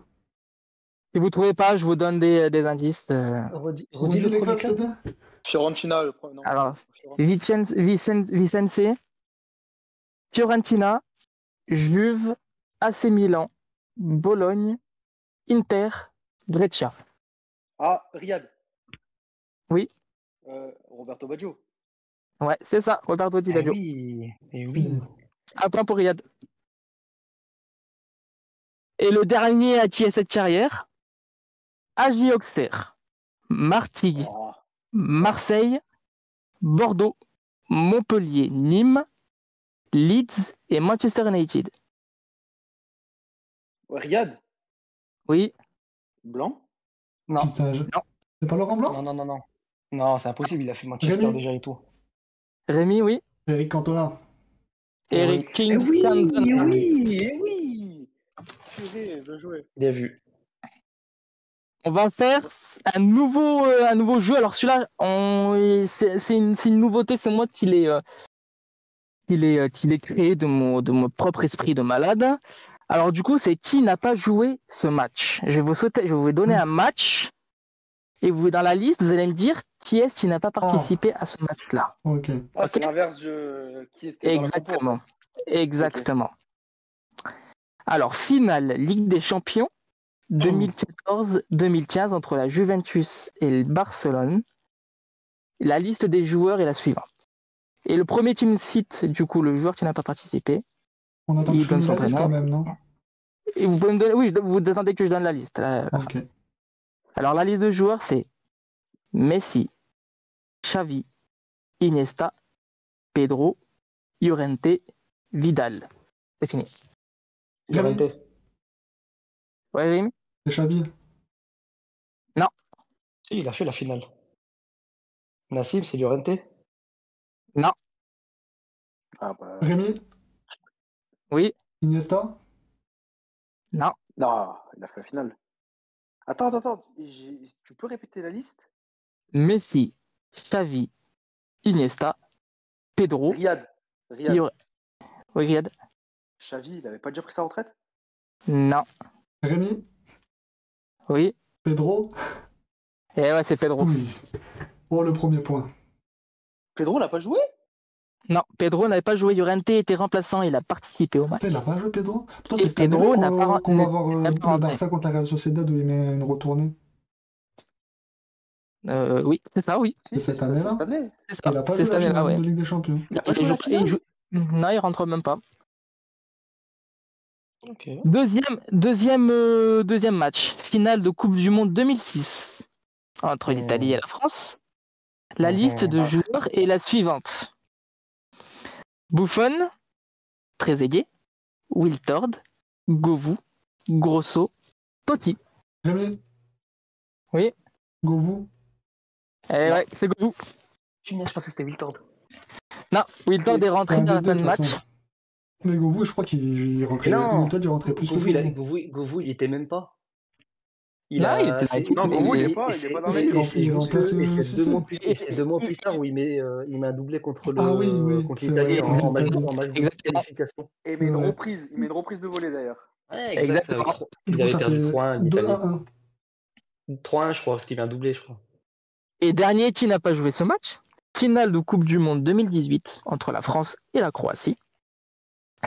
Si vous ne trouvez pas, je vous donne des indices. Redis Redis le les premier clubs, s'il te club. plaît. Fiorentina, le premier. Non. Alors, Fiorentina. Vicence, Fiorentina, Juve, AC Milan, Bologne, Inter, Brescia. Ah, Riyad. Oui. Roberto Baggio. Ouais, c'est ça, Roberto Di Baggio. Oui. Un point pour Riyad. Et le dernier à qui est cette carrière, AJ Auxerre, Martigues, Oh. Marseille, Bordeaux, Montpellier, Nîmes, Leeds et Manchester United. Riyad. Oui, Blanc. Non. Putain, Non. C'est pas Laurent Blanc? Non. Non, c'est impossible, il a fait Manchester Rémi. déjà et tout. Rémi, oui. Eric Cantona. Eric King Eh oui, Cantona. oui. Purée, bien joué. Bien vu. On va faire un nouveau jeu. Alors celui-là, c'est une nouveauté, c'est moi qui l'ai créé de mon propre esprit de malade. Alors du coup, c'est qui n'a pas joué ce match. Je vais vous donner un match et dans la liste, vous allez me dire qui est-ce qui n'a pas participé à ce match-là. Ok. Ah, c'est Ok. l'inverse qui était dans la compo, Exactement. Alors, finale Ligue des Champions 2014-2015 entre la Juventus et le Barcelone. La liste des joueurs est la suivante. Et le premier qui me cite, du coup, le joueur qui n'a pas participé, On attend que il je donne finisse son la liste prénom. quand même, non? Et vous pouvez me donner, oui, vous attendez que je donne la liste. Ok. Alors, la liste de joueurs, c'est Messi, Xavi, Iniesta, Pedro, Llorente, Vidal. C'est fini. Rémi. Llorente. Ouais, Rémi? C'est Xavi. Si, il a fait la finale. Nassim, c'est Llorente. Non. Ah, bah, Rémi. Oui. Iniesta. Non. non, il a fait la finale. Attends. Tu peux répéter la liste? Messi, Xavi, Iniesta, Pedro, Riyad. Oui, Riyad. Xavi, il avait pas déjà pris sa retraite? Non. Rémi, Oui. Pedro. Et ouais, c'est Pedro. Oui. Oh, le premier point. Pedro n'a pas joué? Non, Pedro n'avait pas joué. Llorente était remplaçant. Il a participé au match. Il n'a pas joué Pedro? Pourtant, Et c'est cette année-là Pedro n'a pas qu'on va n'est voir même pas le rentré. Barça contre la Real Sociedad où il met une retournée. Oui, c'est ça, oui. C'est cette année-là? cette année. C'est Il ça. n'a pas C'est joué cette la année-là, finale ouais. de Ligue des Champions. Il a pas Il joué joue la pas- il finale? joue- Non, il rentre même pas. Ok. Deuxième match. Finale de Coupe du Monde 2006 entre l'Italie et la France. La liste de joueurs est la suivante. Buffon, Trezeguet, Wiltord, Govou, Grosso, Totti. Rémi? Oui. Govou? Eh ouais, c'est Govou. Je pensais que c'était Wiltord. Non, Wiltord est rentré Un dans des la deux, fin de de toute match. façon. Mais Govou, je crois qu'il rentrait. Non. Wiltord, il rentrait plus que Govou, il était même pas. Non, il était dans l'équipe. Non, Govou, il est pas dans Si, l'équipe. il remplace c'est Cissé. 2 mois plus tard où il met un doublé contre Ah oui, contre c'est l'Italie vrai, en contre match de Exactement. qualification. Et il met une reprise de volée d'ailleurs. Ouais, Exactement. Du Ils coup, avaient ça perdu fait 3-1 l'Italie. 2-1. 3-1, je crois, parce qu'il y avait un doublé, je crois. Et dernier qui n'a pas joué ce match, finale de Coupe du Monde 2018 entre la France et la Croatie.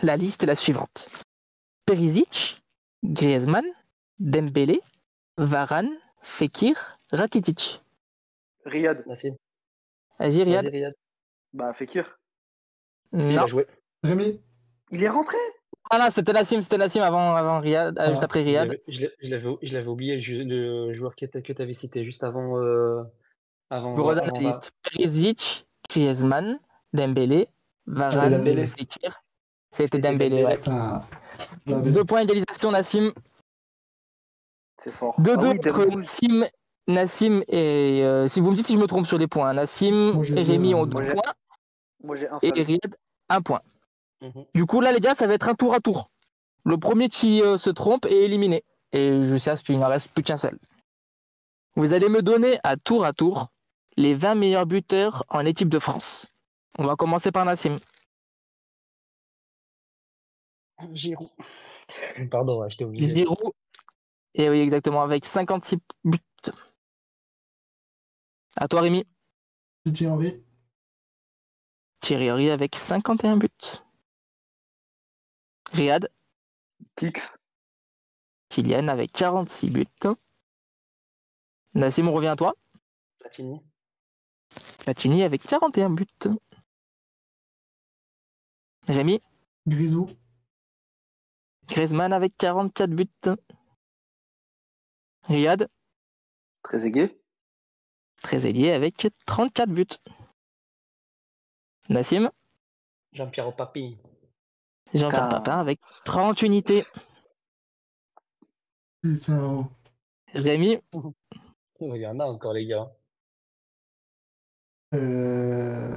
La liste est la suivante. Perisic, Griezmann, Dembélé, Varane, Fekir, Rakitic. Riyad. Nassim. Vas-y, Riyad. Vas-y, Riyad. Bah, Fekir. Il Non. a joué. Rémi? Il est rentré? Ah non, c'était Nassim avant Riyad, juste après Riyad. Je l'avais oublié, le joueur que tu avais cité juste avant. Je vous redonne la liste. Perisic, Griezmann, Dembélé, Varane, Dembélé. Fekir. C'était Dembélé, ouais. Ah, je l'avais. 2 points égalisation, Nassim. C'est fort. 2-2 Ah oui, entre Nassim et... si vous me dites si je me trompe sur les points, Nassim Moi, j'ai et deux, Rémi ont moi, 2 j'ai- points Moi, j'ai un et seul. Riyad 1 point. Mhm. Du coup, là, les gars, ça va être un tour à tour. Le premier qui se trompe est éliminé. Et je sais qu'il n'en reste plus qu'un seul. Vous allez me donner à tour les 20 meilleurs buteurs en équipe de France. On va commencer par Nassim. Giroud. Pardon, ouais, je t'ai oublié. Giroud. Et oui, exactement, avec 56 buts. À toi, Rémi. Titi Henry? Thierry Henry avec 51 buts. Riyad. Kix. Kylian avec 46 buts. Nassim, on revient à toi. Platini. Platini avec 41 buts. Rémi. Grisou? Griezmann avec 44 buts. Riyad. Trezeguet. Trezeguet avec 34 buts. Nassim. Jean-Pierre Papin. Jean-Pierre Ah. Papin avec 30 unités. Putain. Oh. Rémi. Oh, il y en a encore, les gars. Euh...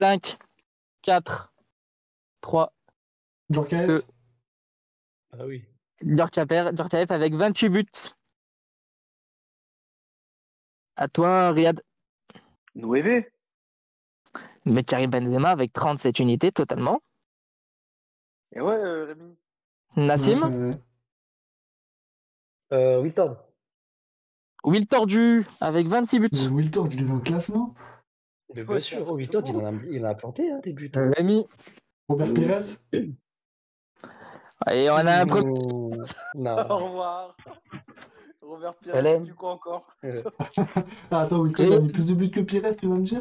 5, 4, 3. Djorkaeff? Ah oui. Djorkaeff avec 28 buts. À toi, Riyad. Nouévé. Mais Karim Benzema avec 37 unités totalement. Et ouais, Rémi. Nassim. Wiltord. Will Tordu avec 26 buts. Mais Wiltord, il est dans le classement? Mais Ouais, bien c'est sûr, un Wiltord, truc de fou. il en a planté des buts. Rémi. Robert Pires? Et on a un premier. Non. Au revoir. Robert Pires, LM. du coup encore. Ah, attends, Wiltord, il a mis plus de buts que Pires, tu vas me dire?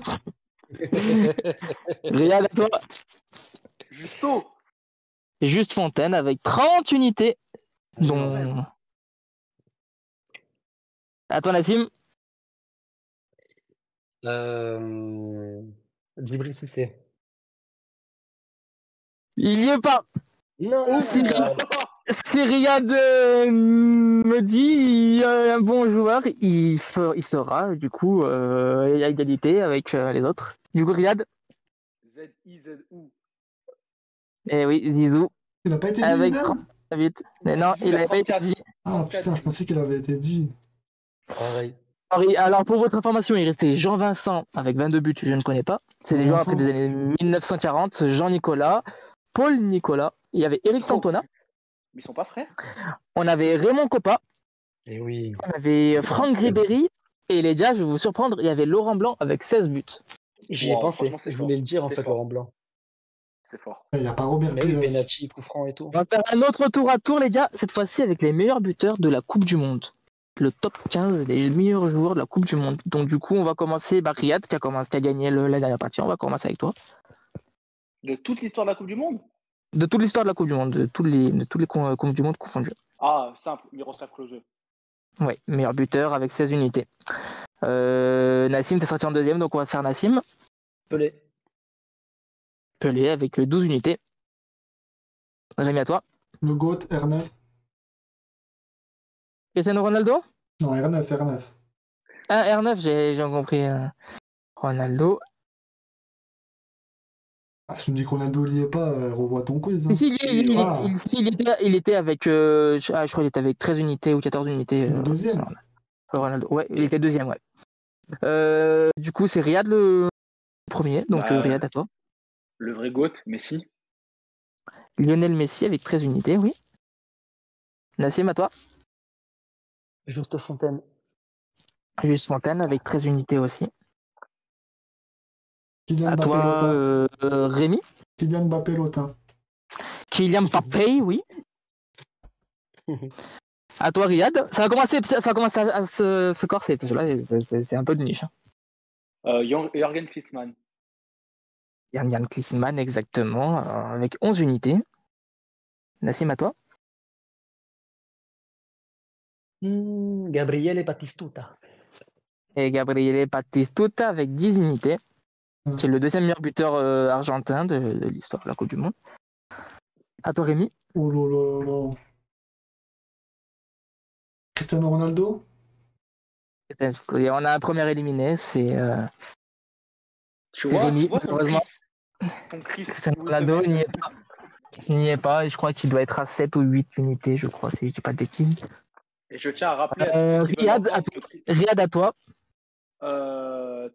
Riyad, à toi. Justo. Juste Fontaine avec 30 unités. Dont... À toi, Nassim. Djibril Cissé. Il y est pas. Non, Si Riyad me dit il y a un bon joueur, il sera du coup à égalité avec les autres. Du coup, Riyad. Z-I-Z-U. Eh oui, Zizou. Il a pas été dit Avec Zidane? 38. Mais non, Zizou, il il a n'avait pas été 34. dit. Ah putain, je pensais qu'il avait été dit. Pareil. Alors, pour votre information, il restait Jean-Vincent avec 22 buts, je ne connais pas. C'est des joueurs après des années 1940. Jean-Nicolas, Paul Nicolas, il y avait Eric Cantona, Mais ils sont pas frères? on avait Raymond Coppa, Et oui. on avait Franck Ribéry, et les gars, je vais vous surprendre, il y avait Laurent Blanc avec 16 buts. J'y ai Wow, pensé. franchement, c'est Je fort. voulais le dire, en C'est fait, fort. Laurent Blanc. C'est fort. Il n'y a pas Robert Mais oui, Pires. penalty, coup franc et tout. On va faire un autre tour à tour, les gars, cette fois-ci avec les meilleurs buteurs de la Coupe du Monde. Le top 15 des meilleurs joueurs de la Coupe du Monde. Donc, du coup, on va commencer. Riyad, qui a gagné la dernière partie, on va commencer avec toi. De toute l'histoire de la Coupe du Monde? De toute l'histoire de la Coupe du Monde, de tous les Coupes du Monde confondus. Ah, simple, Miroslav Klose. Ouais, meilleur buteur avec 16 unités. Nassim, t'es sorti en deuxième, donc on va faire Nassim. Pelé. Pelé avec 12 unités. Rémi, à toi. Le GOAT, R9. Cristiano Ronaldo? Non, R9, R9. Ah, R9, j'ai compris. Ronaldo. Ah, si tu me dis que Ronaldo n'y est pas, revois ton quiz. Hein. Si, il était avec. Je crois qu'il était avec 13 unités ou 14 unités. Le deuxième. Ronaldo. Ouais, il était deuxième, ouais. Du coup, c'est Riyad le premier. Donc, Riyad, à toi. Le vrai GOAT, Messi. Lionel Messi avec 13 unités, oui. Nassim, à toi. Juste Fontaine. Juste Fontaine avec 13 unités aussi. Kylian À Mbappé toi, Lotin. Rémi. Kylian Mbappé Lotin. Kylian Mbappé, oui. À toi, Riyad. Ça a commencé à se corser, parce que là, c'est un peu de niche. Jürgen Klinsmann. Jan Klinsmann, exactement, avec 11 unités. Nassim, à toi. Gabriele Batistuta. Et Gabriele Batistuta avec 10 unités. Qui est le deuxième meilleur buteur argentin de l'histoire de la Coupe du Monde. À toi, Rémi. Oh là là là. Cristiano Ronaldo. Et on a un premier éliminé, c'est Tu vois Rémi. ton Malheureusement, Chris Cristiano Ronaldo n'y est pas. Il n'y est pas, et je crois qu'il doit être à 7 ou 8 unités, je crois, si je dis pas de bêtises. Et je tiens à rappeler Riyad, à toi.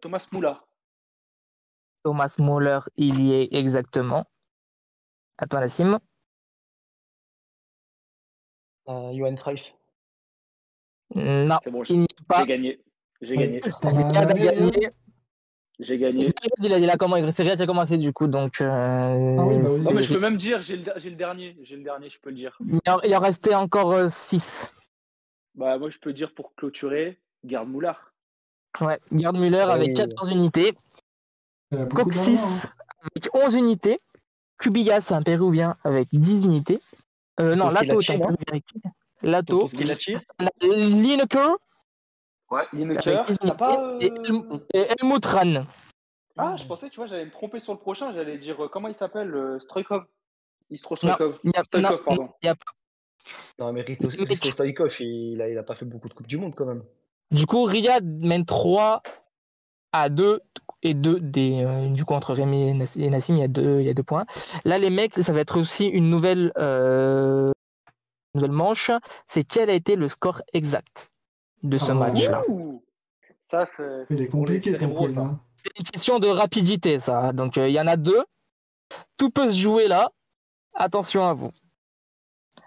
Thomas Moula. Thomas Müller, il y est exactement. À toi, Nassim. Johan Cruyff. Non, C'est bon, il n'y est pas. J'ai gagné. T'en as Riyad a gagné, Riyad gagné. J'ai gagné. Il a comment c'est Riyad qui a commencé du coup, donc. oui, bah oui. Non, mais je peux même dire, j'ai le dernier. J'ai le dernier, je peux le dire. Il en restait encore 6. Bah, moi, je peux dire pour clôturer, Gerd Müller. Ouais, Gerd Müller avec 14 unités. Il y a beaucoup Coxis d'argent, hein. avec 11 unités. Cubillas, un Péruvien, avec 10 unités. Non, Lato, c'est un Péruvien. Lato. Lineker. Ouais, Lineker. Et Helmut Rahn. Ah, je pensais, tu vois, j'allais me tromper sur le prochain. J'allais dire, comment il s'appelle Stoïkov. Istro Stoïkov. Stoïkov, pardon. Il n'y a pas. Non, mais Risto Stoïkov, il a pas fait beaucoup de Coupes du Monde quand même. Du coup, Riyad mène 3-2 et 2 du coup entre Rémi et Nassim, il y a 2 points. Là, les mecs, ça va être aussi une nouvelle manche. C'est quel a été le score exact de ce match-là. Ça, c'est Il est compliqué ton quiz. Hein. C'est une question de rapidité, ça. Donc, il y en a 2. Tout peut se jouer là. Attention à vous.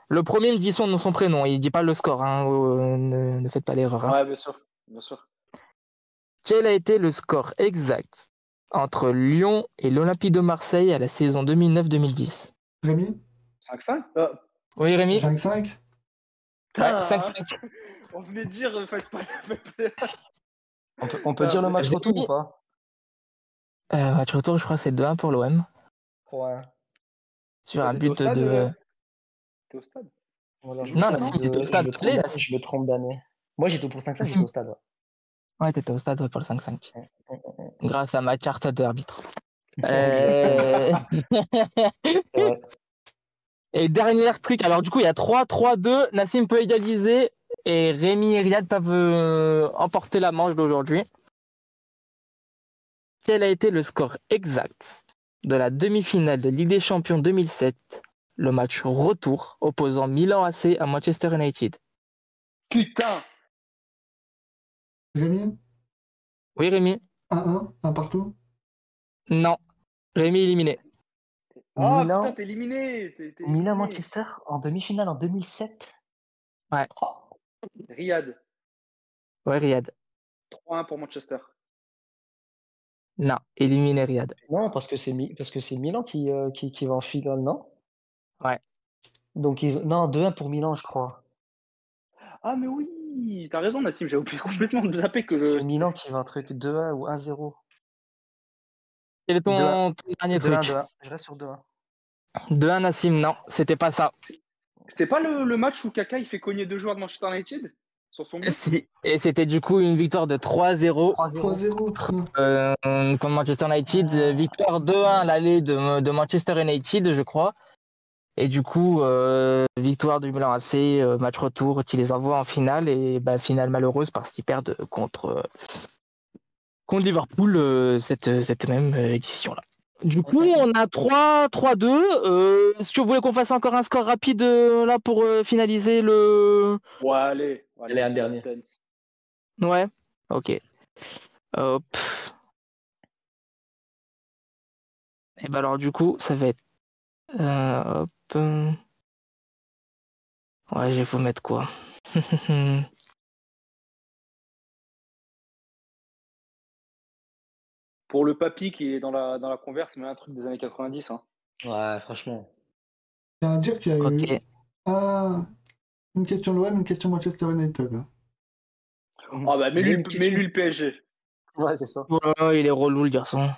Le premier me dit son prénom. Il ne dit pas le score. Hein. Ne faites pas l'erreur. Hein. Ouais, bien sûr. Bien sûr. Quel a été le score exact entre Lyon et l'Olympique de Marseille à la saison 2009-2010? Rémi 5-5 Oui, Rémi 5-5 Ouais, 5-5. On venait de dire, faites pas. On peut dire le match retour ou pas? Match retour, je crois que c'est 2-1 pour l'OM. Ouais. Sur un but de. T'es au stade? Voilà, Non, Nassim, t'étais au stade. Je me trompe d'année. Moi, j'étais pour 5-5, j'étais au stade. Ouais, t'étais au stade pour le 5-5. Grâce à ma carte d'arbitre. Et dernier truc, alors du coup, il y a 3-3-2. Nassim peut égaliser et Rémi et Riyad peuvent emporter la manche d'aujourd'hui. Quel a été le score exact de la demi-finale de Ligue des Champions 2007, le match retour opposant Milan AC à Manchester United? Putain! Rémi Oui, Rémi? 1-1, un partout? Non. Rémi éliminé. Ah Milan, putain, t'es éliminé. T'es éliminé. Milan-Manchester en demi-finale en 2007. Ouais. Oh. Riyad, Ouais, Riyad. 3-1 pour Manchester. Non, éliminé Riyad. Non, parce que c'est Milan qui va en finale, non? Ouais. Donc non, 2-1 pour Milan, je crois. Ah mais oui, t'as raison Nassim, j'ai oublié complètement de zapper que C'est Milan qui va un truc 2-1 ou 1-0. Quel est 2-1. ton dernier 2-1, truc? 2-1. Je reste sur 2-1. 2-1 Nassim, non, c'était pas ça. c'est pas le match où Kaka il fait cogner 2 joueurs de Manchester United sur son but. Et c'était du coup une victoire de 3-0 3-0. 3-0, putain. contre Manchester United. Victoire 2-1 à l'aller de Manchester United, je crois. Et du coup, victoire du Milan AC, match retour, qui les envoie en finale. Et finale malheureuse parce qu'ils perdent contre Liverpool cette même édition-là. Du coup, on a 3-2. Est-ce que vous voulez qu'on fasse encore un score rapide là pour finaliser le... Ouais, allez, Allez, un c'est dernier. la tense. Ouais, ok. Hop. Et ben alors du coup, ça va être... hop. Ouais, je vais vous mettre quoi? Pour le papy qui est dans la converse, mais un truc des années 90. Hein. Ouais, franchement. Je tiens à dire qu'il y a eu Ok. une question l'OM, une question Manchester United. Ah bah mets-lui le PSG. Ouais, c'est ça. Oh, il est relou le garçon.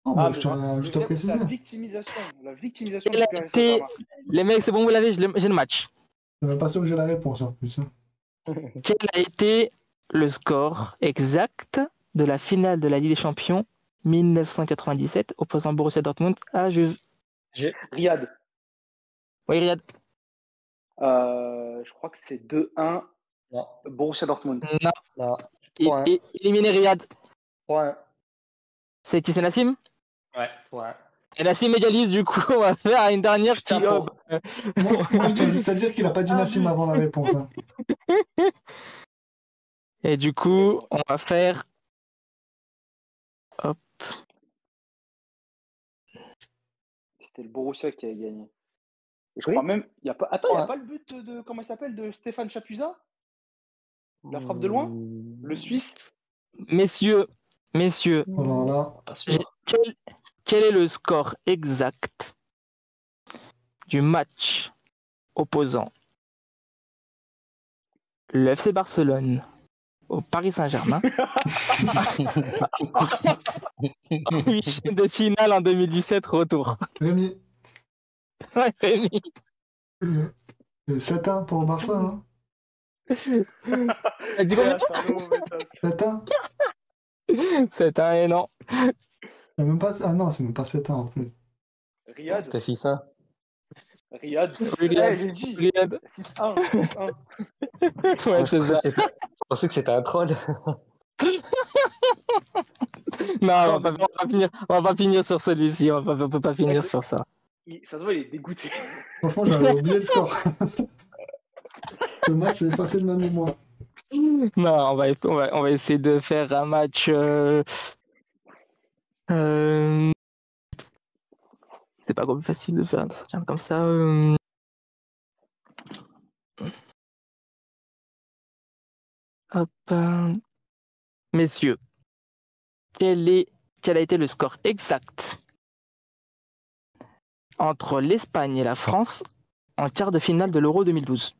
Oh, Ah, bah, mais je tiens juste à c'est préciser. la victimisation. La victimisation Quel du a Paris été... Saint-Germain. Les mecs, c'est bon, vous l'avez, j'ai le match. Je suis même pas sûr que j'ai la réponse en plus. Hein. Quel a été le score exact de la finale de la Ligue des Champions 1997 opposant Borussia Dortmund à Juve? Riyad, Oui, Riyad. je crois que c'est 2-1 Non, Borussia Dortmund. Non, non. 3-1. éliminé Riyad. 3-1. C'est qui, c'est Nassim? Ouais, 3-1. Et Nassim égalise, du coup, on va faire une dernière Putain, qui... Moi, je tiens juste à dire qu'il a pas dit Nassim avant la réponse. Hein. Et du coup, on va faire... Hop. C'était le Borussia qui a gagné. Et je Oui. crois même. Y a pas... Attends, il n'y a Ouais. pas le but de. Comment il s'appelle? De Stéphane Chapuisat? La frappe de loin? Le Suisse? Messieurs, Alors là, Pas sûr. quel est le score exact du match opposant le FC Barcelone au Paris Saint-Germain en huitième de finale en 2017 retour? Rémi, Ouais, Rémi. 7-1 pour le Barça. Hein. T'as dit combien? 7-1. 7-1 et non. Même pas... Ah non, c'est même pas 7-1 en plus. Riyad? C'était 6-1. Riyad, Oui, Riyad. j'ai dit. Riyad. 6-1. 6-1. Ouais, c'est ça. Je pensais que c'était un troll. Non, on va pas finir sur celui-ci. On peut pas finir sur ça. Ça se voit, il est dégoûté. Franchement, j'avais oublié le score. Le match est passé de ma mémoire. Non, on va essayer de faire un match. C'est pas comme facile de faire un entretien comme ça. Hop. Messieurs, quel a été le score exact entre l'Espagne et la France en quart de finale de l'Euro 2012?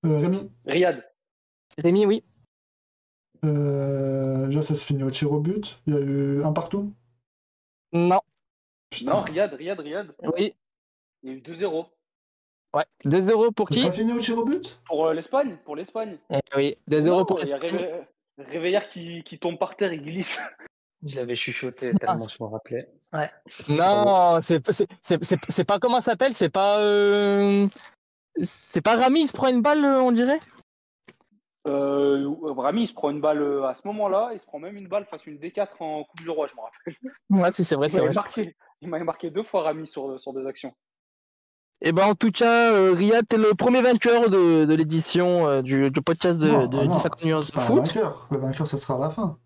Rémi, Riyad. Rémi, oui. déjà, ça se finit au tir au but. Il y a eu un partout. Non. Putain. Non, Riyad. Oui. Il y a eu 2-0. Ouais. 2-0 pour C'est qui? pas fini au tir au but? Pour l'Espagne. Pour l'Espagne. Oui. 2-0 pour Il y a l'Espagne. Réveillard qui tombe par terre et glisse. Je l'avais chuchoté tellement je m'en rappelais. Ouais. Non, c'est pas comment ça s'appelle, c'est pas Rami, il se prend une balle, on dirait. Rami, il se prend une balle à ce moment-là. Il se prend même une balle face à une D4 en Coupe du Roi, je me rappelle. Ouais, si c'est vrai, c'est vrai. Il m'avait marqué 2 fois Rami sur des actions. Et ben en tout cas, Riyad, t'es le premier vainqueur de l'édition du podcast de 10 nuances de c'est pas un foot. vainqueur. Le vainqueur, ça sera à la fin.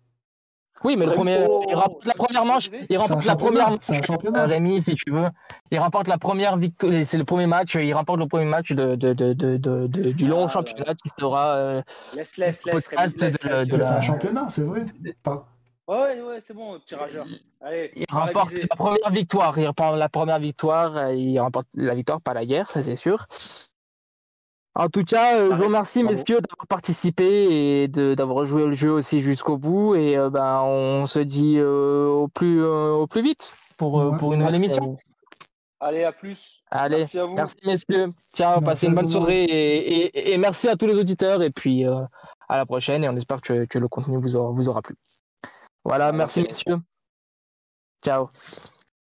Oui, mais le premier, Oh, il remporte la première manche. Il C'est un remporte la première championnat. manche, C'est un championnat. Rémi, si tu veux. Il remporte la première victoire. C'est le premier match. Il remporte le premier match du long Ah là championnat là. qui sera Laisse, le Rémi, podcast laisse, de Mais c'est un la. championnat, c'est vrai. Pas. Ouais, c'est bon, petit rageur. Allez, Il pas remporte réviser. la première victoire. Il remporte la première victoire. Il remporte la victoire, pas la guerre, ça c'est sûr. En tout cas, je vous remercie, Bravo. messieurs, d'avoir participé et d'avoir joué le jeu aussi jusqu'au bout. Et ben, on se dit au plus vite pour une nouvelle Merci à émission. vous. Allez, à plus. Allez, Merci à vous. merci messieurs. Ciao, Merci passez à une bonne tout le soirée et merci à tous les auditeurs. Et puis à la prochaine. Et on espère que le contenu vous aura plu. Voilà, Ah, merci merci. messieurs. Ciao.